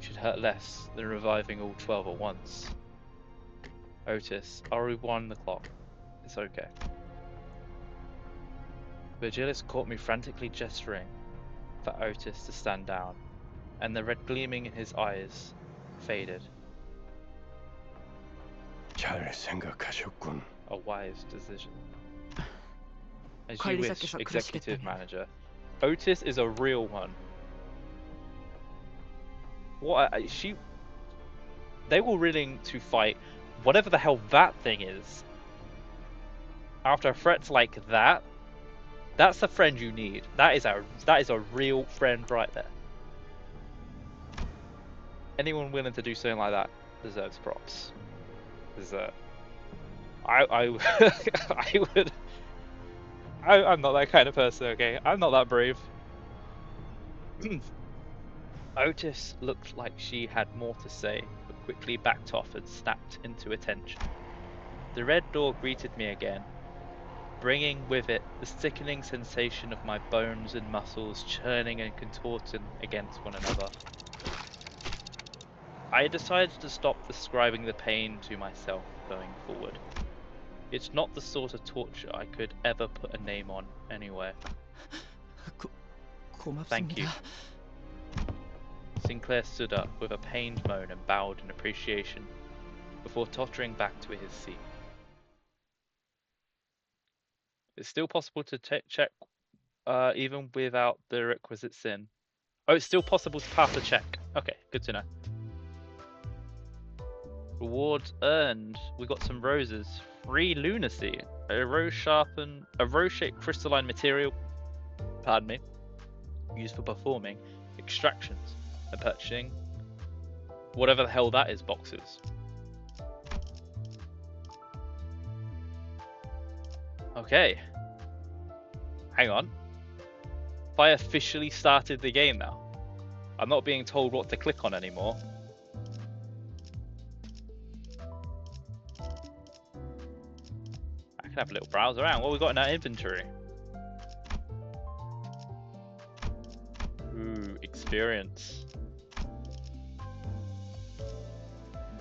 should hurt less than reviving all 12 at once. Otis, I'll rewind the clock. It's okay. Virgilis caught me frantically gesturing for Otis to stand down, and the red gleaming in his eyes faded. 잘 생각하셨군. A wise decision. As you wish, 관리자께서 executive 그러시겠다면. manager. Otis is a real one. What? They were willing to fight whatever the hell that thing is. After threats like that, that's the friend you need. That is a real friend right there. Anyone willing to do something like that deserves props. I would. I'm not that kind of person. Okay, I'm not that brave. Otis looked like she had more to say, but quickly backed off and snapped into attention. The red door greeted me again, bringing with it the sickening sensation of my bones and muscles churning and contorting against one another. I decided to stop describing the pain to myself going forward. It's not the sort of torture I could ever put a name on anyway. Thank you. Sinclair stood up with a pained moan and bowed in appreciation, before tottering back to his seat. It's still possible to check, even without the requisite sin. Oh, it's still possible to pass a check. Okay, good to know. Rewards earned. We got some roses. Free lunacy. A rose-shaped crystalline material. Pardon me. Used for performing extractions and purchasing whatever the hell that is. Boxes. Okay. Hang on. If I officially started the game now, I'm not being told what to click on anymore. I can have a little browse around. What we got in our inventory? Ooh, experience.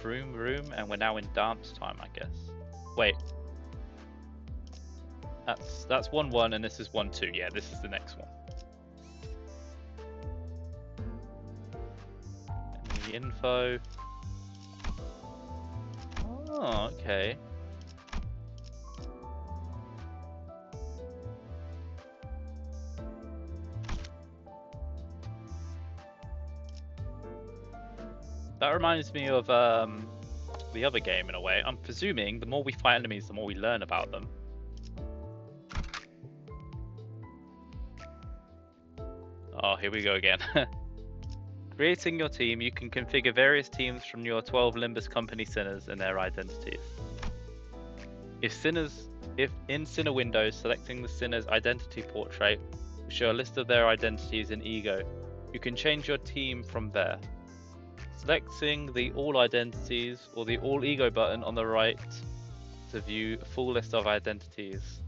Vroom-Vroom, and we're now in dance time, I guess. Wait. That's 1-1 and this is 1-2. Yeah, this is the next one. And the info. Oh, okay. That reminds me of the other game in a way. I'm presuming the more we fight enemies, the more we learn about them. Oh, here we go again. Creating your team, you can configure various teams from your 12 Limbus Company sinners and their identities. If in Sinner windows, selecting the sinner's identity portrait will show a list of their identities in Ego. You can change your team from there. Selecting the All Identities or the All Ego button on the right to view a full list of identities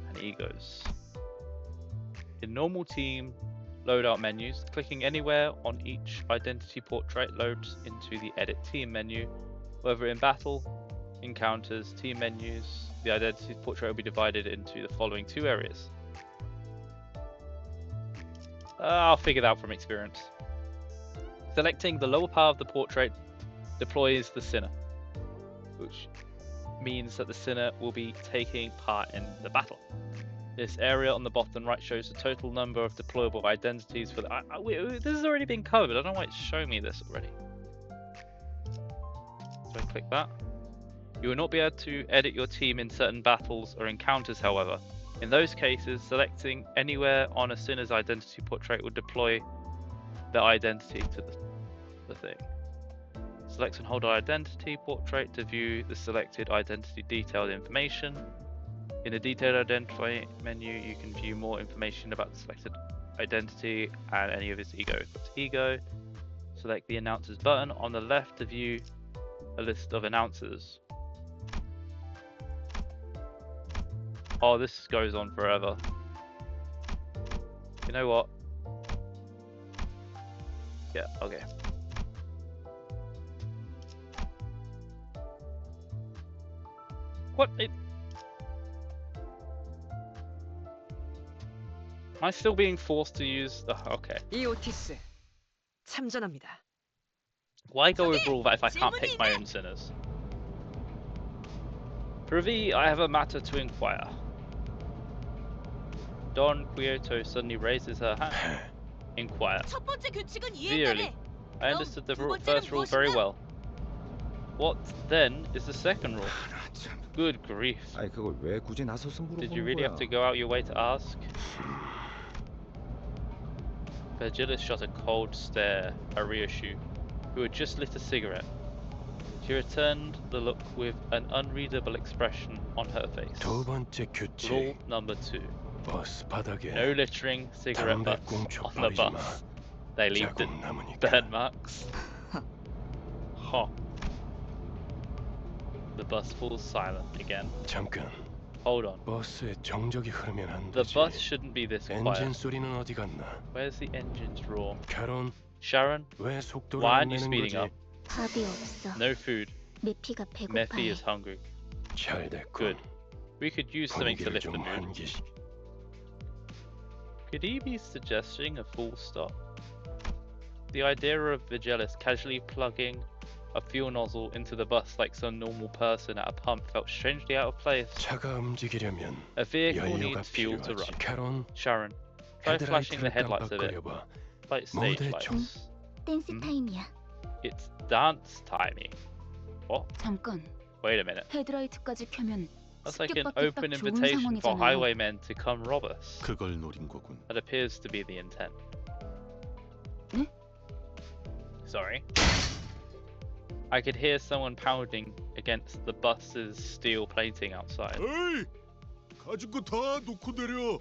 and egos. In normal team loadout menus, clicking anywhere on each identity portrait loads into the Edit Team menu. Whether in battle, encounters, team menus, the identity portrait will be divided into the following two areas. I'll figure that out from experience. Selecting the lower part of the portrait deploys the sinner, which means that the sinner will be taking part in the battle. This area on the bottom right shows the total number of deployable identities for the... this has already been covered. I don't know why it's showing me this already. So I click that. You will not be able to edit your team in certain battles or encounters, however. In those cases, selecting anywhere on a sinner's identity portrait will deploy the identity to the thing. Select and hold our identity portrait to view the selected identity detailed information. In the detailed identify menu, you can view more information about the selected identity and any of its ego. Go to ego. Select the announcers button on the left to view a list of announcers. Oh, this goes on forever. You know what? Yeah, okay. What? Am I still being forced to use the... okay. 이오티스 참전합니다. Why go over all that if I can't pick my own sinners? Privy, I have a matter to inquire. Don Quieto suddenly raises her hand. Inquire. Clearly, I understood the first rule very well. What then is the second rule? Good grief. 아니 그걸 왜 굳이 나서서 물어보는 Did you really have to go out your way to ask? Virgilis shot a cold stare at Ryoshu, who had just lit a cigarette. She returned the look with an unreadable expression on her face. 두 번째 규칙. Rule number 2. 버스 바닥에 No littering cigarette butts on the bus. They leave the burn marks. Huh. The bus falls silent again. 잠깐. Hold on. 버스에 정적이 흐르면 안 The 되지. bus shouldn't be this 엔진 quiet. 소리는 어디 갔나? Where's the engines roar? 캐론, Sharon, 왜 속도를 why 안 aren't you 내는 speeding 거지? up? 밥이 없어. No food. 메피가 Mephi is 배고파해. hungry. 잘 됐군. Good. We could use something to 분위기를 lift the 좀 mood. 환기시. Could he be suggesting a full stop? The idea of Vigelis casually plugging a fuel nozzle into the bus like some normal person at a pump felt strangely out of place. 차가 움직이려면 A vehicle 연료가 needs fuel to 필요하지. run. 캐론, Sharon, try flashing the 헤드라이트를 headlights of it. 깜빡거려봐. Like stage 모두의 lights. 댄스 타임이야. It's dance timey. What? 잠깐. Wait a minute. 헤드라이트까지 켜면 That's like an 습격받기 딱 open 좋은 invitation for 상황이잖아. highwaymen to come rob us. 그걸 노린 거군. That appears to be the intent. 응? Sorry. I could hear someone pounding against the bus's steel plating outside. 에이! 가진 거 다 놓고 내려.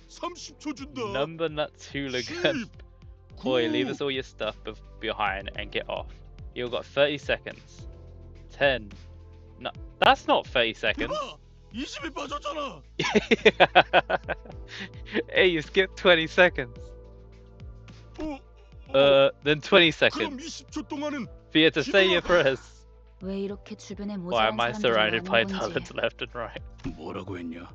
30초 준다. Number nuts hooligan. Boy, leave us all your stuff behind and get off. You've got 30 seconds. 10. No, that's not 30 seconds. 20이 빠졌잖아. Hey, you skipped 20 seconds. Then 20 seconds. 그럼 20초 동안은 For you to say your prayers. 왜 이렇게 주변에 Why 모자란 am I 사람들이 surrounded by 많은 talents 건지. left and right? 뭐라고 했냐?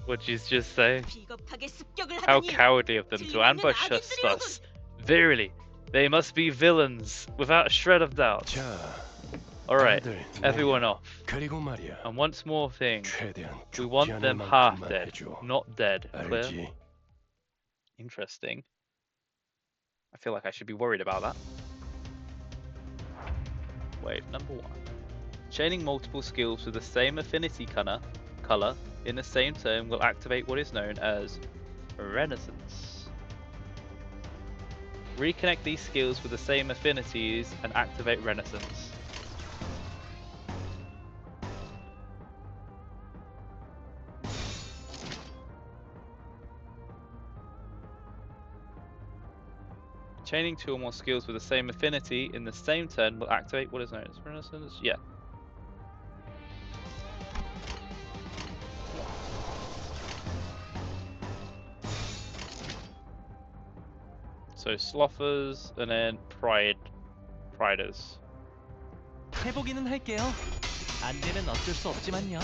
What'd you just say? 비겁하게 습격을 How 하다니. cowardly of them to ambush us. Verily, they must be villains without a shred of doubt. 자, Alright, 다들 everyone 내려. off. 그리고 말이야. And once more thing, 최대한 we 죽지 want 않을 them half 만큼만 dead, 해줘. not dead. Clear? 알지? Interesting. I feel like I should be worried about that. Wave number 1. Chaining multiple skills with the same affinity color in the same turn will activate what is known as Renaissance. Reconnect these skills with the same affinities and activate Renaissance. Chaining 2 or more skills with the same affinity in the same turn will activate what is known as Renaissance. Yeah. So Slothers and then Priders. 해보기는 할게요. 안 되면 어쩔 수 없지만요.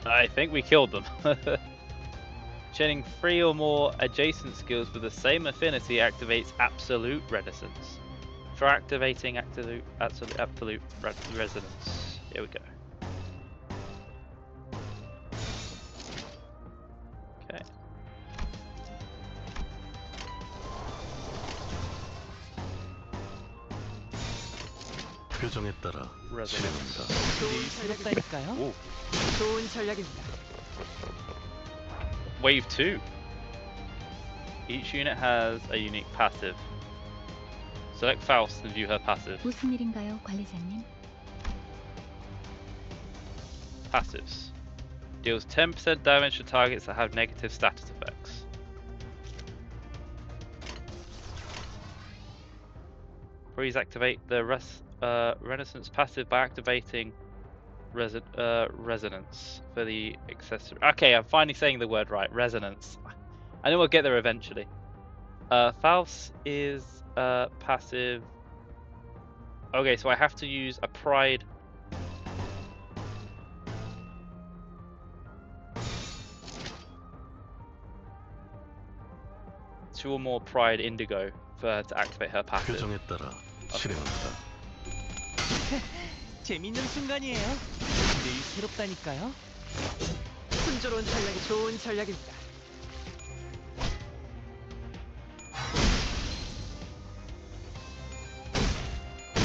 I think we killed them. Chaining 3 or more adjacent skills with the same affinity activates Absolute Renaissance. For activating absolute resonance. Here we go. Okay. 표정에 따라 Resonance. 실행한다. 일스럽다니까요. Ooh. 좋은 전략입니다. Wave 2. Each unit has a unique passive. Select Faust and view her passive. 무슨 일인가요, 관리자님? Passives. Deals 10% damage to targets that have negative status effects. Please activate the Renaissance passive by activating Resonance for the accessory. Okay, I'm finally saying the word right. Resonance. I know we'll get there eventually. Faust is passive. Okay, so I have to use a Pride. Two or more Pride Indigo for her to activate her passive. 표정에 따라 실행한다. 재밌는 순간이에요. 늘 새롭다니까요. 순조로운 전략이 좋은 전략입니다.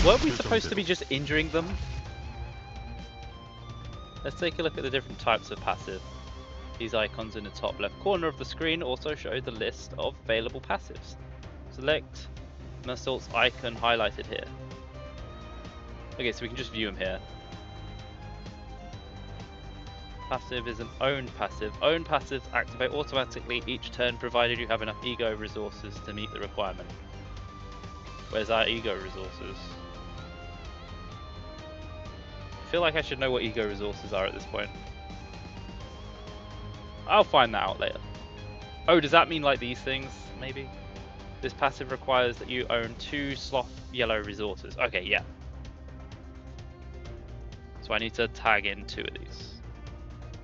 Weren't we supposed to be just injuring them? Let's take a look at the different types of passive. These icons in the top left corner of the screen also show the list of available passives. Select Mersault's icon highlighted here. Okay, so we can just view them here. Passive is an owned passive. Owned passives activate automatically each turn provided you have enough ego resources to meet the requirement. Where's our ego resources? I feel like I should know what ego resources are at this point. I'll find that out later. Oh, does that mean like these things, maybe? This passive requires that you own 2 sloth yellow resources. Okay, yeah. So I need to tag in 2 of these.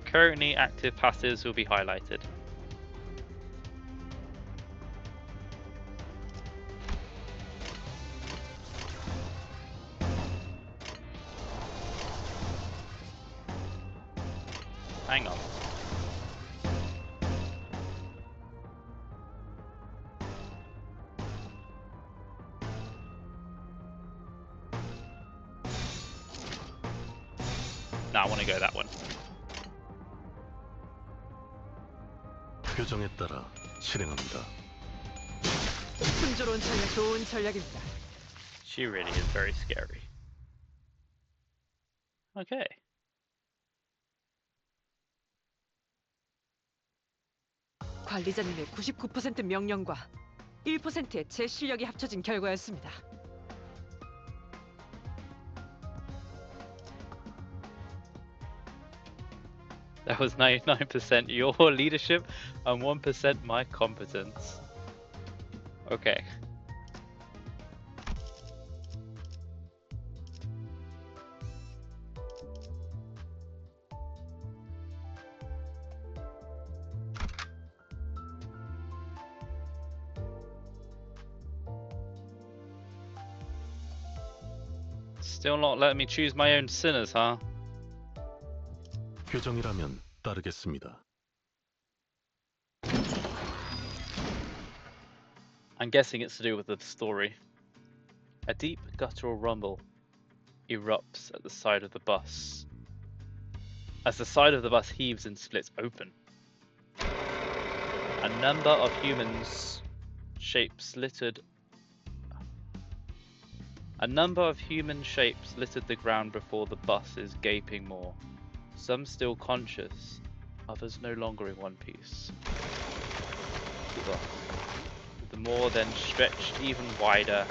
Currently active passives will be highlighted. Hang on. No, I want to go that one. 표정에 따라 실행한다. 순조로운 전략 좋은 전략입니다. She really is very scary. Okay. 관리자님의 99% 명령과 1%의 제 실력이 합쳐진 결과였습니다. That was 99% your leadership and 1% my competence. Okay. Still not letting me choose my own sinners, huh? 표정이라면 따르겠습니다. I'm guessing it's to do with the story. A deep guttural rumble erupts at the side of the bus. As the side of the bus heaves and splits open, a number of human shapes littered the ground before the bus's gaping maw. Some still conscious, others no longer in one piece. The maw then stretched even wider,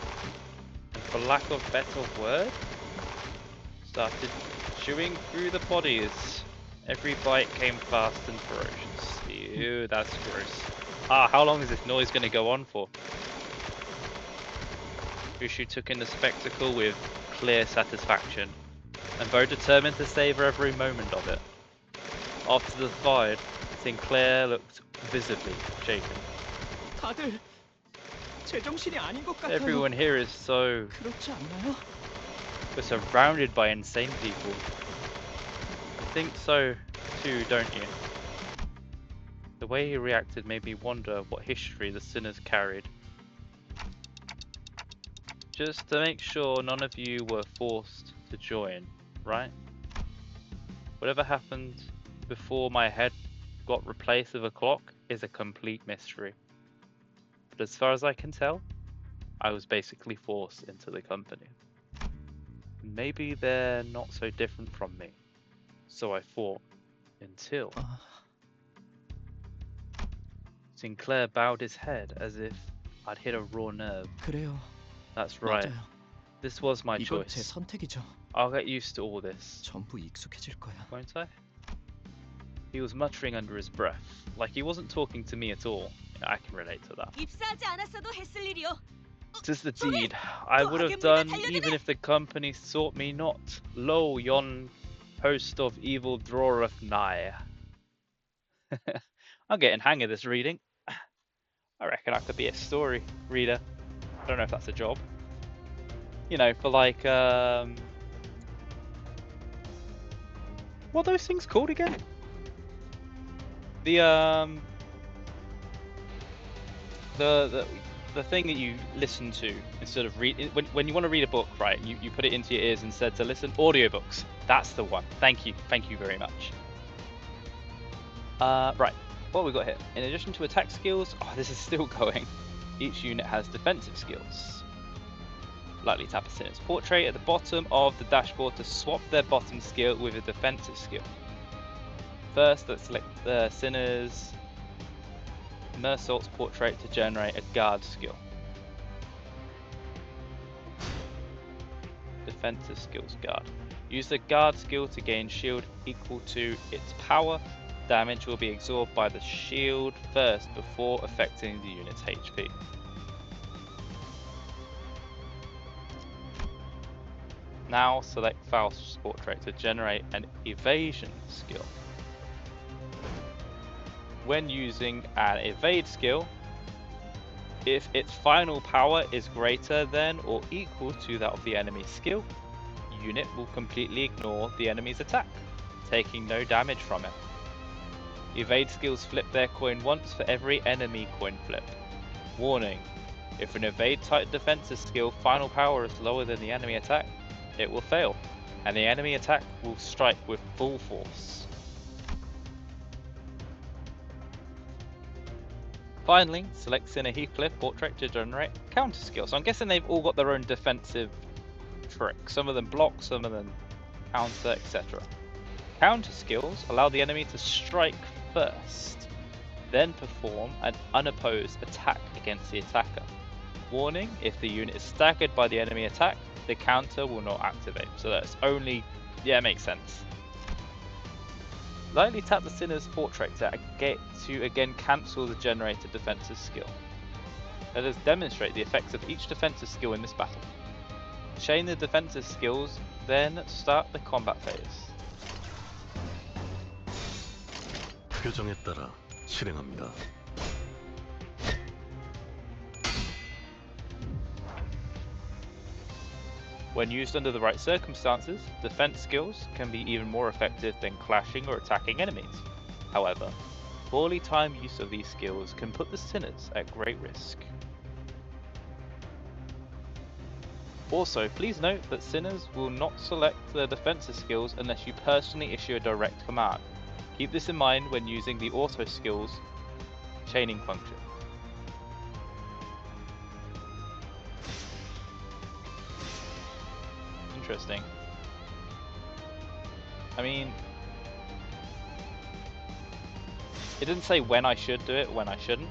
and for lack of better word, started chewing through the bodies. Every bite came fast and ferocious. Ew, that's gross. Ah, how long is this noise going to go on for? Ushu took in the spectacle with clear satisfaction, and very determined to savour every moment of it. After the fight, Sinclair looked visibly shaken. 다들 제정신이 아닌 것 같아요. Everyone here is so... 그렇지 않나요? We're surrounded by insane people. I think so too, don't you? The way he reacted made me wonder what history the sinners carried. Just to make sure none of you were forced to join, right? Whatever happened before my head got replaced with a clock is a complete mystery. But as far as I can tell, I was basically forced into the company. Maybe they're not so different from me. So I thought, until... Sinclair bowed his head as if I'd hit a raw nerve. 그래요. That's right. 맞아요. This was my 이건 제 choice. 선택이죠. I'll get used to all this, 전부 익숙해질 거야. won't I? He was muttering under his breath, like he wasn't talking to me at all. I can relate to that. 입사하지 않았어도 했을 일이요. Tis the deed I would have done even if the company sought me not. Lo, yon host of evil draweth nigh. I'm getting hang of this reading. I reckon I could be a story reader. I don't know if that's a job. You know, for like, what are those things called again? The thing that you listen to instead of read when you want to read a book, right? You put it into your ears instead to listen. Audiobooks. That's the one. Thank you very much. Right. What we got here? In addition to attack skills, oh, this is still going. Each unit has defensive skills. Lightly tap a sinner's portrait at the bottom of the dashboard to swap their bottom skill with a defensive skill. First, let's select the sinner's Mersault's portrait to generate a guard skill. Defensive skills guard. Use the guard skill to gain shield equal to its power. Damage will be absorbed by the shield first before affecting the unit's HP. Now select Faust's portrait to generate an evasion skill. When using an evade skill, if its final power is greater than or equal to that of the enemy's skill, unit will completely ignore the enemy's attack, taking no damage from it. Evade skills flip their coin once for every enemy coin flip. Warning: if an evade type defensive skill final power is lower than the enemy attack, it will fail, and the enemy attack will strike with full force. Finally, select Sinner Heathcliff portrait to generate counter skill. So I'm guessing they've all got their own defensive tricks. Some of them block, some of them counter, etc. Counter skills allow the enemy to strike first, then perform an unopposed attack against the attacker. Warning: if the unit is staggered by the enemy attack, the counter will not activate. So that's only... yeah, it makes sense. Lightly tap the Sinner's portrait to again cancel the generated defensive skill. Let us demonstrate the effects of each defensive skill in this battle. Chain the defensive skills, then start the combat phase. 표정에 따라 실행합니다. When used under the right circumstances, defense skills can be even more effective than clashing or attacking enemies. However, poorly timed use of these skills can put the sinners at great risk. Also, please note that sinners will not select their defensive skills unless you personally issue a direct command. Keep this in mind when using the auto skills chaining function. Interesting. I mean, it didn't say when I should do it, when I shouldn't.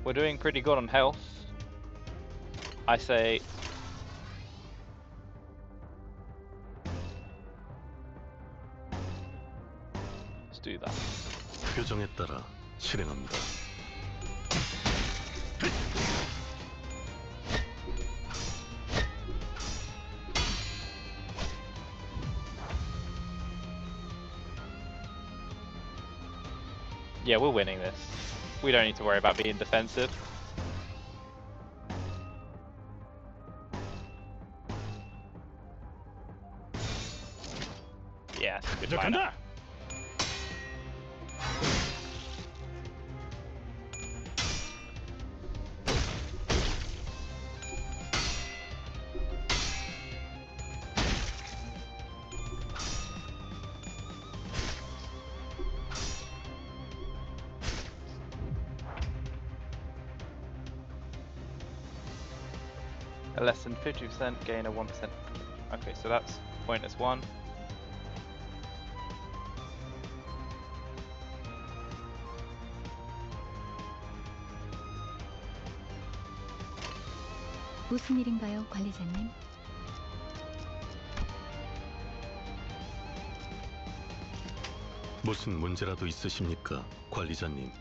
We're doing pretty good on health. I say let's do that. 표정에 따라 실행합니다. Yeah, we're winning this. We don't need to worry about being defensive. Yeah, it's a good lineup. A less than 50% gain a 1%. Okay, so that's pointless one. 무슨 일인가요, 관리자님? 무슨 문제라도 있으십니까, 관리자님?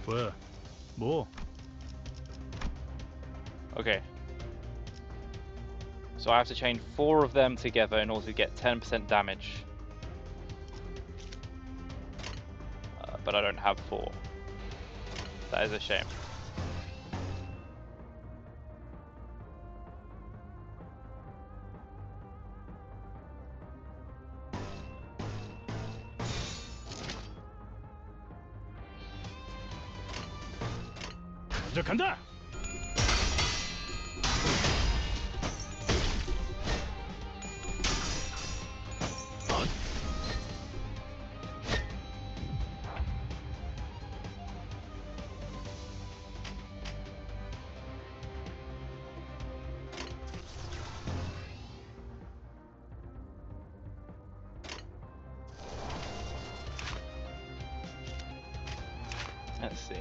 왜? 뭐? Okay. So I have to chain 4 of them together in order to get 10% damage. But I don't have 4. That is a shame. 먼저 간다. Let's see.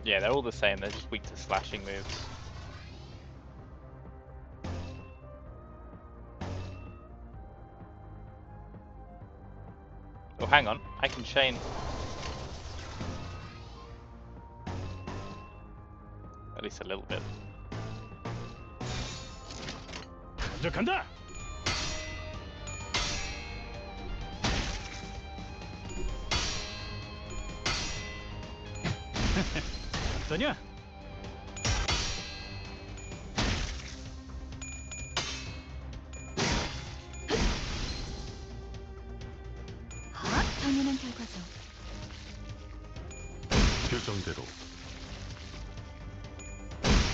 Yeah, they're all the same. They're just weak to slashing moves. Oh, hang on. I can chain. At least a little bit. 먼저 간다. 어떠냐? 당연한 결과죠. 교정대로.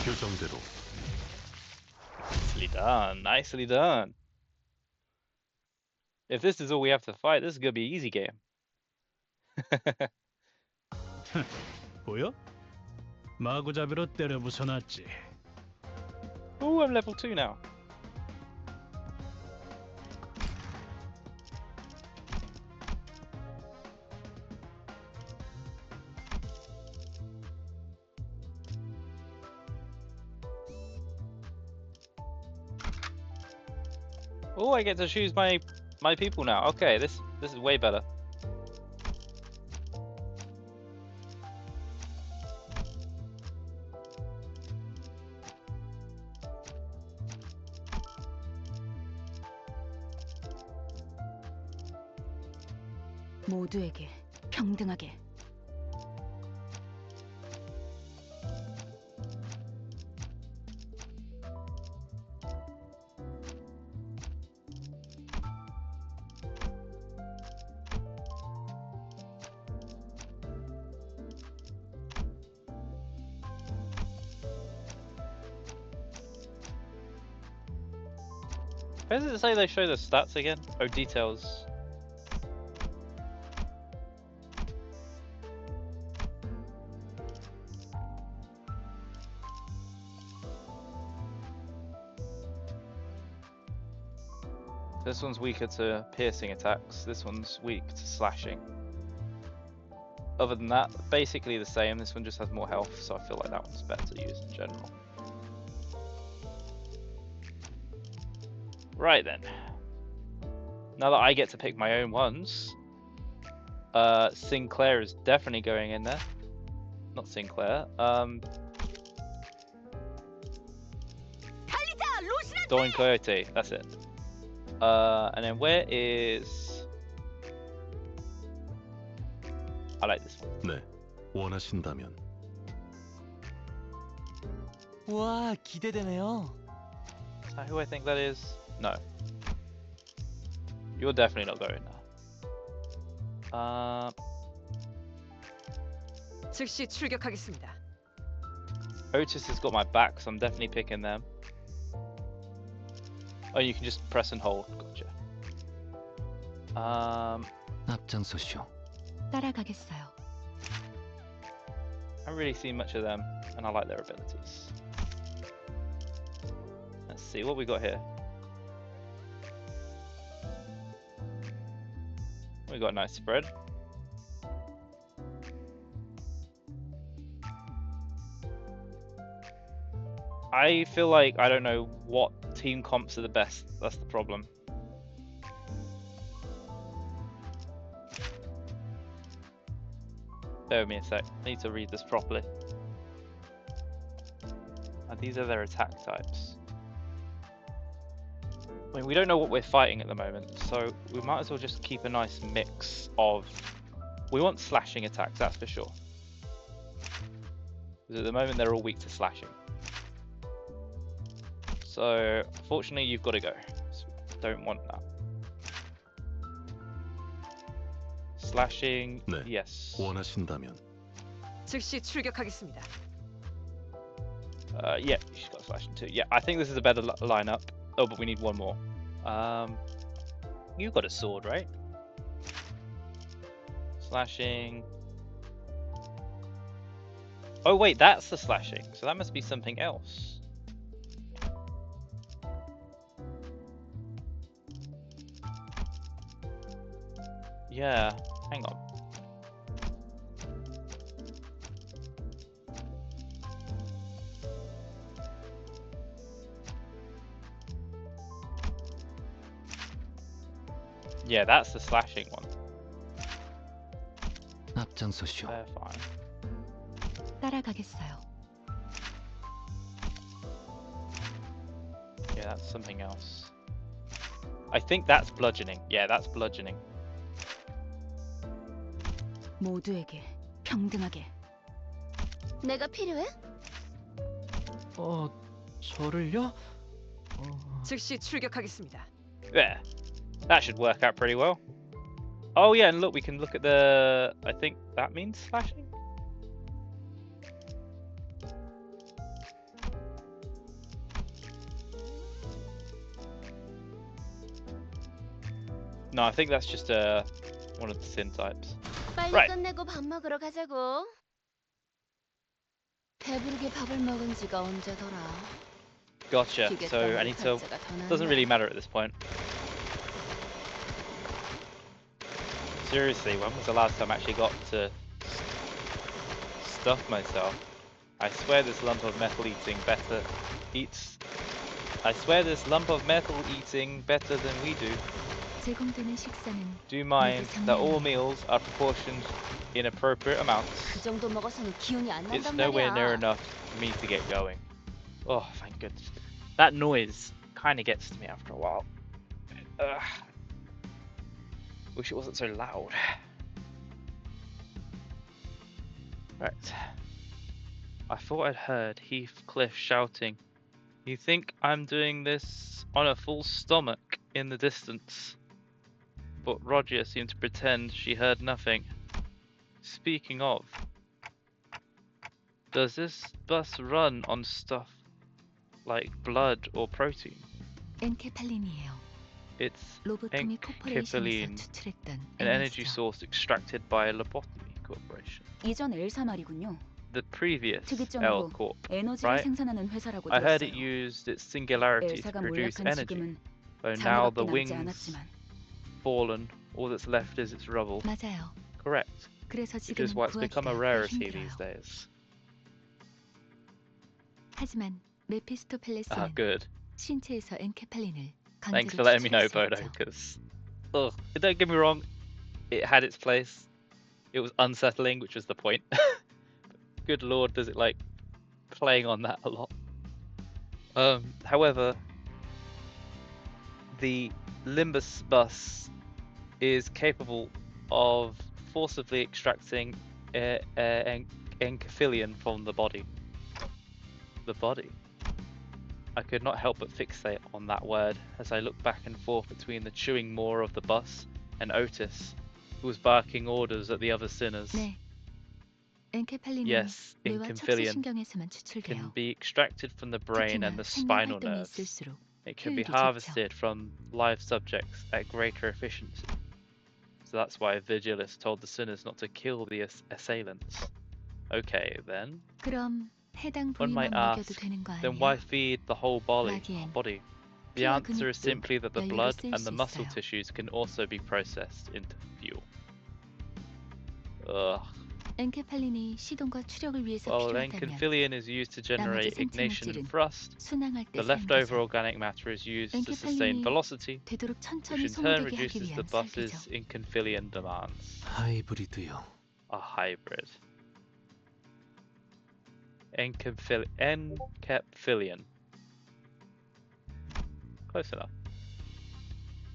교정대로. Nicely done. Nicely done. If this is all we have to fight, this is gonna be an easy game. 보여? 마구잡이로 때려 부숴놨지. Oh, I'm level 2 now. Oh, I get to choose my people now. Okay, this is way better. 모두에게 평등하게. Where does it say they show the stats again? Oh, details. This one's weaker to piercing attacks. This one's weak to slashing. Other than that, basically the same. This one just has more health, so I feel like that one's better to use in general. Right then. Now that I get to pick my own ones, Sinclair is definitely going in there. Not Sinclair. Don Coyote. That's it. And then where is? I like this one. 네, 원하신다면. 와, 기대되네요. Is that who I think that is? No. You're definitely not going now. 즉시 출격하겠습니다. Otis has got my back, so I'm definitely picking them. Oh, you can just press and hold. Gotcha. 앞장서시오. 따라가겠어요. I haven't really seen much of them, and I like their abilities. Let's see what we got here. We got a nice spread. I feel like I don't know what team comps are the best. That's the problem. Bear with me a sec. I need to read this properly. These are their attack types. I mean, we don't know what we're fighting at the moment, so we might as well just keep a nice mix of... We want slashing attacks, that's for sure. Because at the moment they're all weak to slashing. So, unfortunately, you've got to go. So don't want that. Slashing, 네, yes. 원하신다면. 즉시 출격하겠습니다. Yeah, she's got slashing too. Yeah, I think this is a better lineup. Oh, but we need one more. You got a sword, right? Slashing. Oh wait, that's the slashing. So that must be something else. Yeah, hang on. Yeah, that's the slashing one. 앞장서시오. They're fine. 따라가겠어요. Yeah, that's something else. I think that's bludgeoning. Yeah, that's bludgeoning. 모두에게 평등하게. 내가 필요해? 저를요? 즉시 출격하겠습니다. Yeah, that should work out pretty well. Oh yeah, and look, we can look at the... I think that means slashing? No, I think that's just one of the sin types. 빨리 Right. 끝내고 밥 먹으러 가자고. 배부르게 밥을 먹은 지가 언제더라. Gotcha. 기계 So I 때문에 need to... 팔자가 더 Doesn't 낫네. really matter at this point. Seriously, when was the last time I actually got to stuff myself? I swear this lump of metal eating better eats. I swear this lump of metal eating better than we do. 제공되는 식사는 Do you mind that all meals are proportioned in appropriate amounts? 그 정도 먹어서는 기운이 안 It's 난단 nowhere 말이야. near enough for me to get going. Oh, thank goodness. That noise kind of gets to me after a while. Wish it wasn't so loud. Right. I thought I'd heard Heathcliff shouting, "You think I'm doing this on a full stomach?" in the distance. But Roger seemed to pretend she heard nothing. Speaking of, does this bus run on stuff like blood or protein? 엔케팔린이에요. It's 로보토미 코퍼레이션에서 Enkephalin, 추출했던 an energy 에너지죠. source extracted by Lobotomy Corporation. 이전 엘사 말이군요. The previous 특이점으로 L Corp. 에너지를 right? 생산하는 회사라고 I heard it 들었어요. used its singularity to 엘사가 produce 몰락한 energy. 지금은 Though now the 잔해밖에 남지 wings 않았지만 fallen, all that's left is its rubble. 맞아요. Correct. 그래서 Which is 지금은 why it's become a 구하기가 꽤 rarity these 힘들어요. days. 하지만 메피스토펠레스는 Ah, good. 신체에서 엔케팔린을 Thanks 강제로 for letting me know, 추출할 수 Bodo, 없죠. because don't get me wrong, it had its place. It was unsettling, which was the point. Good lord, does it like playing on that a lot. However, the Limbus bus is capable of forcibly extracting Enkephalin from the body. The body. I could not help but fixate on that word as I looked back and forth between the chewing maw of the bus and Otis, who was barking orders at the other sinners. 네. 엔케팔린은 Yes, 뇌와 Enkephalin 척추신경에서만 can 추출되어 be extracted from the brain and 특히나 the 생명 spinal 활동이 nerves. 있을수록 It can be 효율이 좋죠. harvested from live subjects at greater efficiency. So that's why Virgilius told the sinners not to kill the assailants. Okay, then. 그럼 해당 One might 부위만 먹여도 ask, 되는 거 then why 아니야? feed the whole body? 하기엔 The 피와 answer is 근육도 simply that the 연료로 blood 쓸 and 수 the muscle 있어요. tissues can also be processed into fuel. Ugh. 엔케팔린이 시동과 추력을 위해서 Well, 필요하다면 Enkephalin is used to generate 나머지 ignition and 생체물질은 thrust. 순항할 때 The 쓰는 leftover 거죠. organic matter is used to sustain 엔케팔린이 velocity, 되도록 which 천천히 in turn 소모되게 하기 reduces the 위한 설계죠. bus's Enkephalin demands. 하이브리드요. A hybrid. Enkephalin. Close enough.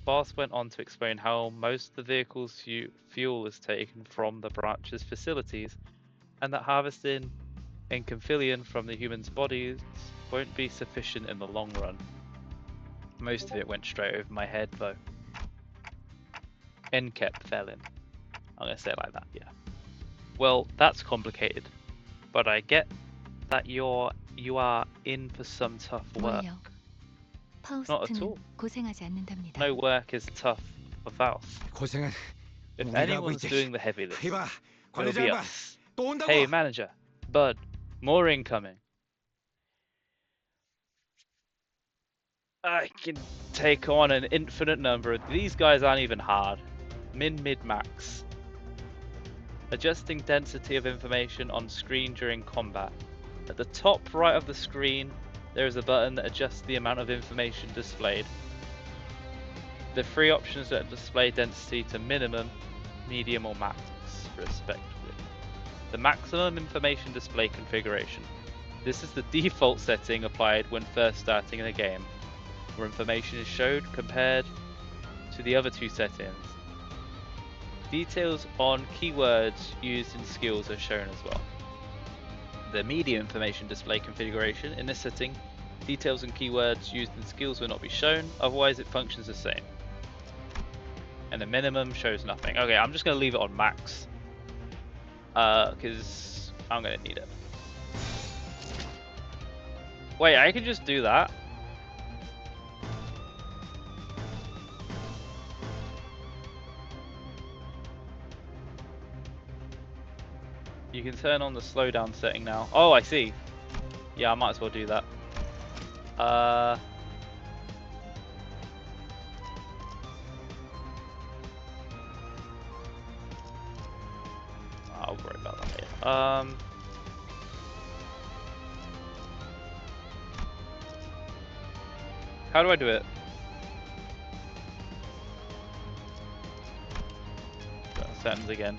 Boss went on to explain how most of the vehicle's fuel is taken from the branch's facilities, and that harvesting Enkephalin from the human's bodies won't be sufficient in the long run. Most of it went straight over my head, though. Enkephalin. I'm gonna say it like that, yeah. Well, that's complicated, but I get that you are in for some tough work. 뭘요? Not at 파우스트는 all. 고생하지 않는답니다. No work is tough for Faust. 고생은 If 우리가 하고 anyone's 있지. doing the heavy lifting, 이봐, it'll 관리자 be 양반, us. 또 온다고. Hey, manager, Bud, more incoming. I can take on an infinite number of these guys. Aren't even hard. Min, mid, max. Adjusting density of information on screen during combat. At the top right of the screen, there is a button that adjusts the amount of information displayed. The three options that display density to minimum, medium, or max, respectively. The maximum information display configuration. This is the default setting applied when first starting the game, where information is showed compared to the other two settings. Details on keywords used in skills are shown as well. The medium information display configuration. In this setting, details and keywords used in skills will not be shown, otherwise it functions the same. And the minimum shows nothing. Okay, I'm just going to leave it on max, because I'm going to need it. Wait, I can just do that? You can turn on the slowdown setting now. Oh, I see. Yeah, I might as well do that. I'll worry about that later. How do I do it? Settings again.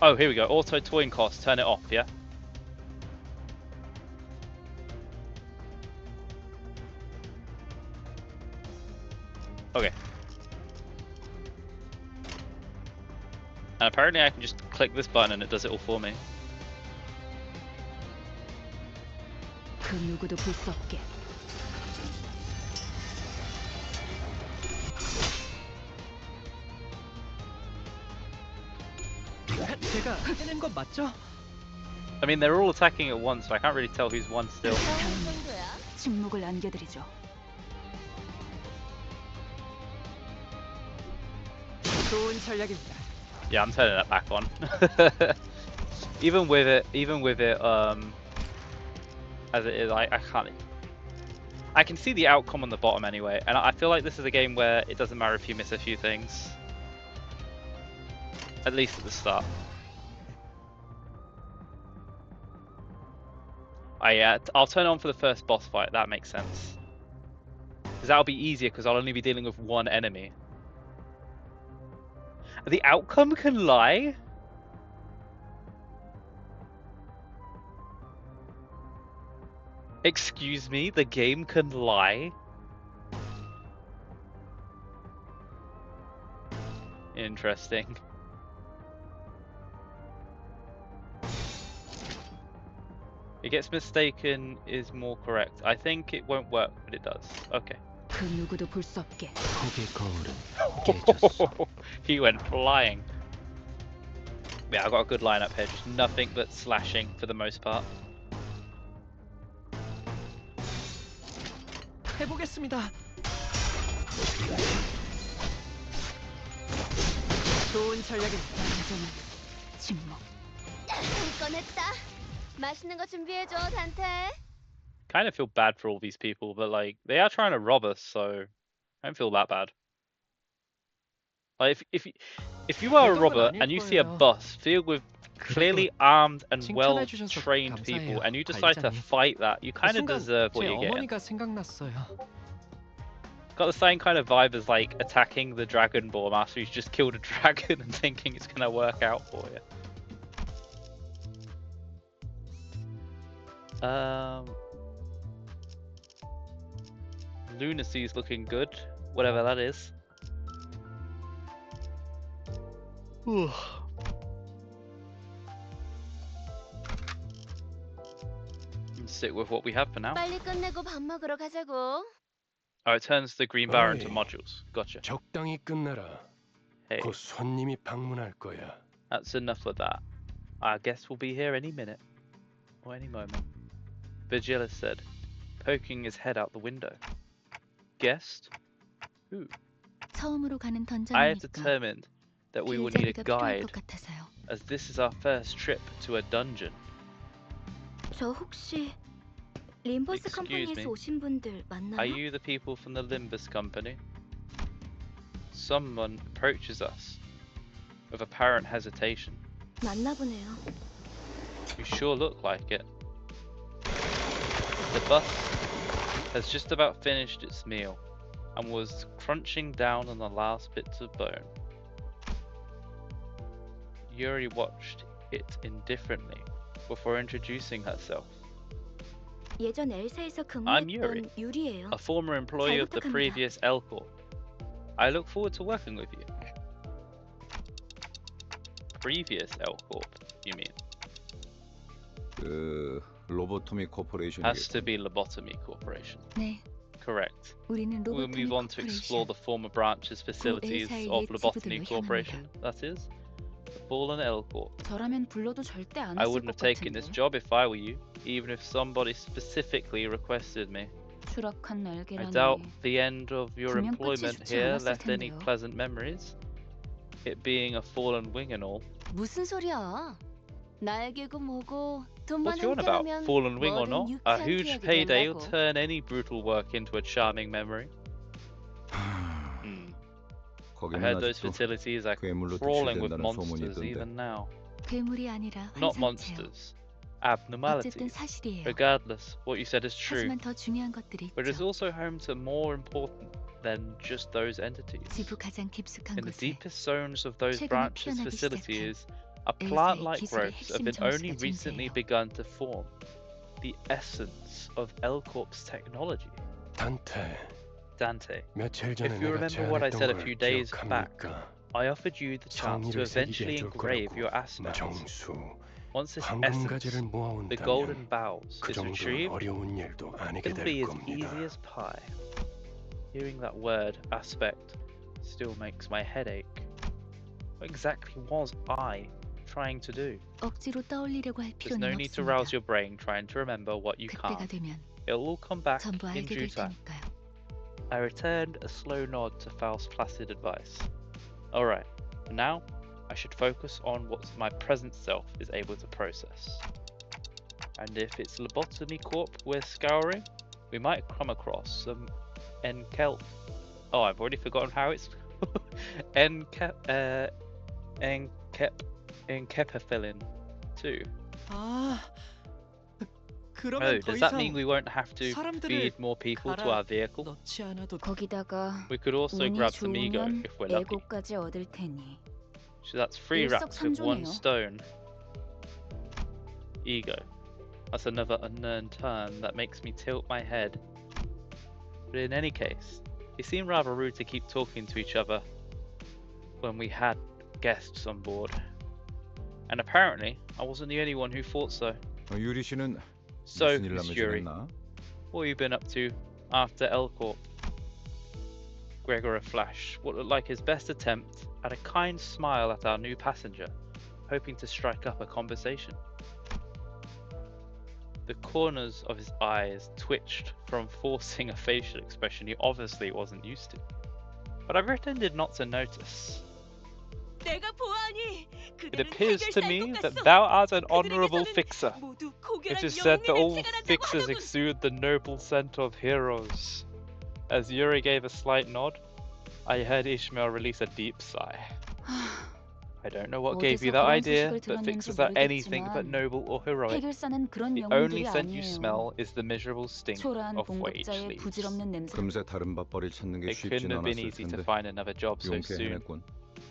Oh, here we go. Auto towing cost. Turn it off, yeah? Okay. And apparently I can just click this button and it does it all for me. 그 누구도 볼 수 없게. 제가 해낸 건 맞죠? I mean, they're all attacking at once, so I can't really tell who's won still. 침묵을 안겨드리죠. 좋은 전략입니다. Yeah, I'm turning that back on. even with it, as it is, I can't. I can see the outcome on the bottom anyway, and I feel like this is a game where it doesn't matter if you miss a few things. At least at the start. I'll turn it on for the first boss fight. That makes sense. Because that'll be easier because I'll only be dealing with one enemy. The outcome can lie? Excuse me, the game can lie? interesting. It gets mistaken is more correct. I think it won't work, but it does. Okay. 그 누구도 볼 수 없게. 폭의 거울은 깨졌어. He went flying. Yeah, I got a good lineup here. Just nothing but slashing for the most part. 해보겠습니다. 좋은 전략이 완전한 침묵. 꺼냈다. 맛있는 거 준비해줘, 단테. Kind of feel bad for all these people, but like they are trying to rob us, so I don't feel that bad. Like if you are a robber and you see a bus filled with clearly armed and well-trained people, and you decide to fight that, you kind of deserve what you're getting. 생각났어요. Got the same kind of vibe as like attacking the Dragon Ball after you've just killed a dragon and thinking it's gonna work out for you. Lunacy's looking good, whatever that is. Stick with what we have for now. 빨리 끝내고 밥 먹으러 가자고. Oh, it turns the green bar into modules. Gotcha. 적당히 끝내라. Hey, 곧 손님이 방문할 거야. that's enough of that. I guess we'll be here any minute. Or any moment. Virgilis said, poking his head out the window. Guest? Who? 처음으로 가는 I have 던전이니까 determined that we will need a 길잡이가 필요할 guide, 것 같아서요. as this is our first trip to a dungeon. 저 혹시 림버스 Excuse 컴퍼니에서 me. 오신 분들 Are 맞나요? you the people from the Limbus Company? Someone approaches us with apparent hesitation. 맞나 보네요. You sure look like it. The bus has just about finished its meal and was crunching down on the last bits of bone. Yuri watched it indifferently before introducing herself. 예전 엘사에서 I'm Yuri, 근무했던 유리예요. a former employee 잘 of the 부탁합니다. previous L Corp. I look forward to working with you. Previous L Corp, you mean? 그 로보토미 코퍼레이션이 Has to be Lobotomy Corporation. 네, Correct. 우리는 We'll 로보토미 move on to explore 코퍼레이션. the former branches facilities L사의 of 옛 Lobotomy 지부들로 Corporation, that is, the fallen L Corp. 저라면 불러도 절대 안 I 왔을 wouldn't have 것 taken this 같은데. job if I were you, even if somebody specifically requested me. 추락한 I 날개라니. doubt the end of your 분명 끝이 employment 좋지 here 않았을 left any 텐데요. pleasant memories. It being a fallen wing and all. 무슨 소리야? 날개고 뭐고 What's 돈만 you on about? 함께라면 Fallen wing or 뭐든 not? A 유쾌한 huge 기억이 payday will 된다고. turn any brutal work into a charming memory. I 거기는 heard those 아직도 facilities are 괴물로 crawling with 대출된다는 소문이 monsters 있던데. even now. 괴물이 아니라 Not 환상체요. monsters. 어쨌든 Abnormalities. 사실이에요. Regardless, what you said is true. 하지만 더 중요한 것들이 But it's 있죠. also home to more important than just those entities. 지부 가장 깊숙한 In the 곳에 deepest zones of those 최근에 branches 피어나기 facilities, a L사의 plant-like 기술의 growths have 핵심 been only 정수가 recently 존재해요. begun to form. The essence of L Corp's technology. 단테, Dante, 며칠 전에 if you 내가 remember what I 제안했던 said a 걸 few days back, 기억합니까? I offered you the chance to 성의를 새기게 eventually 해줄 engrave 거라고. your aspects. 정수, Once this 황금가지를 essence, the golden 모아온다면 bows, 그 is 정도는 retrieved, 어려운 일도 아니게 it'll 될 be as 겁니다. easy as pie. Hearing that word, aspect, still makes my head ache. What exactly was I trying to do? 억지로 떠올리려고 할 There's no 필요는 need to rouse 없습니다. your brain trying to remember what you 그때가 can't. 되면 It'll all come back 전부 in 알게 due 될 time. 테니까요. I returned a slow nod to Faust's placid advice. Alright, for now, I should focus on what my present self is able to process. And if it's Lobotomy Corp we're scouring, we might come across some Enkephalin. Oh, I've already forgotten how it's Enkephalin too. 아, Oh, 그러면 더 does that 이상 mean we won't have to 사람들을 feed more people to our vehicle? 넣지 않아도 거기다가 We could also 운이 grab some ego 좋으면 if we're lucky. 에고까지 얻을 테니. So that's 3 rats with 1 일석삼조네요. stone. Ego. That's another unknown term that makes me tilt my head. But in any case, they seem rather rude to keep talking to each other. when we had guests on board. And apparently, I wasn't the only one who thought so. 유리 씨는 So, 무슨 일 Miss 하며 Yuri, 지냈나? what have you been up to after L-Corp? Gregor a flash, what looked like his best attempt at a kind smile at our new passenger, hoping to strike up a conversation. The corners of his eyes twitched from forcing a facial expression he obviously wasn't used to. But I pretended not to notice. It appears to me that thou art an honorable fixer. It is said that all fixers exude the noble scent of heroes. As Yuri gave a slight nod, I heard Ishmael release a deep sigh. I don't know what gave you that idea, but fixers are anything but noble or heroic. The only scent you smell is the miserable stink of wage leaves. 금세 다른 밥벌이 찾는 게 It 쉽진 couldn't have been 않았을 easy to 텐데 find another job so 용케 soon. 해냈군.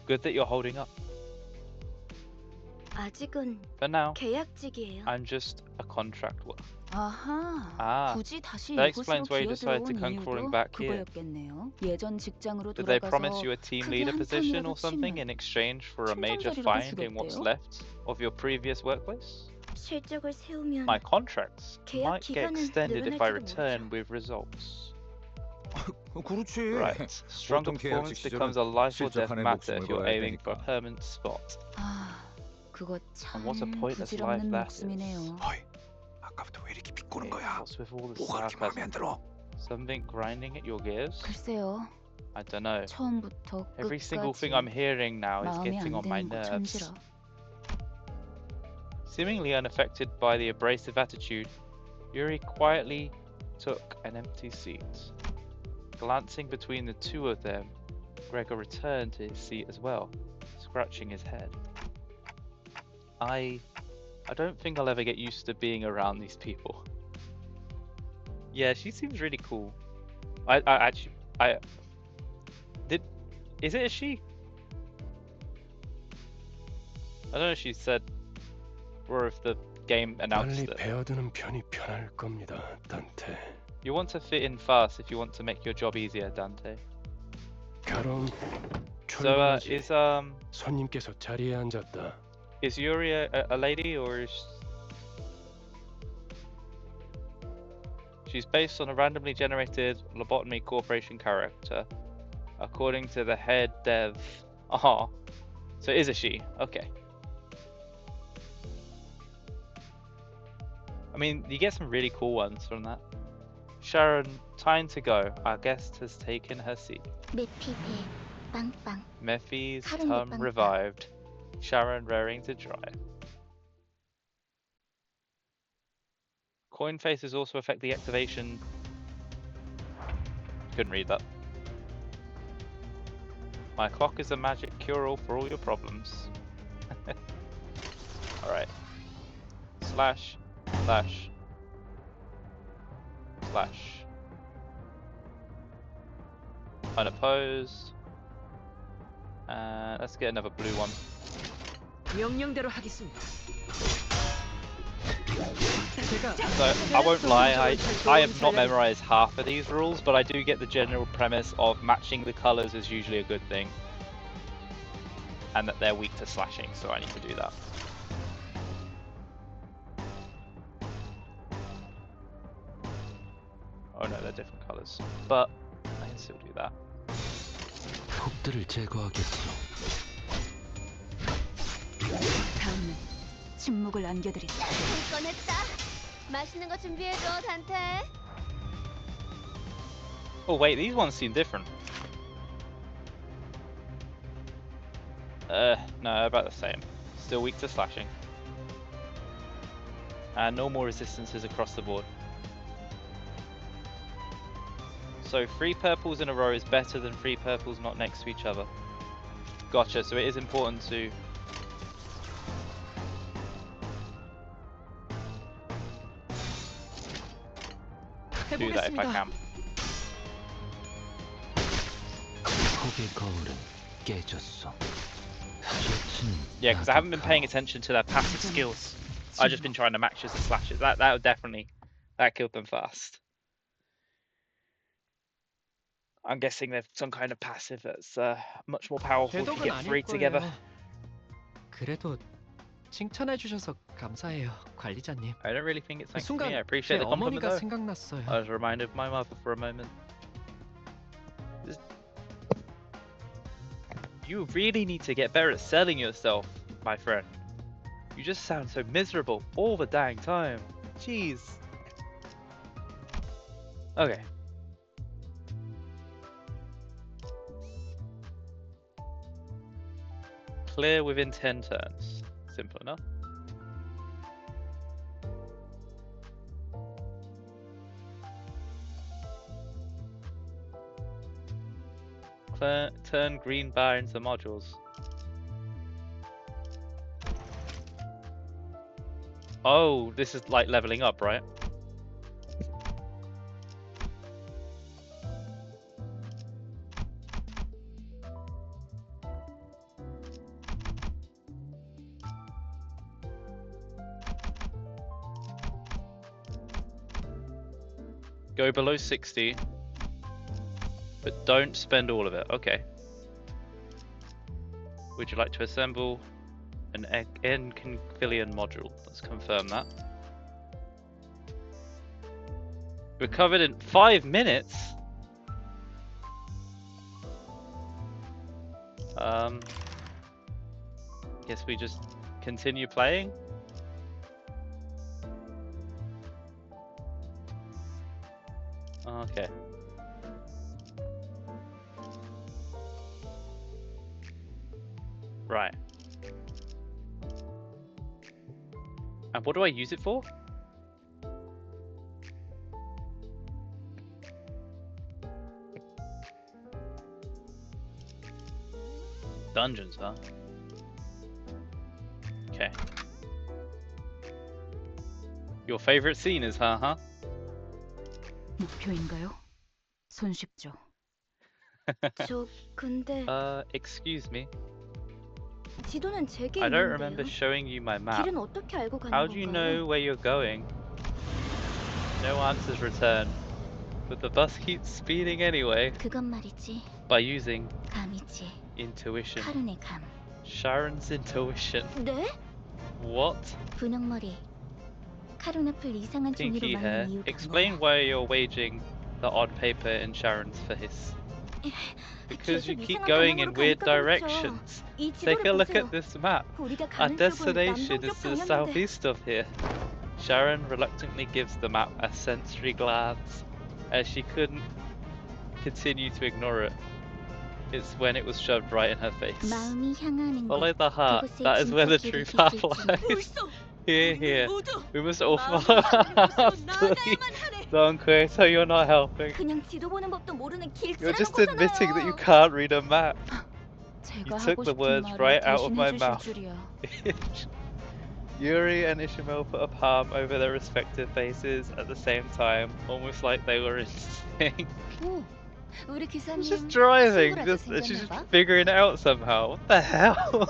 Good that you're holding up. 아직은 For now, 계약직이에요. I'm just a contract worker. 아하. 굳이 다시 that 이곳으로 explains why you decided to 기어들어온 come crawling 이유도 back here. 그거였겠네요. 예전 직장으로 Did they promise 돌아가서 you a team 크게 leader 한 position 판이라도 or something 치면 in exchange for a major 칭찬자리라도 find in what's 주겠대요? left of your previous workplace? 실적을 세우면 My contracts 계약 might get 기간은 extended if I 늘어날지도 return 모르죠. with results. 그렇지. Right. Stronger 보통 performance 계약직 becomes 시절은 a life or death 실적하는 matter 목숨을 if you're 걸어야 aiming for a 되니까. permanent spot. 아, 그거 And what a 참 pointless life 부질없는 that is. 목숨이네요. 어이, 아까부터 왜 이렇게 비꼬는 Okay, 거야? what's with all the 뭐가 그렇게 마음에 안 sarcasm? 들어? Something grinding at your gears? 글쎄요. I don't know. 처음부터 Every single thing 끝까지 I'm hearing now is 마음에 getting 안 on my 드는 거 nerves. 천지라. Seemingly unaffected by the abrasive attitude, Yuri quietly took an empty seat. Glancing between the two of them, Gregor returned to his seat as well, scratching his head. I don't think I'll ever get used to being around these people. Yeah, she seems really cool. Is it a she? I don't know if she said, or if the game announced 빨리 it. 배워두는 편이 편할 겁니다, 단테. You want to fit in fast if you want to make your job easier, Dante. 그럼 So, 출발하지. 손님께서 자리에 앉았다. is Yuri a lady, or is she's based on a randomly generated Lobotomy Corporation character, according to the head dev. Aha, so it is a she. Okay. I mean, you get some really cool ones from that. Sharon, time to go. Our guest has taken her seat. 메피 배 빵빵. Mephi's 다른 tum 빵빵. revived. Sharon raring to drive. Coin faces also affect the activation. Couldn't read that. My clock is a magic cure-all for all your problems. Alright. Slash, slash, slash. Unopposed. Let's get another blue one. 명령대로 하겠습니다. So, I won't lie, I have not memorized half of these rules, but I do get the general premise of matching the colors is usually a good thing. And that they're weak to slashing, so I need to do that. Oh no, they're different colors. But, I can still do that. 폭들을 제거하겠소. 다음은 침묵을 안겨드리자. 꺼냈다. 맛있는 거 준비해줘, 단테. Oh wait, these ones seem different. No, about the same. Still weak to slashing. And normal resistances across the board. So 3 purples in a row is better than 3 purples not next to each other. Gotcha, so it is important to do that if I can. 폭의 거울은 깨졌어. 셔츠는 Yeah, because I haven't been paying 나도 attention to their passive skills. I've just been trying to match as the slashes. That would definitely, that killed them fast. I'm guessing they're some kind of passive that's much more powerful if you 제독은 get 아닐 three together. 거예요. 그래도 칭찬해 주셔서 감사해요, 관리자님. I don't really think it's 그 thanks to me. I 순간 appreciate 제 the compliment 어머니가 though. 생각났어요. I was reminded of my mother for a moment. You really need to get better at selling yourself, my friend. You just sound so miserable all the dang time. Jeez. Okay. Clear within 10 turns. Simple enough. Turn green bar into modules. Oh, this is like leveling up, right? Go below 60, but don't spend all of it. Okay. Would you like to assemble an Enkephalin module? Let's confirm that. Recovered in 5 minutes? Guess we just continue playing? Okay. Right. And what do I use it for? Dungeons, huh? Okay. Your favorite scene is her, huh? 목표인가요? 손쉽죠. 저 근데 Excuse me. 지도는 제게 I don't 있는데요. remember showing you my map. 길은 어떻게 알고 가는 How do you 건가요? know where you're going? No answers returned. But the bus keeps speeding anyway. 그건 말이지. By using 감이지. intuition. 카룬의 감. Sharon's intuition. 네? What? 분홍머리. 카룬 앞을 이상한 종이로 Pinky hair. 막는 이유가 Explain 뭐야? why you're waging the odd paper in Sharon's face. Because you 계속 keep 이상한 going in 방향으로 weird 가니까 그렇죠. directions. 이 Take a 지도를 look 보세요. at this map. 우리가 Our 가는 쪽은 destination is 남동쪽 to the 방향인데. southeast of here. Sharon reluctantly gives the map a sensory glance, as she couldn't continue to ignore it. It's when it was shoved right in her face. 마음이 향하는 Follow 곳. the heart. 그곳에 That is where the 진짜 true 길이 path 있을지는. lies. Here, here. We must all 마음이 follow 향하는 our 곳으로 Please. 나아가야만 하네. Don't quit, so you're not helping. 그냥 지도 보는 법도 모르는 You're 길치라는 just admitting that you 거잖아요. can't read a map. 제가 took 하고 the 싶은 words 말을 right out of 대신 my 해주실 mouth. 줄이야. Yuri and Ishmael put a palm over their respective faces at the same time, almost like they were in sync. 오, 우리 She's 기사님 just driving, 친구라도 she's 생겼나 just 봐. figuring it out somehow. What the hell?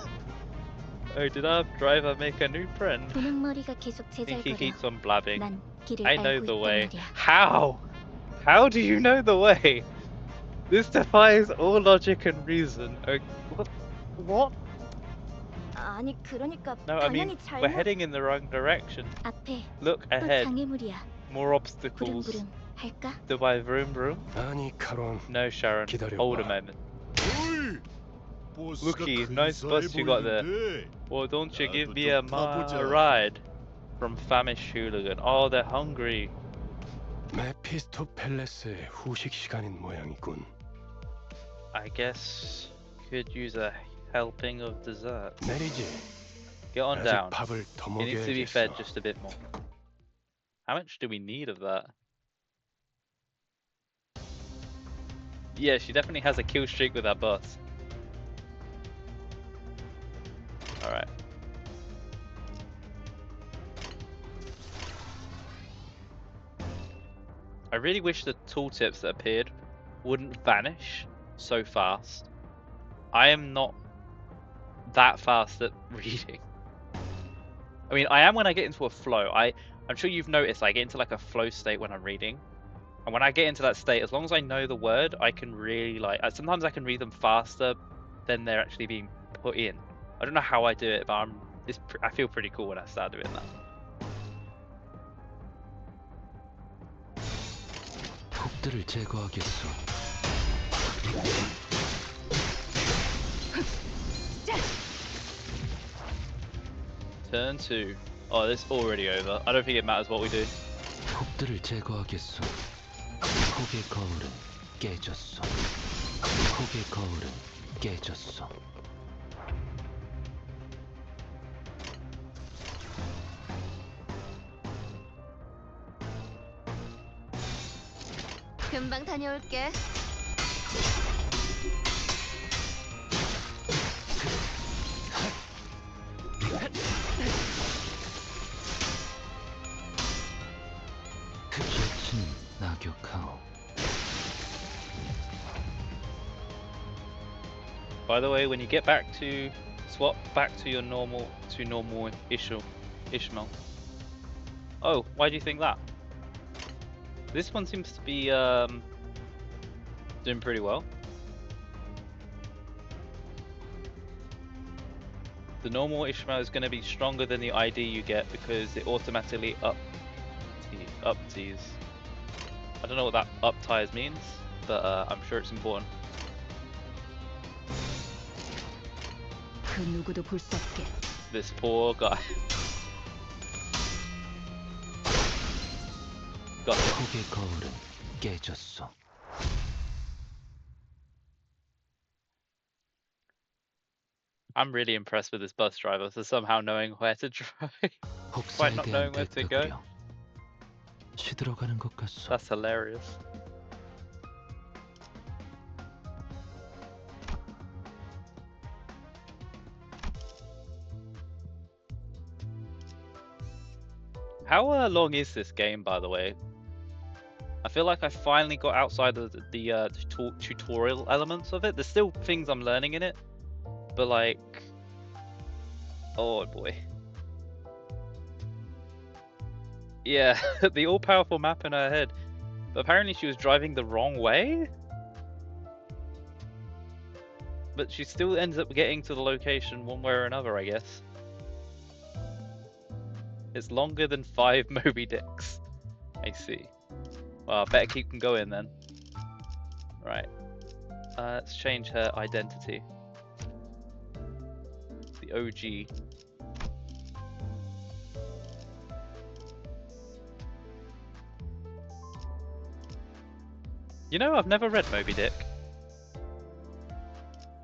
Oh, did our driver make a new friend? 분홍머리가 계속 I think he 제잘거려. keeps on blabbing. 난 길을 I know 알고 the 있단 way. 말이야. How? How do you know the way? This defies all logic and reason. What? 아니 그러니까 No, I mean, 방향이 we're 잘못. heading in the wrong direction. 앞에 Look 또 ahead. 장애물이야. More obstacles. 부릉부릉 할까? Do I vroom-vroom? 아니 카론. No, Sharon. 기다려봐. Hold a moment. 어이! 버스가 Looky, nice 근사해 bus you got there. 보이는데. Or don't you give 나도 me a 좀 타보자. ride? From famished hooligan. Oh, they're hungry. 메피스토 팰레스의 후식 시간인 모양이군. I guess could use a helping of dessert. 내리지. Get on 아직 down. 밥을 더 It needs to be fed 먹여야겠어. just a bit more. How much do we need of that? Yeah, she definitely has a kill streak with that bus. Alright. I really wish the tooltips that appeared wouldn't vanish so fast. I am not that fast at reading. I mean, I am when I get into a flow. I'm sure you've noticed I get into like a flow state when I'm reading. And when I get into that state, as long as I know the word, I can really like. Sometimes I can read them faster than they're actually being put in. I don't know how I do it, but I feel pretty cool when I start doing that. 폭들을 제거하겠소. Turn 2. Oh, this is already over. I don't think it matters what we do. 폭들을 제거하겠소. 폭의 거울은 깨졌소. 폭의 거울은 깨졌소. 금방 다녀올게. 흑여친 낙욕하오. By the way, when you get back to swap back to your normal Ishmael. Oh, why do you think that? This one seems to be doing pretty well. The normal Ishmael is going to be stronger than the ID you get because it automatically upties. I don't know what that upties means, but I'm sure it's important. 그 누구도 볼 수 없게. This poor guy. Got it. 폭의 거울은 깨졌소. I'm really impressed with this bus driver for somehow knowing where to drive, despite 복사에 not 대한 knowing where to go. 대가구려. 시들어가는 것 같소. That's hilarious. How long is this game, by the way? I feel like I finally got outside of the tutorial elements of it. There's still things I'm learning in it, but like, oh boy. Yeah, the all-powerful map in her head. But apparently she was driving the wrong way? But she still ends up getting to the location one way or another, I guess. It's longer than 5 Moby Dicks. I see. Well, I better keep them going then. Right. Let's change her identity. The OG. You know, I've never read Moby Dick.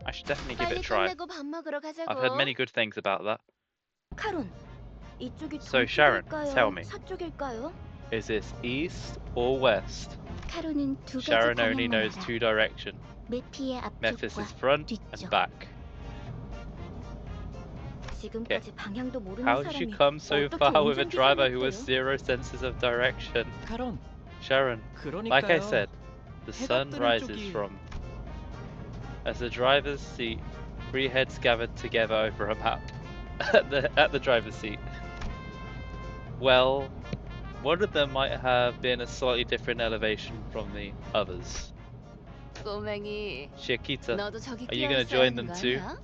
I should definitely give it a try. 끝내고 밥 먹으러 가자고. I've heard many good things about that. 카론, 이쪽이 So Sharon, 동쪽일까요? tell me. 서쪽일까요? Is this east or west? 카론은 두 가지 Sharon only 방향만 knows 알아. 2 directions. 메피의 Memphis 앞쪽과 is front 뒤쪽. and back. 지금까지 방향도 모르는 How did you 사람이 come so 어떻게 far with a 운전기사를 driver who has 했대요? 0 senses of direction? 카론, Sharon, like I 그러니까요. said, the sun 해가 뜨는 rises 쪽이- from. As the driver's seat, 3 heads gathered together over a map at the driver's seat. Well, one of them might have been a slightly different elevation from the others. 꼬맹이, Chiquita, 너도 저기 are you 끼어 gonna 있어야 join 하는 them 거 too? 아니야?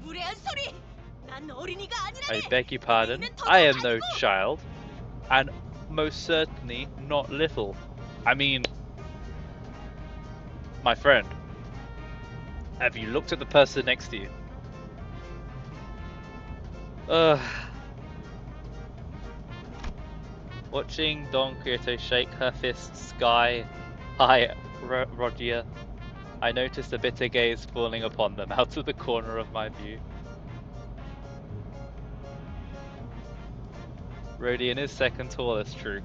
무례한 소리! 난 어린이가 I 아니라네! beg your pardon, I am no child, and most certainly not little. I mean, my friend, have you looked at the person next to you? Watching Don Quixote shake her fist sky high at Rogia, I noticed a bitter gaze falling upon them out of the corner of my view. Rodian is second tallest, true.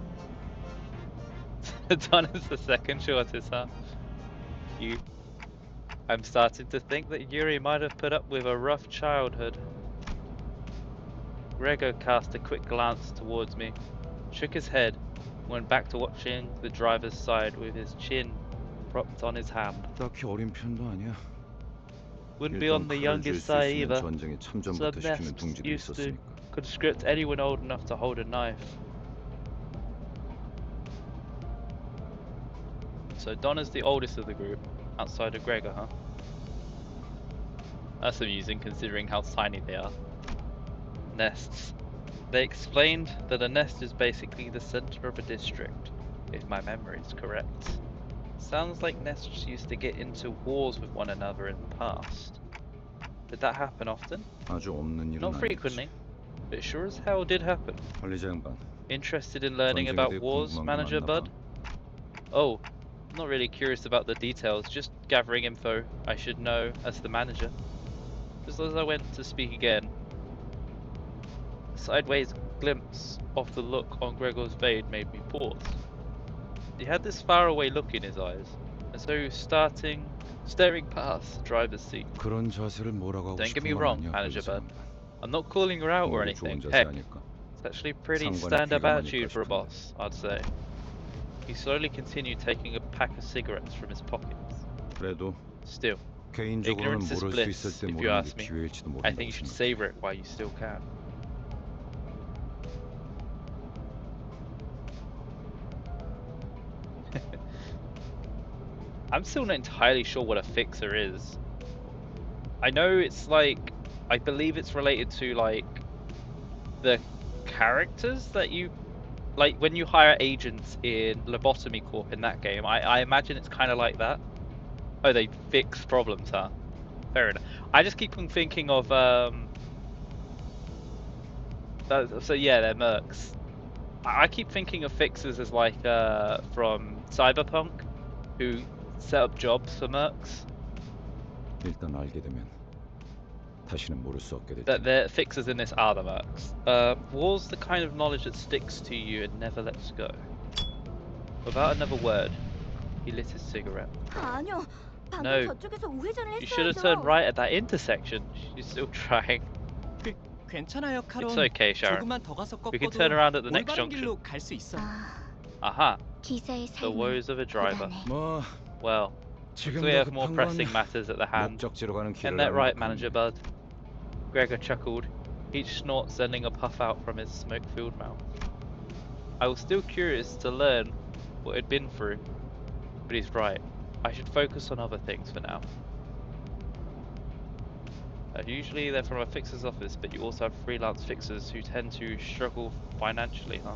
Don is the second shortest, huh? I'm starting to think that Yuri might have put up with a rough childhood. Gregor cast a quick glance towards me, shook his head, went back to watching the driver's side with his chin propped on his hand. 딱히 어린 편도 아니야. Wouldn't be 일단 on the 칼을 쥘 youngest 수 side 있으면 either. 전쟁에 참전부터 Some 시키는 nests 둥지도 used to 있었으니까. conscript anyone old enough to hold a knife. So Donna's the oldest of the group, outside of Gregor, huh? That's amusing considering how tiny they are. Nests. They explained that a nest is basically the center of a district, if my memory is correct. Sounds like nests used to get into wars with one another in the past. Did that happen often? 아주 없는 일은 Not 아니겠지. frequently, but it sure as hell did happen. 관리자 양반. Interested in learning 전쟁에 about 대해 wars, 궁금한 게 Manager 많나 Bud? 봐. Oh, I'm not really curious about the details, just gathering info I should know as the manager. Just as I went to speak again, a sideways glimpse of the look on Gregor's face made me pause. He had this faraway look in his eyes, as though he was staring past the driver's seat. 그런 자세를 뭐라고 하고 Don't get me 싶은 건 wrong, 아니야, Manager 관리자 Bud. 양반. I'm not calling her out or 공부 좋은 anything. 자세 Heck, 아닐까? it's actually a pretty 상관의 stand-up 귀가 attitude 많을까 for a 싶은데. boss, I'd say. He slowly continued taking a pack of cigarettes from his pockets. 그래도 Still, 개인적으로는 ignorance is 모를 수 있을 bliss, 때 if you 모르는 게 ask me. 기회일지도 I think 모른다고 you should 생각해. savor it while you still can. I'm still not entirely sure what a fixer is. I know it's like, I believe it's related to like the characters that you, like when you hire agents in Lobotomy Corp in that game. I imagine it's kind of like that. Oh, they fix problems, huh? Fair enough. I just keep on thinking of so yeah, they're mercs. I keep thinking of fixers as like from Cyberpunk, who set up jobs for mercs. 일단 알게 되면 다시는 모를 수 없게 될 That 테니. the fixers in this are the mercs. War's the kind of knowledge that sticks to you and never lets go. Without another word, he lit his cigarette. 아니요. 방금 No, 저쪽에서 우회전을 you should have 했어야죠. turned right at that intersection. She's still trying. 괜찮아요, 카론. It's okay, Sharon. 조금만 더 가서 We can 꺾어도 turn around at the next 올바른 junction. 길로 갈 수 있어. Aha, 기사의 the 삶은 woes of a driver. 고단해. 뭐 Well, 지금 we 더 have more 급한 건 pressing matters at the hand. 목적지로 가는 길을 Isn't that right, 알고 Manager 가는 Bud? Gregor chuckled, each snort sending a puff out from his smoke-filled mouth. I was still curious to learn what he'd been through, but he's right. I should focus on other things for now. Usually they're from a fixer's office, but you also have freelance fixers who tend to struggle financially, huh?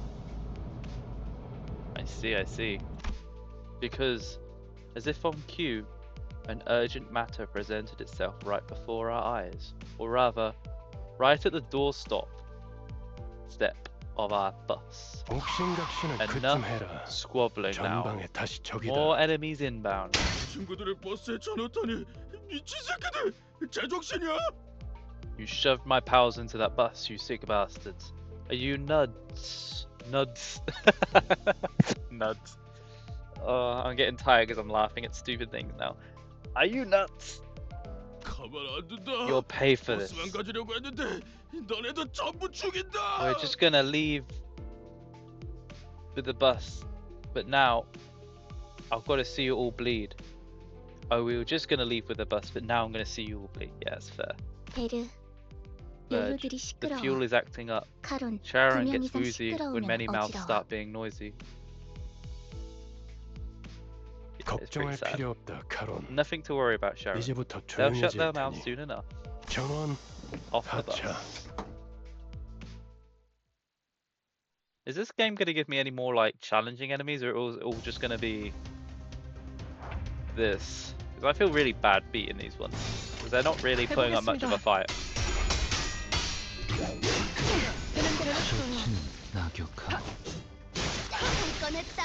I see. Because, as if on cue, an urgent matter presented itself right before our eyes, or rather, right at the doorstep of our bus. Enough squabbling now. More enemies inbound. 친구들의 버스에 쳐넣다니 미친 새끼들! 제정신이야? You shoved my pals into that bus, you sick bastards. Are you nuts? Nuts. Nuts. Oh, I'm getting tired because I'm laughing at stupid things now. Are you nuts? 가만 안 둔다. You'll pay for this. 버스만 가지려고 했는데 너네도 전부 죽인다. We're just gonna leave with the bus, but now I've got to see you all bleed. Oh, we were just gonna leave with the bus, but now I'm gonna see you all bleed. Yeah, that's fair. 베르, Verge, 연료들이 the 시끄러워. fuel is acting up. 카론, 두 Sharon 명 gets 이상 woozy when 시끄러우면 many mouths 어지러워. start being noisy. Yeah, it's pretty 걱정할 sad. 필요 없다, 카론. Nothing to worry about, Sharon. 이제부터 They'll shut 조용해질 their mouths 테니. soon enough. 전원 Off the bus. 하차. Is this game gonna give me any more like challenging enemies, or is it all just gonna be this? Because I feel really bad beating these ones, because they're not really putting up much of a fight. 좋지는 낙엽하오. 꺼냈다.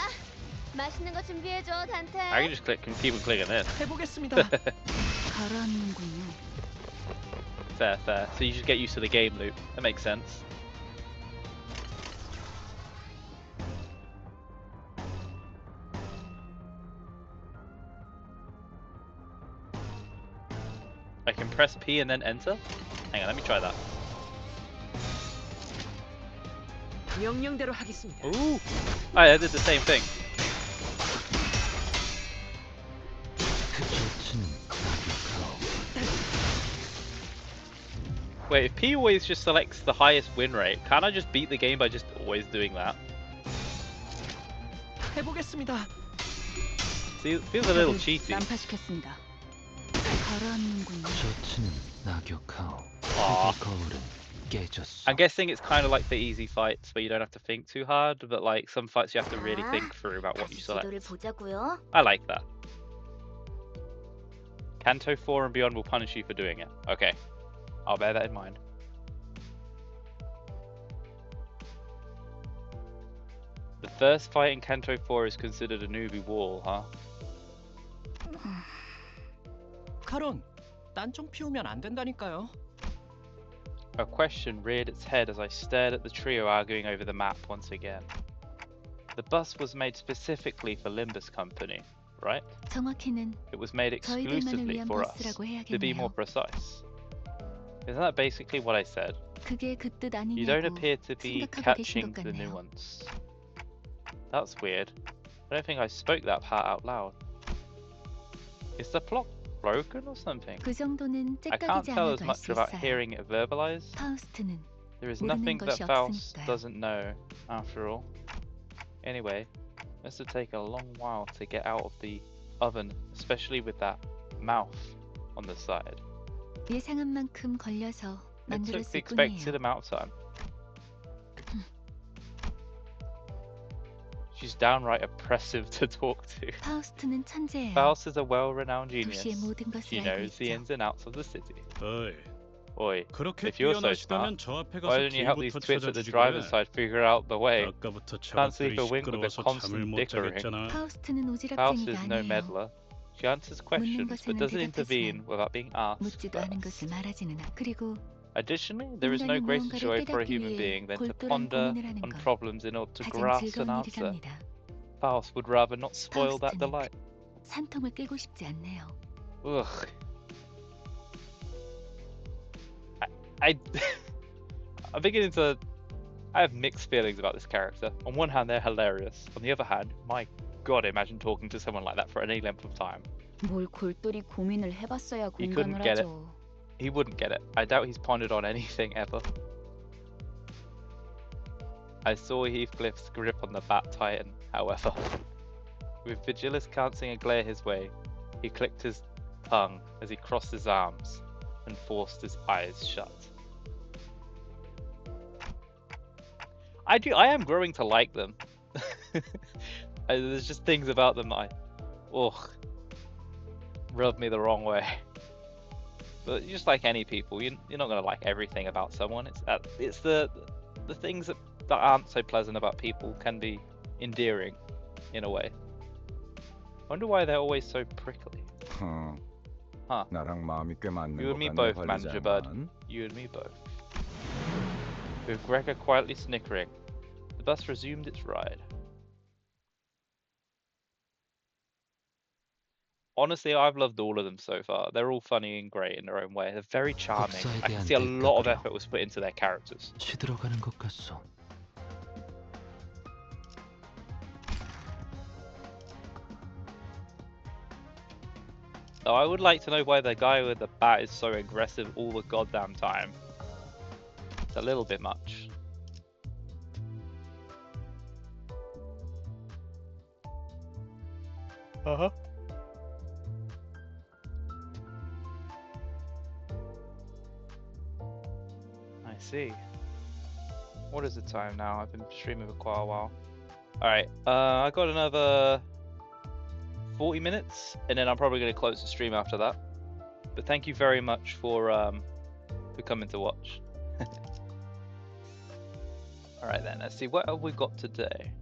맛있는 거 준비해줘, 단테. I can just keep on clicking this. 해보겠습니다. 가라앉는군요. Fair. So you should get used to the game loop. That makes sense. I can press P and then enter? Hang on, let me try that. 명령대로 하겠습니다. Ooh! I did the same thing. 좋지는 낙엽하오. Wait, if P always just selects the highest win rate, can't I just beat the game by just always doing that? 해보겠습니다. feels a little cheaty. 난파시켰습니다. 가라앉는군요. 저치는 낙엽하오. Aw. 해골 거울은 깨졌어. I'm guessing it's kind of like the easy fights where you don't have to think too hard, but like some fights you have to really think through about what you select. 지도를 보자고요. I like that. Kanto 4 and beyond will punish you for doing it. Okay, I'll bear that in mind. The first fight in Kanto 4 is considered a newbie wall, huh? 카론, 딴청 피우면 안 된다니까요. A question reared its head as I stared at the trio arguing over the map once again. The bus was made specifically for Limbus Company, right? 정확히는 It was made 저희들만을 exclusively 위한 for us, 버스라고 to be more 해야겠네요. precise. Isn't that basically what I said? 그게 그 뜻 You don't 아니냐고 appear to be 생각하고 계신 catching 것 the 같네요. nuance. That's weird. I don't think I spoke that part out loud. Is the plot broken or something? 그 정도는 I can't 째깍이지 tell as 않아도 알 much 수 without 있어요. hearing it verbalized. 파우스트는 There is 모르는 nothing that 것이 Faust 없으니까요. doesn't know, after all. Anyway, must have taken a long while to get out of the oven, especially with that mouth on the side. 예상한 만큼 걸려서 It took the 만들었을 expected 뿐이에요. amount of time. She's downright oppressive to talk to. 파우스트는 천재예요. Faust is a well-renowned genius. 도시의 모든 것을 She 알고 knows the 있죠. ins and outs of the city. 어이, Oi, 그렇게 if you're so smart, 뛰어나시다면 저 앞에 why 가서 don't you help these 길부터 twits at the 찾아주지 driver's 그래. side figure out the way? 아까부터 Can't sleep 저것들이 a wink with the 시끄러워서 잠을 constant 못 dickering. 자겠잖아. 파우스트는 Faust 오지랖쟁이가 is no 아니에요. meddler. She answers questions, but 것에는 doesn't 대답하지만 intervene without being asked 묻지도 않은 first. 것을 말하지는 않아. 그리고 Additionally, there is no 인간이 greater 무언가를 joy for a 깨닫기 human 위해 being than to 골똘한 ponder 고민을 하는 on 것. problems in order to 가장 grasp an 즐거운 answer. 일이랍니다. Faust would rather not spoil that 파우스트는 delight. 산통을 끌고 싶지 않네요. Ugh. I I'm beginning to. I have mixed feelings about this character. On one hand, they're hilarious. On the other hand, my God, imagine talking to someone like that for any length of time. 뭘 골똘히 고민을 해봤어야 He couldn't 공감을 get it. 하죠. He wouldn't get it. I doubt he's pondered on anything ever. I saw Heathcliff's grip on the bat tighten, however. With Vigilus casting a glare his way, he clicked his tongue as he crossed his arms and forced his eyes shut. I am growing to like them. There's just things about them that rub me the wrong way. But just like any people, you're not gonna like everything about someone. It's the things that aren't so pleasant about people can be endearing, in a way. Wonder why they're always so prickly. Huh. 나랑 마음이 꽤 맞는 You 것 and me 같네, both, manager bud. 관리자만. You and me both. With Gregor quietly snickering, the bus resumed its ride. Honestly, I've loved all of them so far. They're all funny and great in their own way. They're very charming. I can see a lot of effort was put into their characters. 시들어가는 것 같소. Though I would like to know why the guy with the bat is so aggressive all the goddamn time. It's a little bit much. Uh-huh. I see. What is the time now? I've been streaming for quite a while. Alright, I got another 40 minutes, and then I'm probably going to close the stream after that. But thank you very much for coming to watch. Alright then, let's see, what have we got today?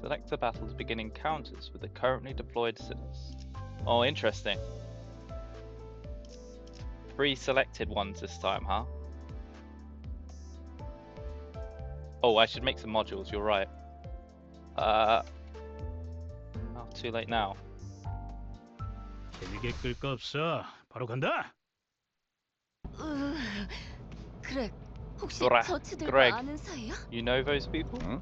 Select the battle to begin encounters with the currently deployed sinners. Oh, interesting. 3 selected ones this time, huh? Oh, I should make some modules, you're right. Oh, too late now. 재미게 끌 거 없어. 바로 간다. 그래, 혹시 Greg, 저치들과 Greg. 아는 사이야? You know those people? 응?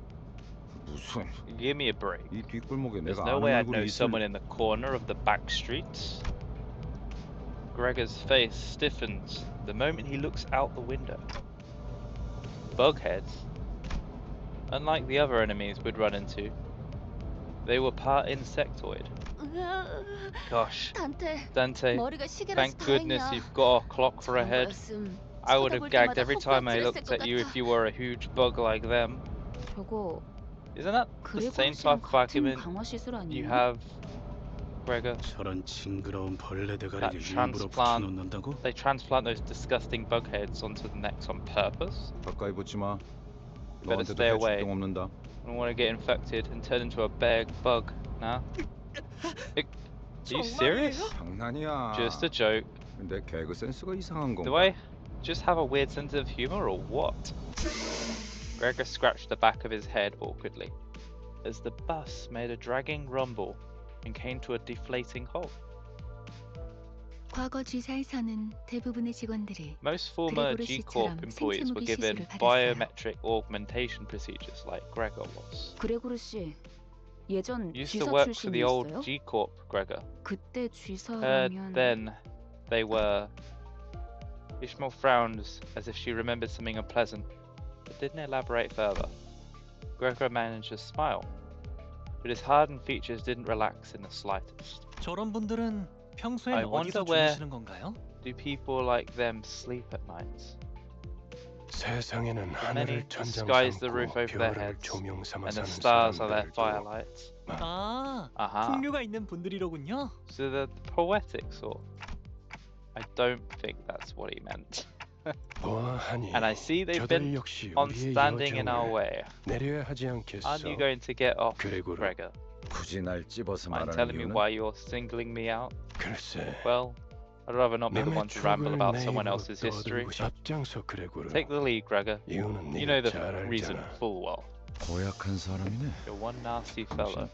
무슨 Give me a break. 이 뒷골목에 There's 내가 no 아는 way I'd 얼굴이 know 있을 someone in the corner of the back streets. Gregor's face stiffens the moment he looks out the window. Bugheads, unlike the other enemies we'd run into, they were part insectoid. Gosh, Dante, thank goodness you've got a clock for a head. I would have gagged every time I looked at you if you were a huge bug like them. 저거 Isn't that the same 그레고르 씨랑 type of 같은 argument 강화 시술 you 아니에요? have, Gregor? 저런 징그러운 벌레 That 대가리를 일부러 transplant, 붙여놓는다고? they transplant those disgusting bug heads onto the necks on purpose. 가까이 붙지 마. You better 너한테도 stay away. 해줄병 없는다. I don't want to get infected and turn into a big bug now. Are you serious? 장난이야. Just a joke. 내 개그 센스가 이상한 건가? Do I just have a weird sense of humor or what? Gregor scratched the back of his head awkwardly as the bus made a dragging rumble and came to a deflating halt. 과거 G사에서는 대부분의 직원들이 Most former 그레고르 G-Corp 씨처럼 employees were 생체무기 given 시술을 받았어요. biometric augmentation procedures like Gregor was. 그레고르 씨 예전 Used to G사 work for the old 출신이었어요? G-Corp, Gregor. 그때 G사라면 Then they were... Ishmael frowned as if she remembered something unpleasant, but didn't elaborate further. Gregor managed to smile, but his hardened features didn't relax in the slightest. 저런 분들은 평소엔 I wonder 어디서 where 주무시는 건가요? do people like them sleep at nights? 세상에는 Many 하늘을 천장 disguise the 삼고 roof over their 별을 heads, 조명 삼아 and the 사는 stars are their 사람들도 firelights. 아, Aha. 풍류가 있는 분들이로군요. So the poetic sort. I don't think that's what he meant. 보아하니 And I see they've 저들 been 역시 on 우리의 standing in our 여정을 way. 내려야 하지 않겠어. Aren't you going to get off, 그레고르. Gregor? 굳이 날 찝어서 Mind 말하는 telling me 이유는? why you're singling me out? 글쎄. Well, I'd rather not be the 남의 one to ramble 추억을 about 내 someone 입으로 else's history. 떠들고 싶- 앞장서 그레고르. Take the lead, Gregor. 이유는 You know 네가 the 잘 reason 알잖아. full well. 고약한 사람이네. You're one nasty fellow.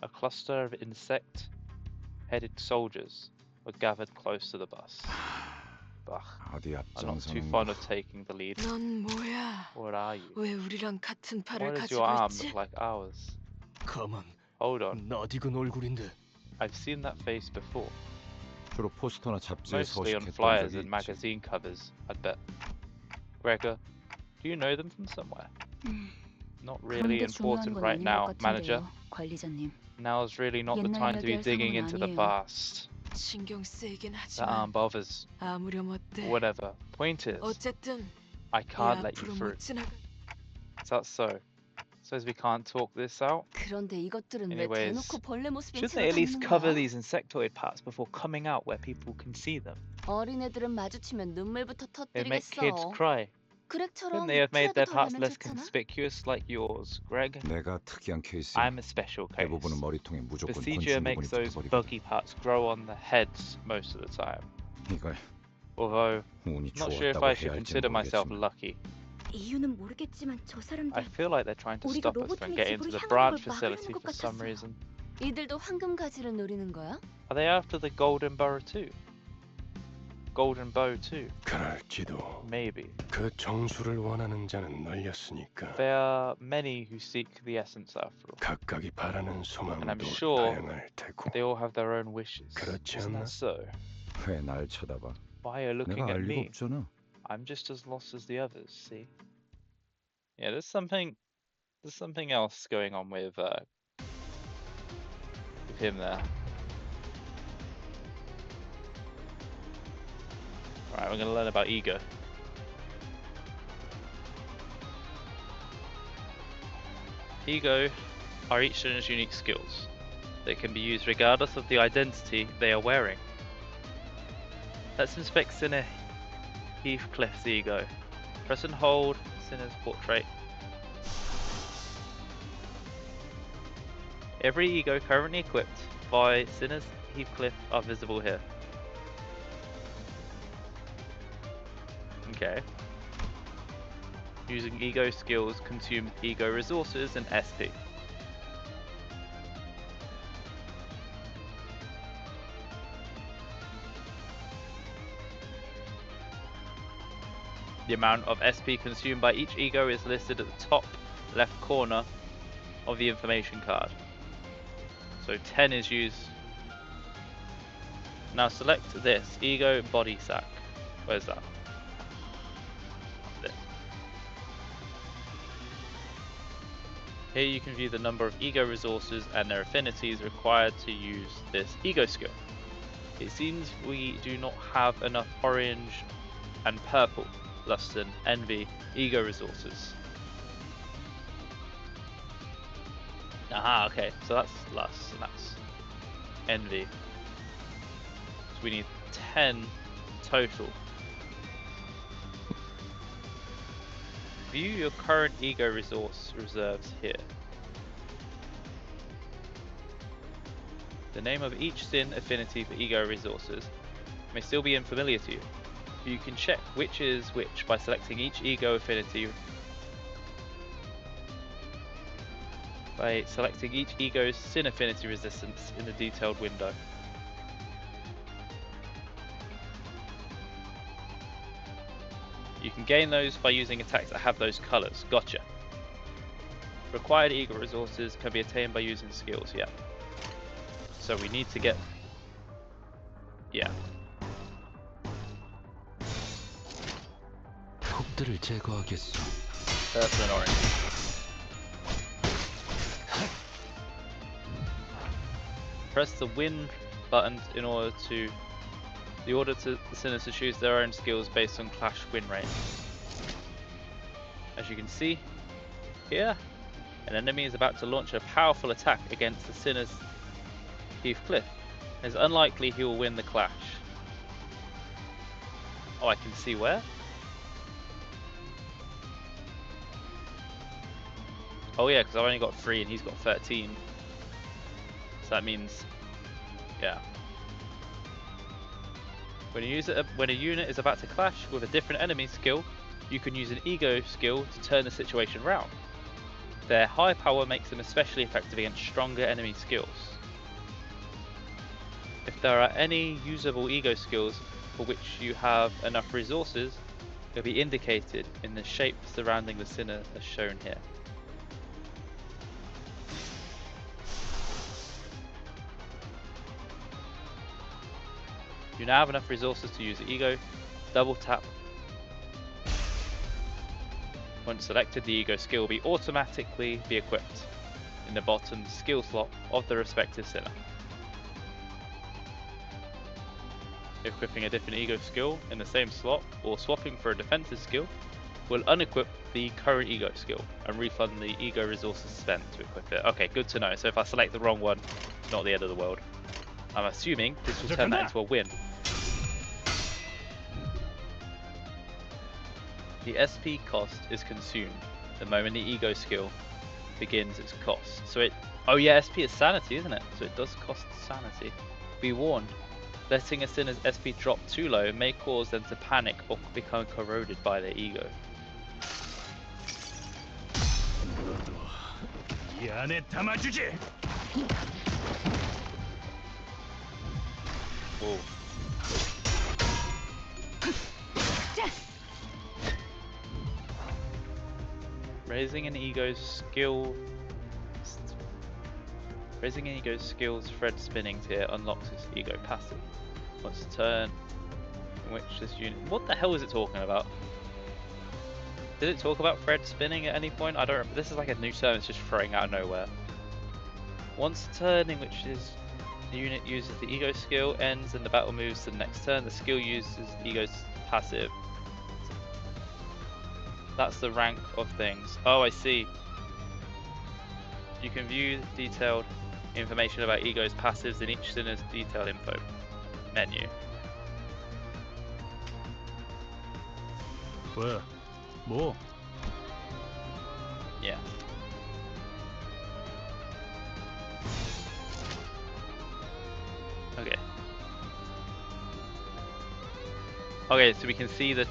A cluster of insect-headed soldiers were gathered close to the bus. Ugh, 어디 I'm not too 앞장서는 fond 거. of taking the lead. 넌 뭐야? What are you? 왜 우리랑 같은 Why 팔을 does your 가지고 arm 있지? look like ours? 가만. Hold on, 낯익은 얼굴인데. I've seen that face before. 주로 포스터나 잡지에 Mostly on 서식했던 flyers 적이 and 있지. magazine covers, I'd bet. Gregor, do you know them from somewhere? Not really 그런데 중요한 important 건 right 아닌 now, 것 manager. 같은데요, 관리자님. Now's really not the 옛날 time to be 이야기할 digging 상황은 into the 아니에요. past. 신경 쓰이긴 That 하지만 arm bothers. 아무렴 어때? Whatever. Point is, 어쨌든 I 이 can't let you 앞으로 through. 못 지나가. Is that so? Says we can't talk this out? 그런데 이것들은 왜 Anyways, 대놓고 벌레 모습인 shouldn't 채로 they at least 다니는 cover 거야? these insectoid parts before coming out where people can see them? 어린애들은 마주치면 눈물부터 They make kids 터뜨리겠어. cry. 그렉처럼 Couldn't they have made 티라도 their 더 parts 내면 less 좋잖아? conspicuous like yours, Greg? 내가 특이한 케이스야. I'm a special case. 대부분은 머리통에 무조건 Procedure 곤충 부분이 makes those 붙어버리거든. buggy parts grow on the heads most of the time. 이걸 Although, 운이 I'm not sure if 좋았다고 I 해야 should 할지 consider myself 모르겠지만 lucky. 이유는 모르겠지만 저 사람들 I feel like they're trying to 우리가 stop us from 로봇팀의 getting 집으로 to the 향하는 branch 걸 막으려는 facility 것 for some 같았어요. reason. 이들도 황금 가지를 노리는 거야? Are they after the Golden Bow too? Golden Bow too? 그럴지도. Maybe. 그 정수를 원하는 자는 널렸으니까. There are many who seek the essence after all. 각각이 바라는 And I'm 소망도 sure 다양할 테고. they all have their own wishes. 그렇지 Isn't 않나? that so? 왜 날 쳐다봐? Why are you looking 내가 at 알 리가 me? 없잖아. I'm just as lost as the others, see? Yeah, there's something else going on with him there. Alright, we're gonna learn about ego. Ego are each student's unique skills. They can be used regardless of the identity they are wearing. Let's inspect Sinner Heathcliff's ego. Press and hold Sinner's portrait. Every ego currently equipped by Sinner's Heathcliff are visible here. Okay. Using ego skills consume ego resources and SP. The amount of SP consumed by each ego is listed at the top left corner of the information card. So 10 is used Now select this, Ego Body Sack. Where's that? This. Here you can view the number of Ego resources and their affinities required to use this Ego skill. It seems we do not have enough orange and purple, lust and envy, Ego resources. Aha, okay, so that's lust and that's envy. So we need 10 total. View your current Ego resource reserves here. The name of each sin affinity for Ego resources may still be unfamiliar to you. You can check which is which by selecting each Ego affinity. By selecting each Ego's sin affinity resistance in the detailed window. You can gain those by using attacks that have those colors. Gotcha. Required Ego resources can be attained by using skills, yeah. So we need to get... yeah. 폭들을 제거하겠소. Purple and orange. Press the win button in order to the sinners to choose their own skills based on clash win rate. As you can see here, an enemy is about to launch a powerful attack against the sinner's Heathcliff. It's unlikely he will win the clash. Oh, I can see where? Oh yeah, because I've only got 3 and he's got 13. So that means, yeah. When a unit is about to clash with a different enemy skill, you can use an Ego skill to turn the situation round. Their high power makes them especially effective against stronger enemy skills. If there are any usable Ego skills for which you have enough resources, they'll be indicated in the shape surrounding the sinner as shown here. You now have enough resources to use the Ego. Double tap. Once selected, the Ego skill will be automatically equipped in the bottom skill slot of the respective sinner. Equipping a different Ego skill in the same slot or swapping for a defensive skill will unequip the current Ego skill and refund the Ego resources spent to equip it. Okay, good to know. So if I select the wrong one, it's not the end of the world. I'm assuming this will turn that into a win. The SP cost is consumed the moment the Ego skill begins its cost. So it... oh yeah, SP is sanity, isn't it? So it does cost sanity. Be warned, letting a sinner's SP drop too low may cause them to panic or become corroded by their Ego. Whoa. Raising an Ego's skill... raising an Ego's skills thread spinning tier unlocks its Ego passive. Once a turn in which this unit... what the hell is it talking about? Did it talk about thread spinning at any point? I don't remember. This is like a new term, it's just throwing out of nowhere. Once a turn in which the unit uses the Ego skill ends and the battle moves to the next turn, the skill uses the Ego's passive. That's the rank of things. Oh, I see. You can view detailed information about Ego's passives in each sinner's detailed info menu. 뭐? Yeah. Okay. Okay, so we can see the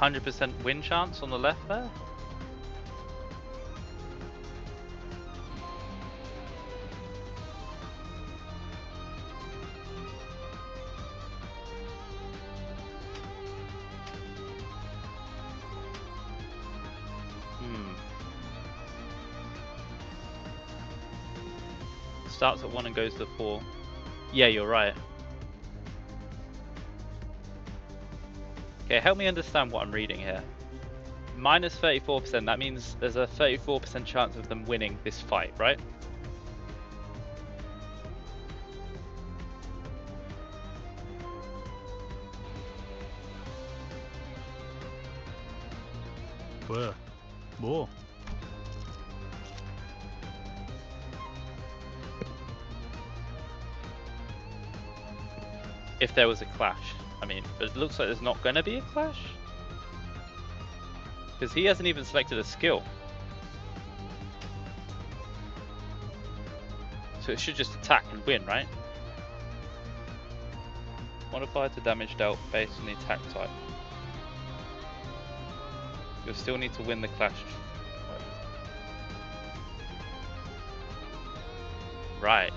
100% win chance on the left there. Starts at 1 and goes to 4. Yeah, you're right. Okay, help me understand what I'm reading here. Minus 34%, that means there's a 34% chance of them winning this fight, right? 왜? 뭐? If there was a clash. I mean, it looks like there's not going to be a clash. Because he hasn't even selected a skill. So it should just attack and win, right? Modify to damage dealt based on the attack type. You'll still need to win the clash. Right.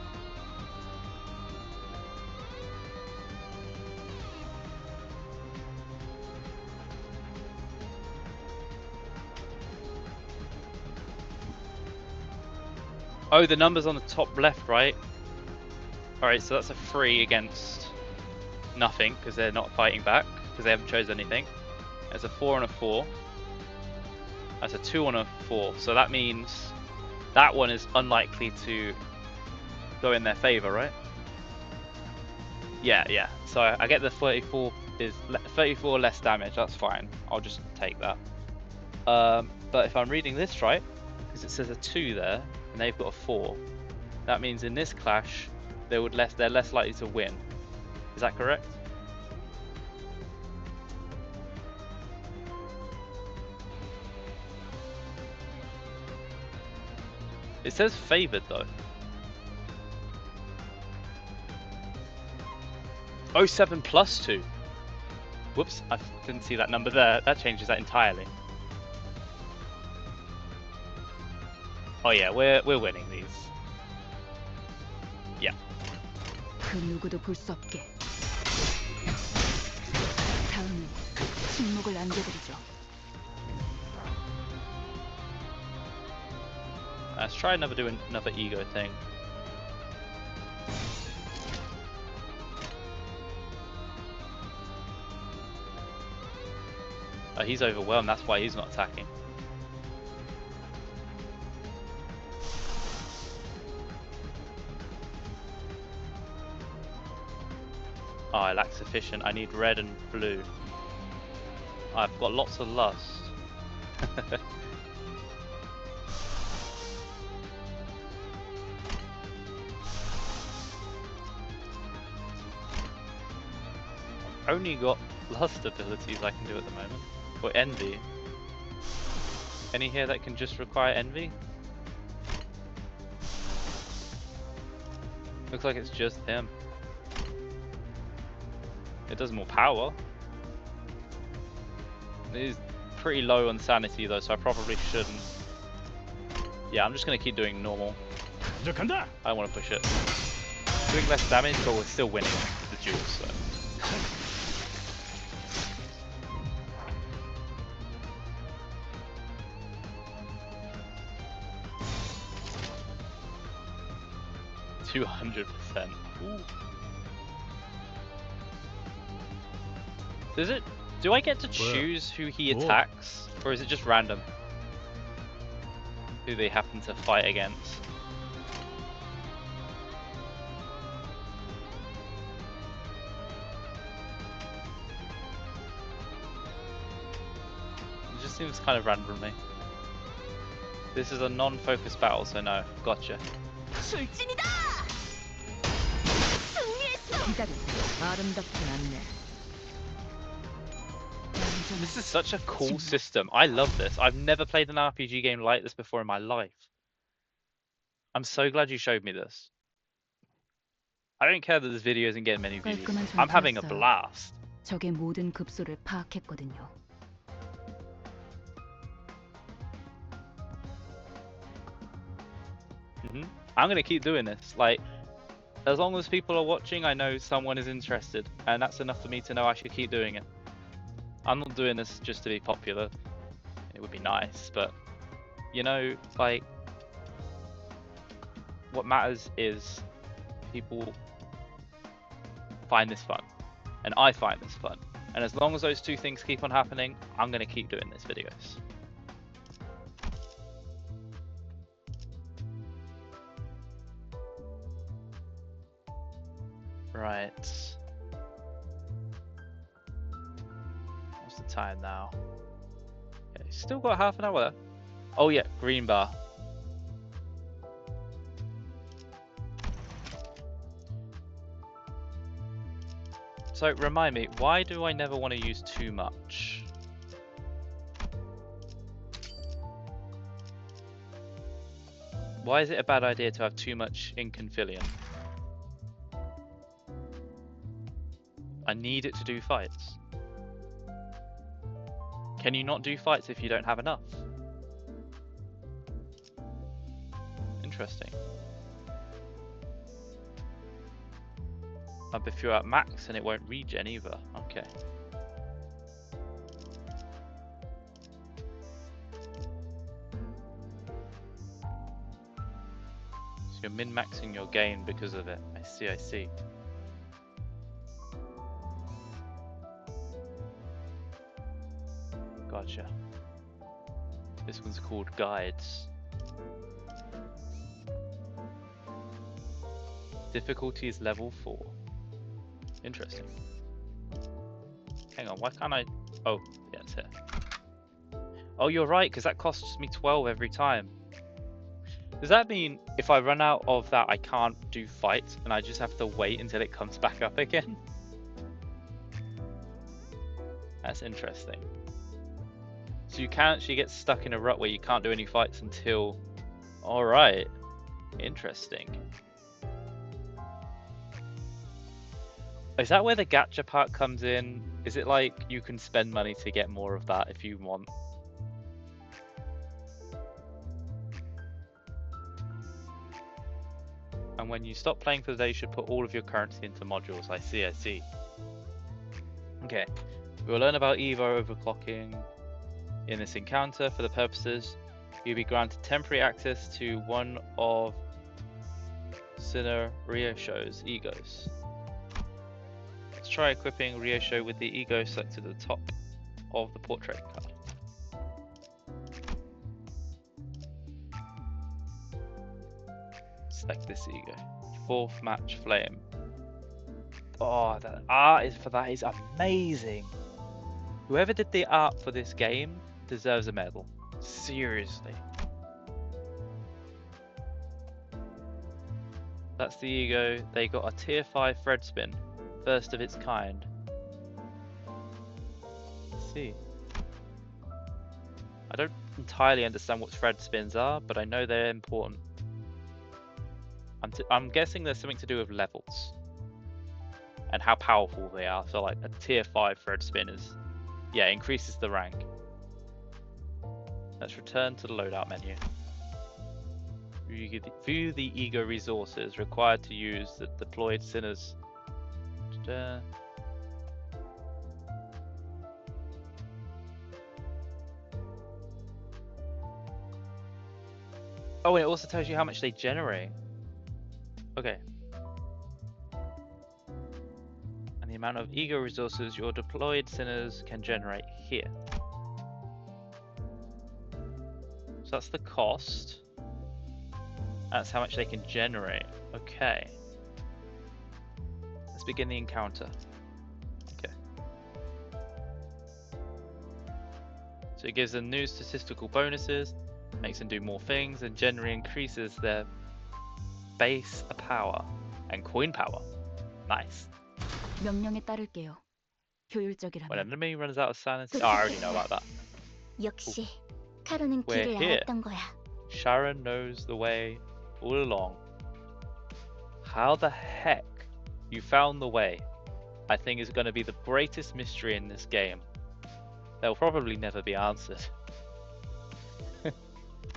Oh, the numbers on the top left, right? Alright, so that's a 3 against nothing, because they're not fighting back, because they haven't chosen anything. There's a 4 and a 4. That's a 2 and a 4, so that means that one is unlikely to go in their favor, right? Yeah. So I get the 34 is 34 less damage, that's fine. I'll just take that. But if I'm reading this right, because it says a 2 there, and they've got a 4, that means in this clash, they're less likely to win. Is that correct? It says favored though. 07 plus 2. Whoops, I didn't see that number there. That changes that entirely. Oh yeah, we're winning these. Yeah. 그 누구도 볼 수 없게. 다음은 침묵을 안겨드리죠. Let's try doing another ego thing. Oh, he's overwhelmed, that's why he's not attacking. Oh, I lack sufficient. I need red and blue. I've got lots of lust. Only got lust abilities I can do at the moment. Or envy. Any here that can just require envy? Looks like it's just him. It does more power. He's pretty low on sanity though, so I probably shouldn't. Yeah, I'm just gonna keep doing normal. I don't want to push it. Doing less damage, but we're still winning the duel, so. $200%. Ooh. Do I get to choose who he attacks? Or is it just random? Who they happen to fight against? It just seems kind of random to me. This is a non-focused battle, so no. Gotcha. This is such a cool system. I love this. I've never played an RPG game like this before in my life. I'm so glad you showed me this. I don't care that this video isn't getting many views. I'm having a blast. 적의 모든 급소를 파악했거든요. I'm gonna keep doing this. Like, as long as people are watching, I know someone is interested, and that's enough for me to know I should keep doing it. I'm not doing this just to be popular. It would be nice, but you know, like, what matters is people find this fun, and I find this fun. And as long as those two things keep on happening, I'm gonna keep doing these videos. Right. What's the time now? Okay, still got half an hour. Oh yeah, green bar. So remind me, why do I never want to use too much? Why is it a bad idea to have too much Enkephalin? I need it to do fights. Can you not do fights if you don't have enough? Interesting. If you're at max and it won't regen either. Okay. So you're min-maxing your gain because of it. I see, I see. Gotcha. This one's called guides. Difficulty is level 4. Interesting. Hang on, why can't I... Oh, yeah, it's here. Oh, you're right, because that costs me 12 every time. Does that mean if I run out of that, I can't do fights, and I just have to wait until it comes back up again? That's interesting. So you can actually get stuck in a rut where you can't do any fights until... Alright. Interesting. Is that where the gacha part comes in? Is it like you can spend money to get more of that if you want? And when you stop playing for the day, you should put all of your currency into modules. I see, I see. Okay. We'll learn about Evo overclocking in this encounter. For the purposes, you'll be granted temporary access to one of Sinner Ryosho's egos. Let's try equipping Ryosho with the ego selected at the top of the portrait card. Select this ego. 4th match flame. Oh, the art for that is amazing. Whoever did the art for this game deserves a medal. Seriously. That's the ego. They got a tier 5 Fred spin. First of its kind. Let's see. I don't entirely understand what Fred spins are, but I know they're important. I'm guessing there's something to do with levels and how powerful they are. So like a tier 5 Fred spin is, yeah, increases the rank. Let's return to the loadout menu. View the ego resources required to use the deployed sinners. Oh, and it also tells you how much they generate. Okay. And the amount of ego resources your deployed sinners can generate here. So that's the cost. That's how much they can generate. Okay. Let's begin the encounter. Okay. So it gives them new statistical bonuses, makes them do more things, and generally increases their base power and coin power. Nice. 명령에 따를게요. When 효율적이라면. an enemy runs out of sanity, oh, I already know about that. 역시 카루는 We're 길을 here. 알았던 거야. Sharon knows the way all along. How the heck you found the way, I think is going to be the greatest mystery in this game. They'll probably never be answered.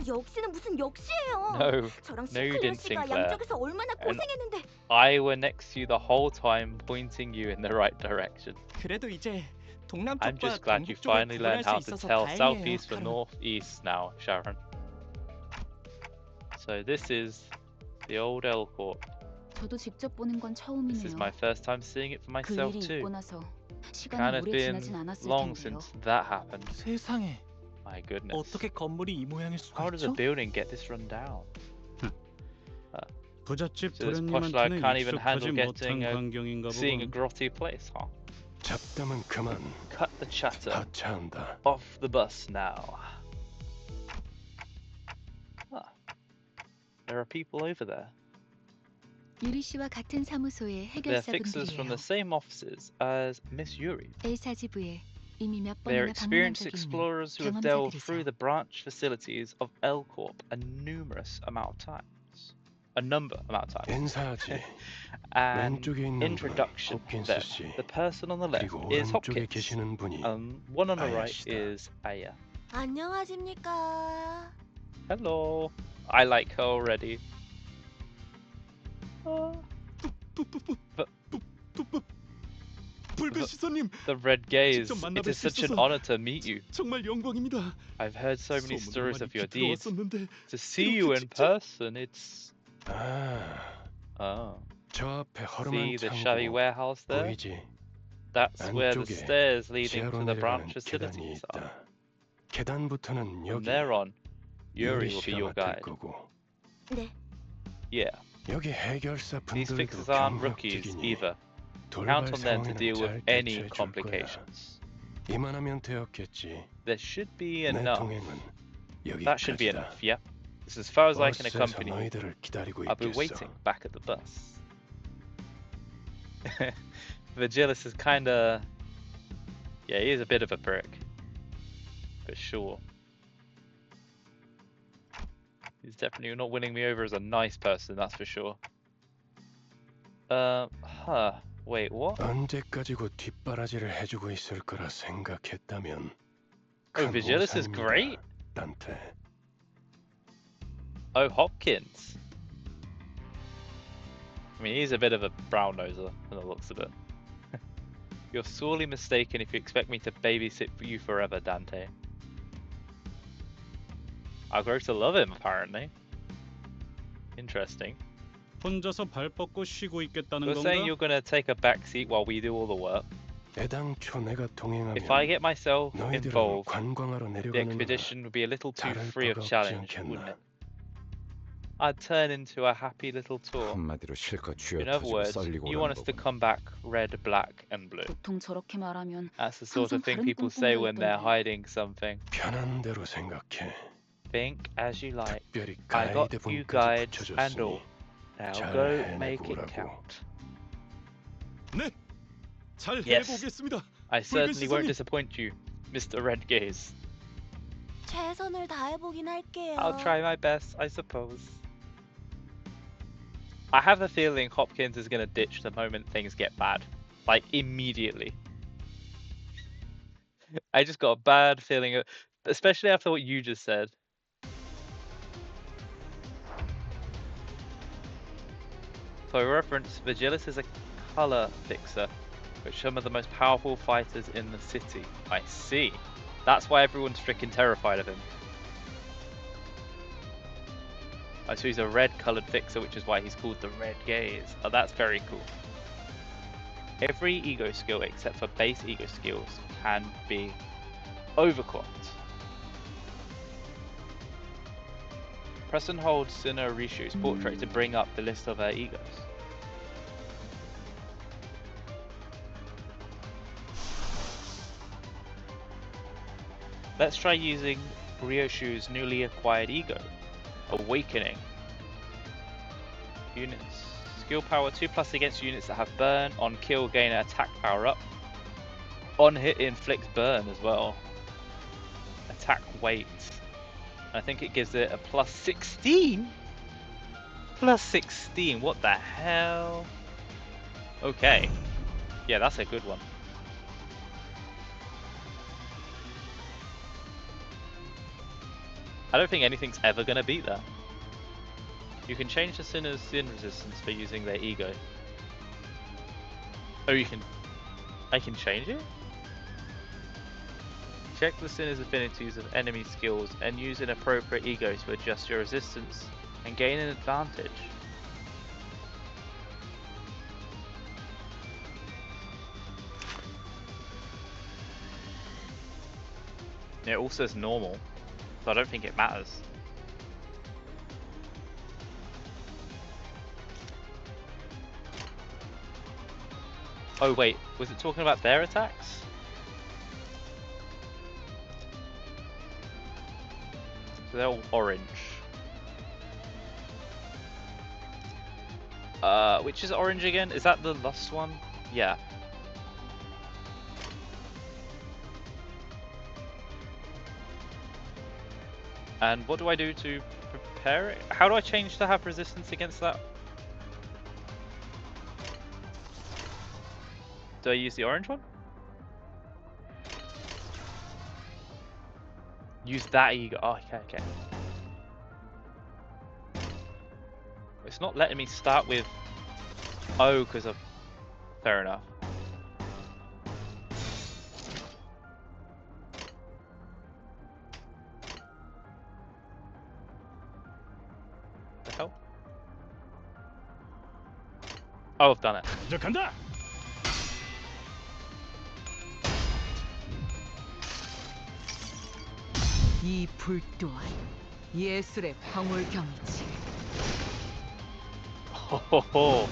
역시는 무슨 역시예요. No, 저랑 no, you 시클리오 didn't, 씨가 Sinclair. 양쪽에서 얼마나 And 고생했는데. I were next to you the whole time, pointing you in the right direction. 그래도 이제 동남쪽과 I'm just glad you 동북쪽을 finally 구분할 learned 수 how to 있어서 tell 다행이에요, southeast from 카루. northeast now, Sharon. So this is The old Elcorp. 저도 직접 보는 건 This is 처음이네요. my first time seeing it for 그 myself 일이 too. 있고 나서 Kind 시간이 of 오래 been 지나진 않았을 long 텐데요. since that happened. 세상에, My goodness. 어떻게 건물이 이 모양일 수가 How does a 있죠? building get this run down? 부잣집 So this posh lad 도련님한테는 can't even 익숙하지 handle 못한 getting 광경인가 seeing a 보군. grotty place, huh? 잡담은 그만. Cut the chatter. 하차한다. Off the bus now. Ah. There are people over there. 유리 씨와 같은 사무소의 They're fixers from 해결사분들이에요. the same offices as Miss Yuri. A사지부에 이미 몇 They're 번이나 방문한 experienced 적이 있는 explorers who have delved through 경험자들이죠. the branch facilities of Elcorp a numerous amount of times. A number amount of times. 인사하지. And 왼쪽에 있는 분은 introduction 홉킨스 then. 씨. The person on the left 그리고 is 오른쪽에 Hopkins. 계시는 분이 One on the right 아야시다. is Aya. 안녕하십니까. Hello. I like her already. 불배시선님, The red gaze. 직접 만나뵐 It is 수 such an 있어서 honor to meet you. 정말 영광입니다. I've heard so many 소문도 stories 많이 of your 깊이 deeds. 들어왔었는데 To see you in 직접- person, it's... 아, Oh. 저 앞에 See 허름한 the shabby 창고 warehouse there? 보이지? That's where the 안쪽에 stairs leading 지하로 to the 내려가는 branch 계단이 facilities are. 있다. 계단부터는 From 여기 there on, Yuri 유리 will be 씨가 your 맡을 guide. 거고. 네. Yeah, 여기 해결사 these 분들도 fixers aren't rookies 경력직이니 either. 돌발 Count on them to 상황에는 deal with 잘 any 대처해 줄 거야. complications. 이만하면 되었겠지. There should be 내 enough. 동행은 That should be 여기까지다. enough, yep. This is as far as I can 버스에서 accompany you. 너희들을 기다리고 I'll be 있겠어. waiting back at the bus. Virgilis is kinda... Yeah, he is a bit of a prick. For sure. He's definitely not winning me over as a nice person, that's for sure. Wait, what? 언제까지고 뒷바라지를 해주고 있을 거라 생각했다면 Oh, Virgilis is 오산입니다, great? 단테. Oh, Hopkins. I mean, he's a bit of a brown noser from the looks of it. You're sorely mistaken if you expect me to babysit for you forever, Dante. I'll grow to love him, apparently. Interesting. 혼자서 발 뻗고 쉬고 있겠다는 You're saying 건가? you're gonna take a back seat while we do all the work? 애당초 내가 If I 동행하면 get myself 너희들은 involved, 관광하러 the 내려가는 expedition would be a little too 다를 free of 바가 없지 challenge, 않겠나. wouldn't it? I'd turn into a happy little tour. 한마디로 실컷 쥐어 In other 터지고 words, 썰리고 you want us to 오라는 come back red, black, and blue. 보통 저렇게 말하면 That's the sort of 항상 thing 다른 people say 꿍꿍이가 when they're 있던데. hiding something. 편한 대로 생각해. Think as you like. 특별히 I got 가이드 you 분까지 guides and 붙여줬으니 all. Now 잘 go 해내고 make it 오라고. count. 네, 잘 Yes. 해보겠습니다. I certainly won't 불빛 disappoint you, Mr. Red Gaze. 최선을 다해보긴 할게요. I'll try my best, I suppose. I have a feeling Hopkins is going to ditch the moment things get bad. Like, immediately. I just got a bad feeling, especially after what you just said. For reference, Virgilis is a color fixer, which some of the most powerful fighters in the city. I see. That's why everyone's freaking terrified of him. Oh, so he's a red-colored fixer, which is why he's called the Red Gaze. Oh, that's very cool. Every ego skill except for base ego skills can be overclocked. Press and hold Suna Rishu's portrait to bring up the list of her egos. Let's try using Ryoshu's newly acquired ego. Awakening. Units. Skill power 2+ against units that have burn. On kill, gain an attack power up. On hit, inflicts burn as well. Attack weight. I think it gives it a +16? +16, what the hell? Okay. Yeah, that's a good one. I don't think anything's ever gonna beat that. You can change the sinner's sin resistance for using their ego. Oh, I can change it? Check the sinner's affinities of enemy skills and use an appropriate ego to adjust your resistance and gain an advantage. It all says normal, so I don't think it matters. Oh wait, was it talking about their attacks? So they're all orange. Which is orange again? Is that the last one? Yeah. And what do I do to prepare it? How do I change to have resistance against that? Do I use the orange one? Use that ego. Oh, okay. It's not letting me start with... Oh, because of... Fair enough. The hell? Oh, I've done it. 간다. 이 불 또한 예술의 황홀경이지. 호호호.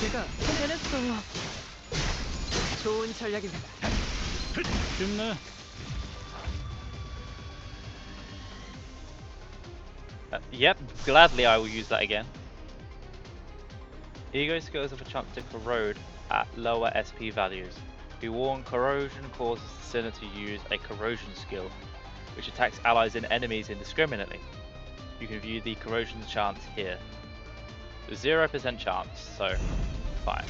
제가 해냈어요. 좋은 전략입니다. 끝나. Yep, gladly I will use that again. Ego skills have a chance to corrode at lower SP values. Be warned, corrosion causes the sinner to use a corrosion skill, which attacks allies and enemies indiscriminately. You can view the corrosion chance here. 0% chance, so fine.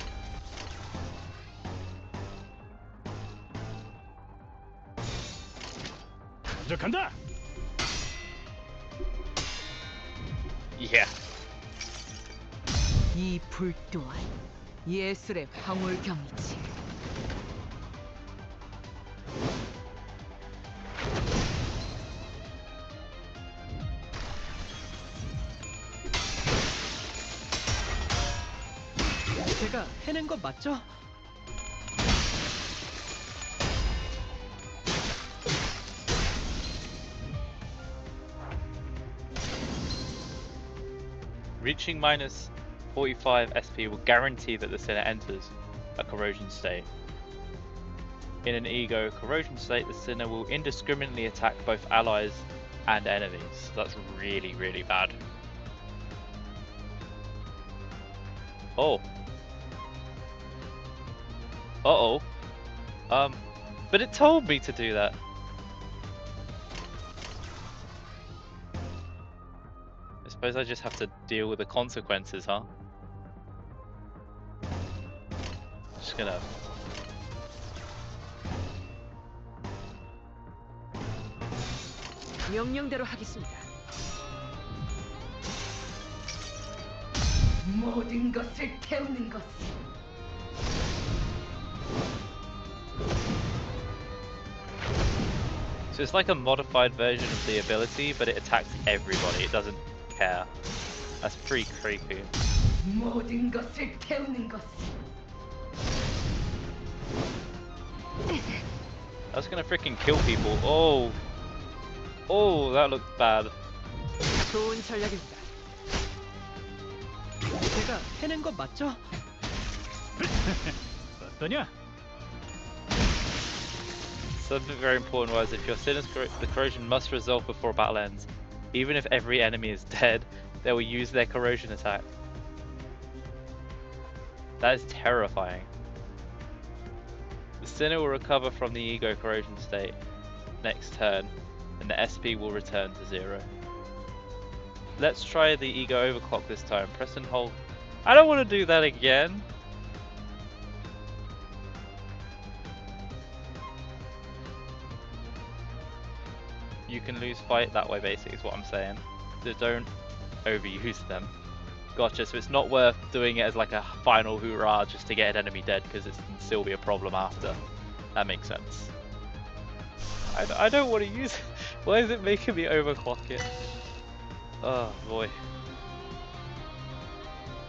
간다. Yeah. 이 불 또한 예술의 황홀경이지. 제가 해낸 거 맞죠? Reaching minus 45 SP will guarantee that the sinner enters a corrosion state. In an ego corrosion state, the sinner will indiscriminately attack both allies and enemies. That's really, really bad. Oh. Uh-oh. But it told me to do that. I suppose I just have to deal with the consequences, huh? Just gonna... 명령대로 하겠습니다. 모든 것을 태우는 것. So it's like a modified version of the ability, but it attacks everybody. It doesn't care. That's pretty creepy. 모든 것을 태우는 것. That's gonna freaking kill people. Oh. Oh, that looked bad. 좋은 전략입니다. 제가 해낸 거 맞죠? 어떠냐? Something very important was if your sin is the corrosion must resolve before battle ends. Even if every enemy is dead, they will use their corrosion attack. That is terrifying. The sinner will recover from the ego corrosion state next turn, and the SP will return to 0. Let's try the ego overclock this time. Press and hold. I don't want to do that again. You can lose fight that way, basically, is what I'm saying. So don't overuse them. Gotcha, so it's not worth doing it as like a final hoorah just to get an enemy dead, because it can still be a problem after. That makes sense. I don't want to use it. Why is it making me overclock it? Oh boy.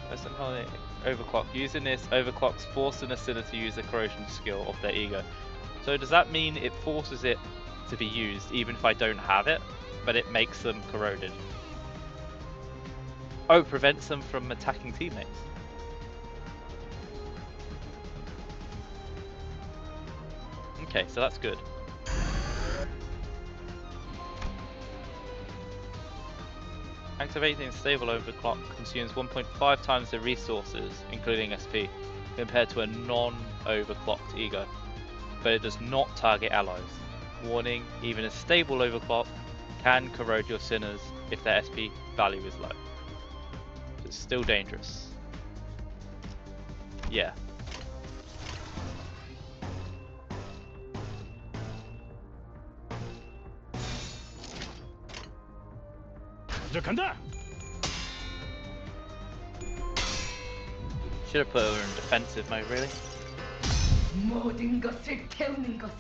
That's how they overclock. Using this overclocks forcing a sinner to use the corrosion skill of their ego. So does that mean it forces it to be used even if I don't have it, but it makes them corroded? Oh, prevents them from attacking teammates. Okay, so that's good. Activating stable overclock consumes 1.5 times the resources, including SP, compared to a non-overclocked ego, but it does not target allies. Warning, even a stable overclock can corrode your sinners if their SP value is low. It's still dangerous. Yeah. 간다. Should have put her in defensive mode, really. 모든 것을 태우는 것.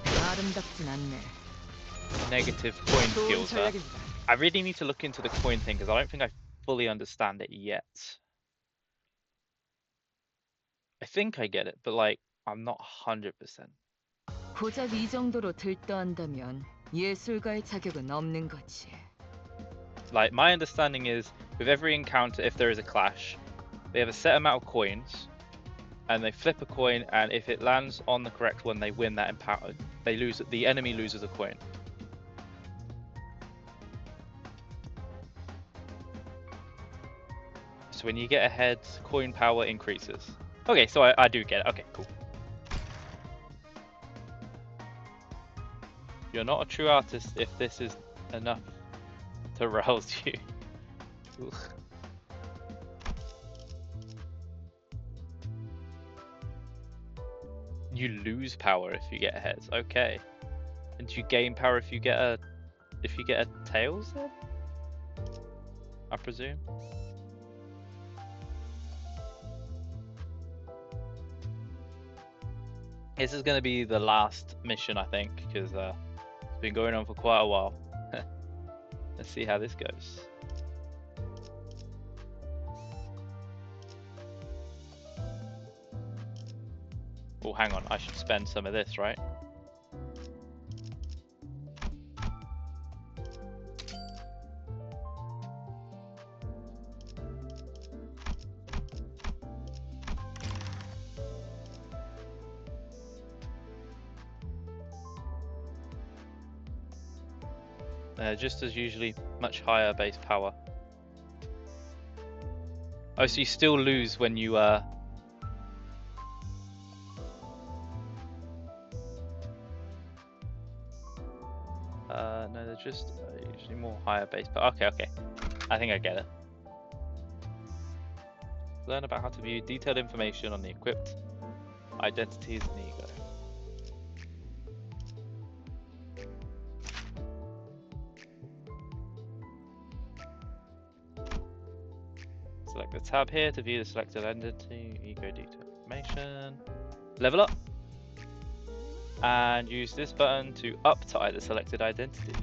아름답진 않네. Negative coin skills. I really need to look into the coin thing because I don't think I fully understand it yet. I think I get it, but like I'm not 100%. 고작 이 정도로 들떠한다면 예술가의 자격은 없는 거지. Like my understanding is with every encounter, if there is a clash, they have a set amount of coins, and they flip a coin, and if it lands on the correct one, they win that empower. They lose. The enemy loses a coin. So when you get ahead, coin power increases. Okay, so I do get it. Okay, cool. You're not a true artist if this is enough to rouse you. Ugh. You lose power if you get heads. Okay. And you gain power if you get a tails then? I presume. This is going to be the last mission, I think, because it's been going on for quite a while. Let's see how this goes. Oh, hang on. I should spend some of this, right? Just as usually, much higher base power. Oh, so you still lose when you no, they're just usually more higher base power. Okay. I think I get it. Learn about how to view detailed information on the equipped identities and ego. Select the tab here to view the selected identity, ego detail information. Level up. And use this button to uptie the selected identity.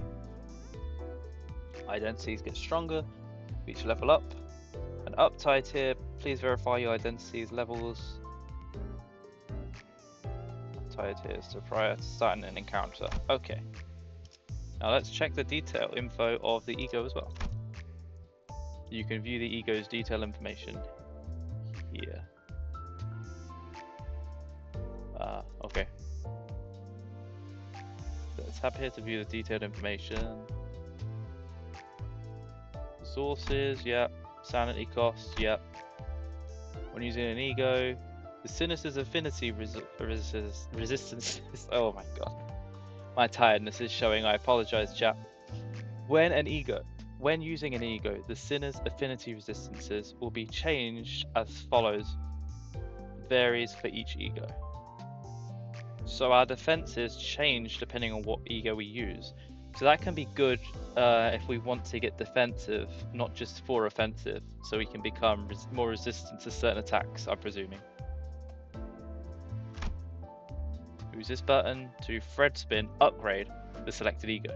Identities get stronger, each level up. An uptie tier, please verify your identity's levels. Uptie tiers to prior to starting an encounter. Okay. Now let's check the detail info of the ego as well. You can view the ego's detail information here. Okay. Let's tap here to view the detailed information. Resources, yep. Sanity costs, yep. When using an ego, the sinister's affinity resistance. Oh my god. My tiredness is showing. I apologize, chat. When using an ego, the sinner's affinity resistances will be changed as follows. It varies for each ego. So our defenses change depending on what ego we use. So that can be good if we want to get defensive, not just for offensive, so we can become more resistant to certain attacks, I'm presuming. Use this button to thread spin upgrade the selected ego.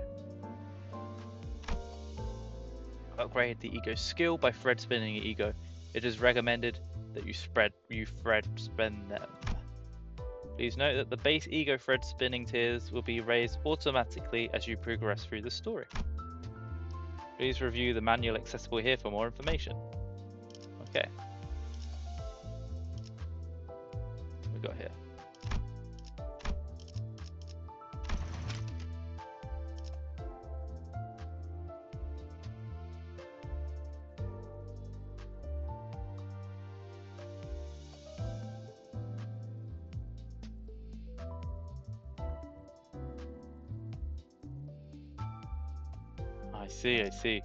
Upgrade the ego skill by thread spinning an ego. It is recommended that you thread spin them. Please note that the base ego thread spinning tiers will be raised automatically as you progress through the story. Please review the manual accessible here for more information. Okay. What we got here? I see.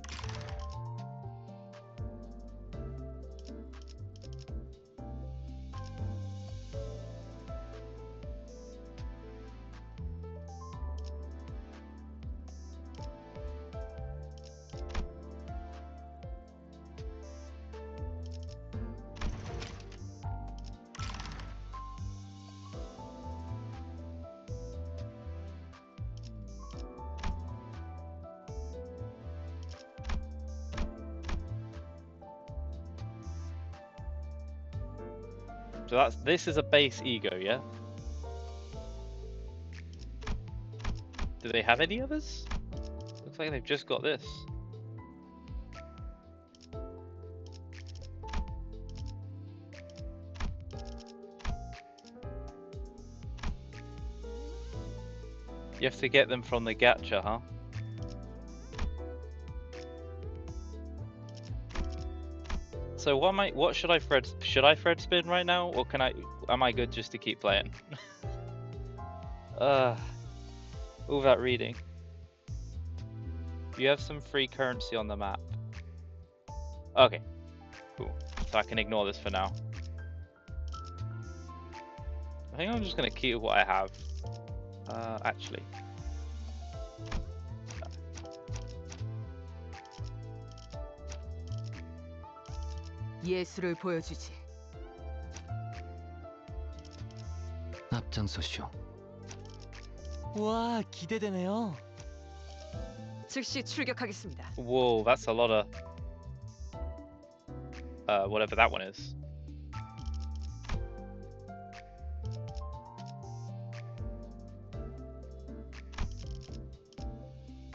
So this is a base ego, yeah? Do they have any others? Looks like they've just got this. You have to get them from the gacha, huh? So what should I thread spin right now, or am I good just to keep playing? All that reading. You have some free currency on the map. Okay, cool. So I can ignore this for now. I think I'm just gonna keep what I have. Actually. 예술을 보여주지. 앞장서시오. 와, 기대되네요. 즉시 출격하겠습니다. Whoa, that's a lot of whatever that one is.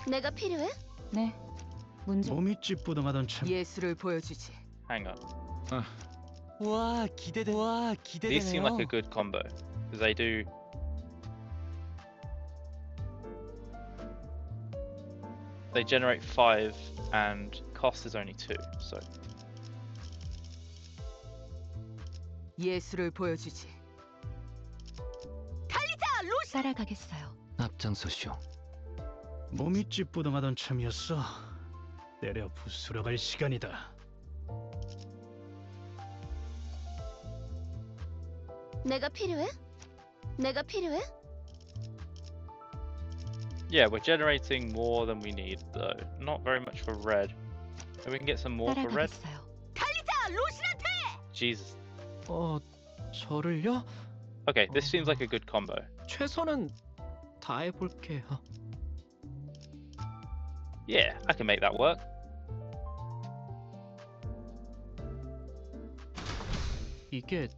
내가 필요해? 네. 문제. 몸이 찌뿌둥하던 참. 예술을 보여주지. Hang on. 와, These seem like a 기대되네요. good combo because they generate 5 and cost is only 2. So 예술을 보여주지. 따라가겠어요. 앞장서시오. 몸이 찌뿌둥하던 참이었어. 때려 부수러 갈 시간이다. 내가 필요해? 내가 필요해? yeah, we're generating more than we need though. Not very much for red. Maybe we can get some more for red. 따라가겠어요. Jesus. 저를요? Okay, this seems like a good combo. 최선은 다해볼게요. Yeah, I can make that work. 이게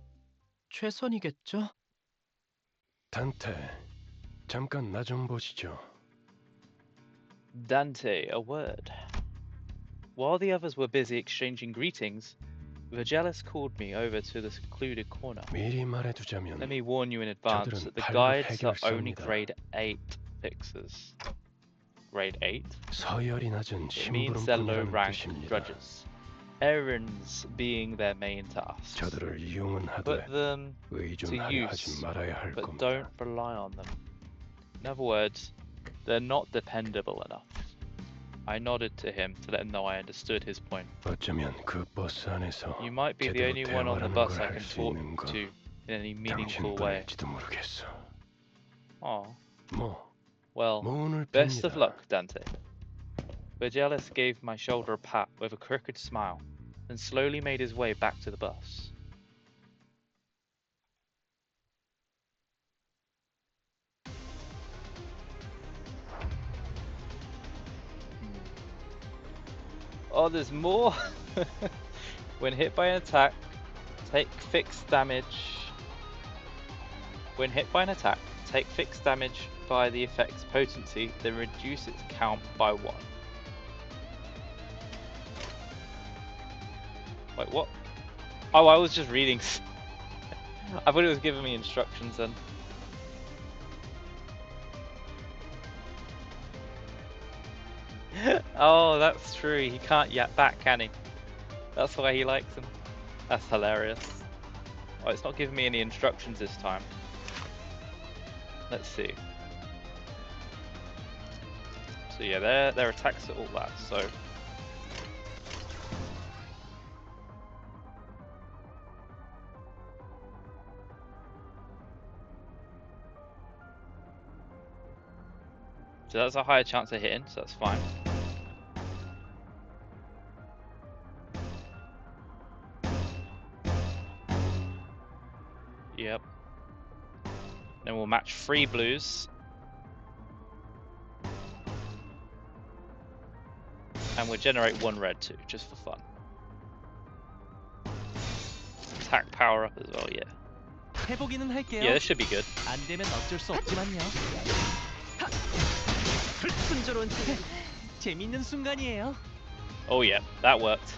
최선이겠죠? 단테, 잠깐 나 좀 보시죠. Dante, a word. While the others were busy exchanging greetings, Vergelis called me over to the secluded corner. 미리 말해두자면 Let me warn you in advance 저들은 that the 발로 guides are only 해결사입니다. grade 8 fixers. Grade 8? 서열이 낮은 It means they're low 심부름꾼이라는 rank 뜻입니다. drudges. Errands being their main tasks. 저들을 이용은 하되 Put them to 의존하려 하지 use, 말아야 할 but 겁니다. don't rely on them. In other words, they're not dependable enough. I nodded to him to let him know I understood his point. 어쩌면 그 버스 안에서 You might be the 제대로 only one on the 대화라는 bus 걸 I 할 can 수 talk 있는 건 to in any meaningful way. 당신뿐일지도 모르겠어. Oh, 뭐 well, 모은을 best of 빕니다. luck, Dante. Vergelis gave my shoulder a pat with a crooked smile, then slowly made his way back to the bus. Oh, there's more. When hit by an attack, take fixed damage. When hit by an attack, take fixed damage by the effect's potency, then reduce its count by 1. Wait, what? Oh, I was just reading. I thought it was giving me instructions then. Oh, that's true. He can't yap back, can he? That's why he likes him. That's hilarious. Oh, it's not giving me any instructions this time. Let's see. So yeah, their attacks are all that. So that's a higher chance of hitting, so that's fine. Yep. Then we'll match 3 blues. And we'll generate 1 red too, just for fun. Attack power up as well, yeah. 해보기는 할게요. Yeah, this should be good. 안 되면 어쩔 수 없지만요. 순조로운 재밌는 순간이에요. Oh yeah, that worked.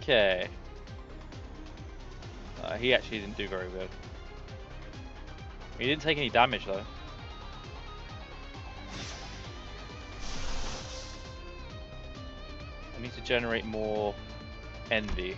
Okay. He actually didn't do very good. He didn't take any damage though. I need to generate more envy.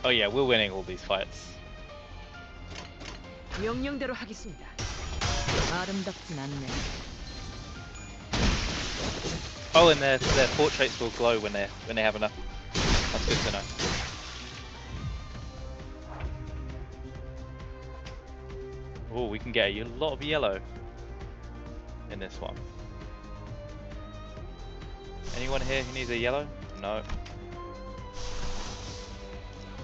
Oh yeah, we're winning all these fights. 명령대로 하겠습니다. 아름답진 않네. Oh, and their portraits will glow when they have enough. That's good to know. Oh, we can get a lot of yellow in this one. Anyone here who needs a yellow? No.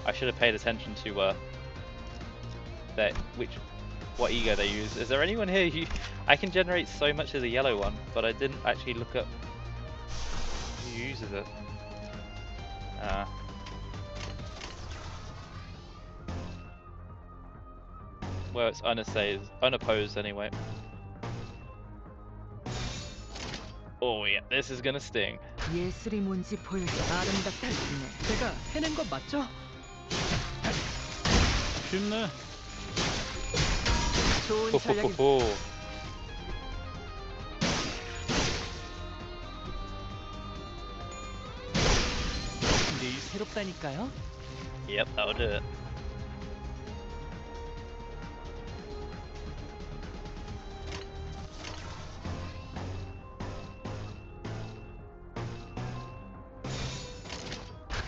I should have paid attention to what ego they use. Is there anyone here who I can generate so much as a yellow one, but I didn't actually look up who uses it. Well, it's unopposed anyway. Oh yeah, this is gonna sting. 예술이 뭔지 보여줘. 아름답다. 제가 해낸 건 맞죠? 쉽네. 좋은 전략입니다. 호호호호. 늘 새롭다니까요. Yep, that'll do it.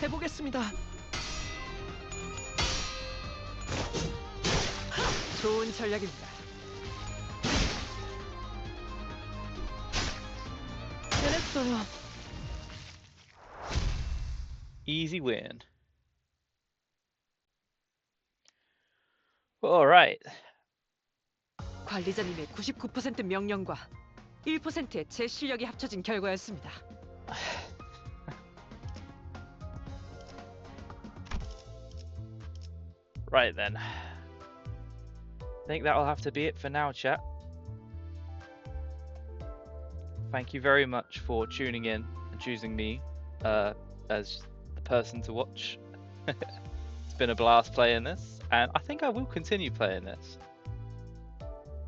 해보겠습니다. 좋은 전략입니다. 해냈어요. Easy win. Alright. 관리자님의 99% 명령과 1%의 제 실력이 합쳐진 결과였습니다. Right then. I think that'll have to be it for now, chat. Thank you very much for tuning in and choosing me as the person to watch. It's been a blast playing this, and I think I will continue playing this.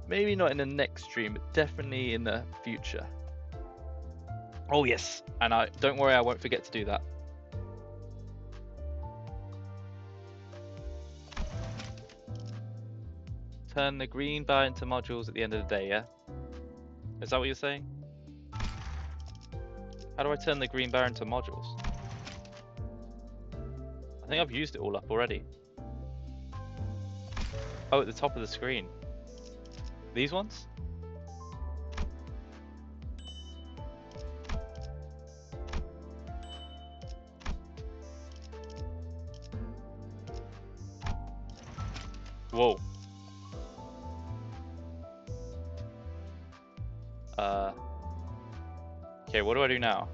Maybe not in the next stream, but definitely in the future. Oh yes, and don't worry, I won't forget to do that. turn the green bar into modules at the end of the day, yeah? Is that what you're saying? How do I turn the green bar into modules? I think I've used it all up already. Oh, at the top of the screen. These ones? Whoa. Okay, what do I do now?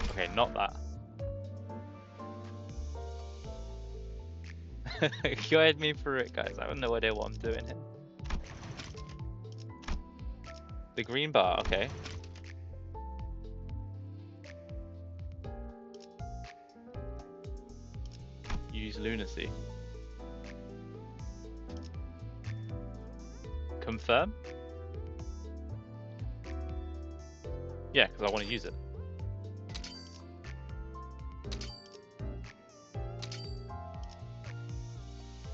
Okay, not that. Guide me through it, guys. I have no idea what I'm doing here. The green bar, okay. Use lunacy. Confirm? Yeah, because I want to use it.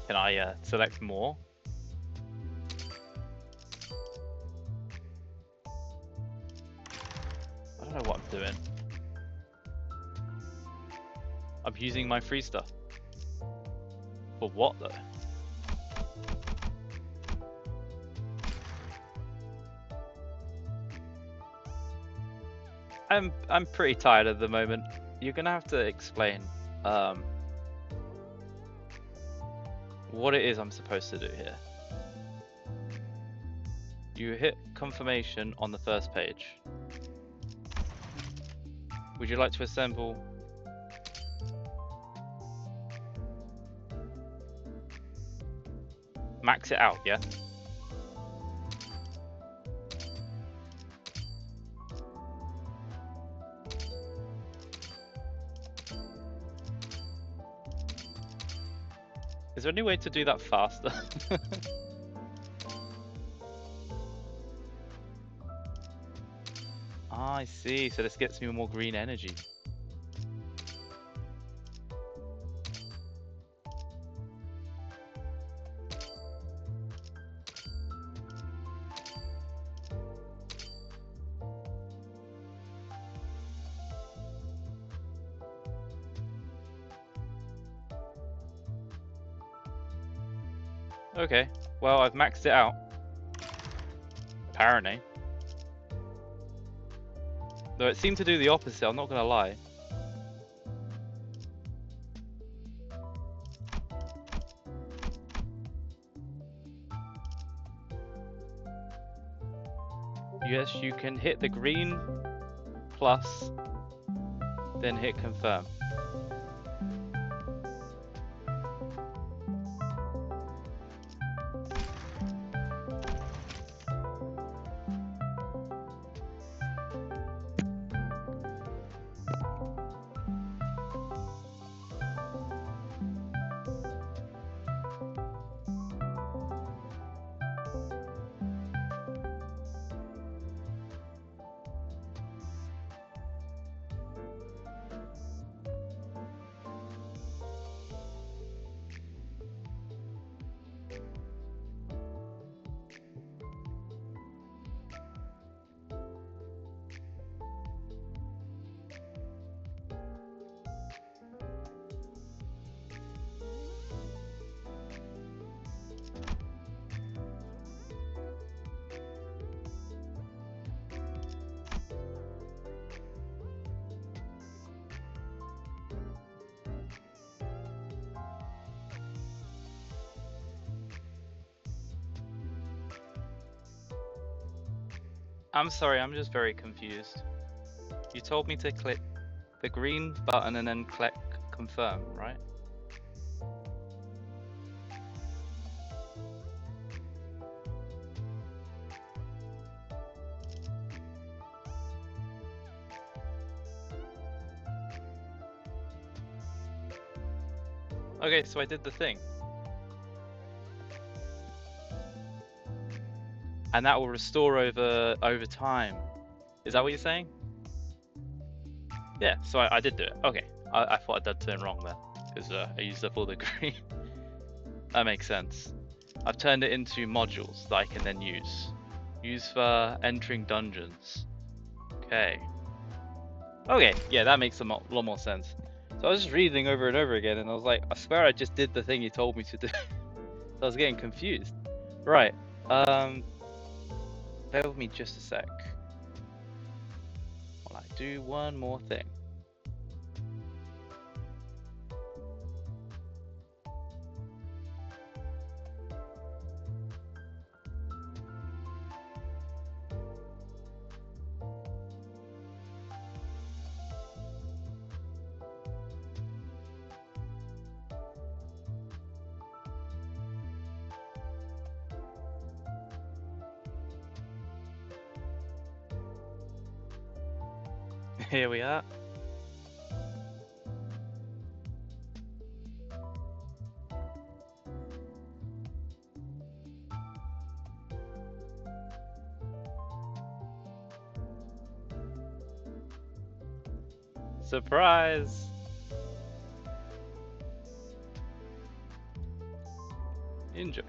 Can I select more? I don't know what I'm doing. I'm using my free stuff. For what though? I'm pretty tired at the moment. You're gonna have to explain what it is I'm supposed to do here. You hit confirmation on the first page. Would you like to assemble? Max it out, yeah? Is there any way to do that faster? Ah, I see. So this gets me more green energy. Okay, well, I've maxed it out. Apparently. Though it seemed to do the opposite, I'm not gonna lie. Yes, you can hit the green plus, then hit confirm. I'm sorry, I'm just very confused. You told me to click the green button and then click confirm, right? Okay, so I did the thing. And that will restore over time. Is that what you're saying? Yeah, so I did do it. Okay, I thought I'd done something wrong there because I used up all the green. That makes sense. I've turned it into modules that I can then use. Use for entering dungeons. Okay. Okay, yeah, that makes a lot more sense. So I was just reading over and over again, and I was like, I swear I just did the thing you told me to do. So I was getting confused. Right. Bear with me just a sec. While I do one more thing. Here we are. Surprise! Enjoy.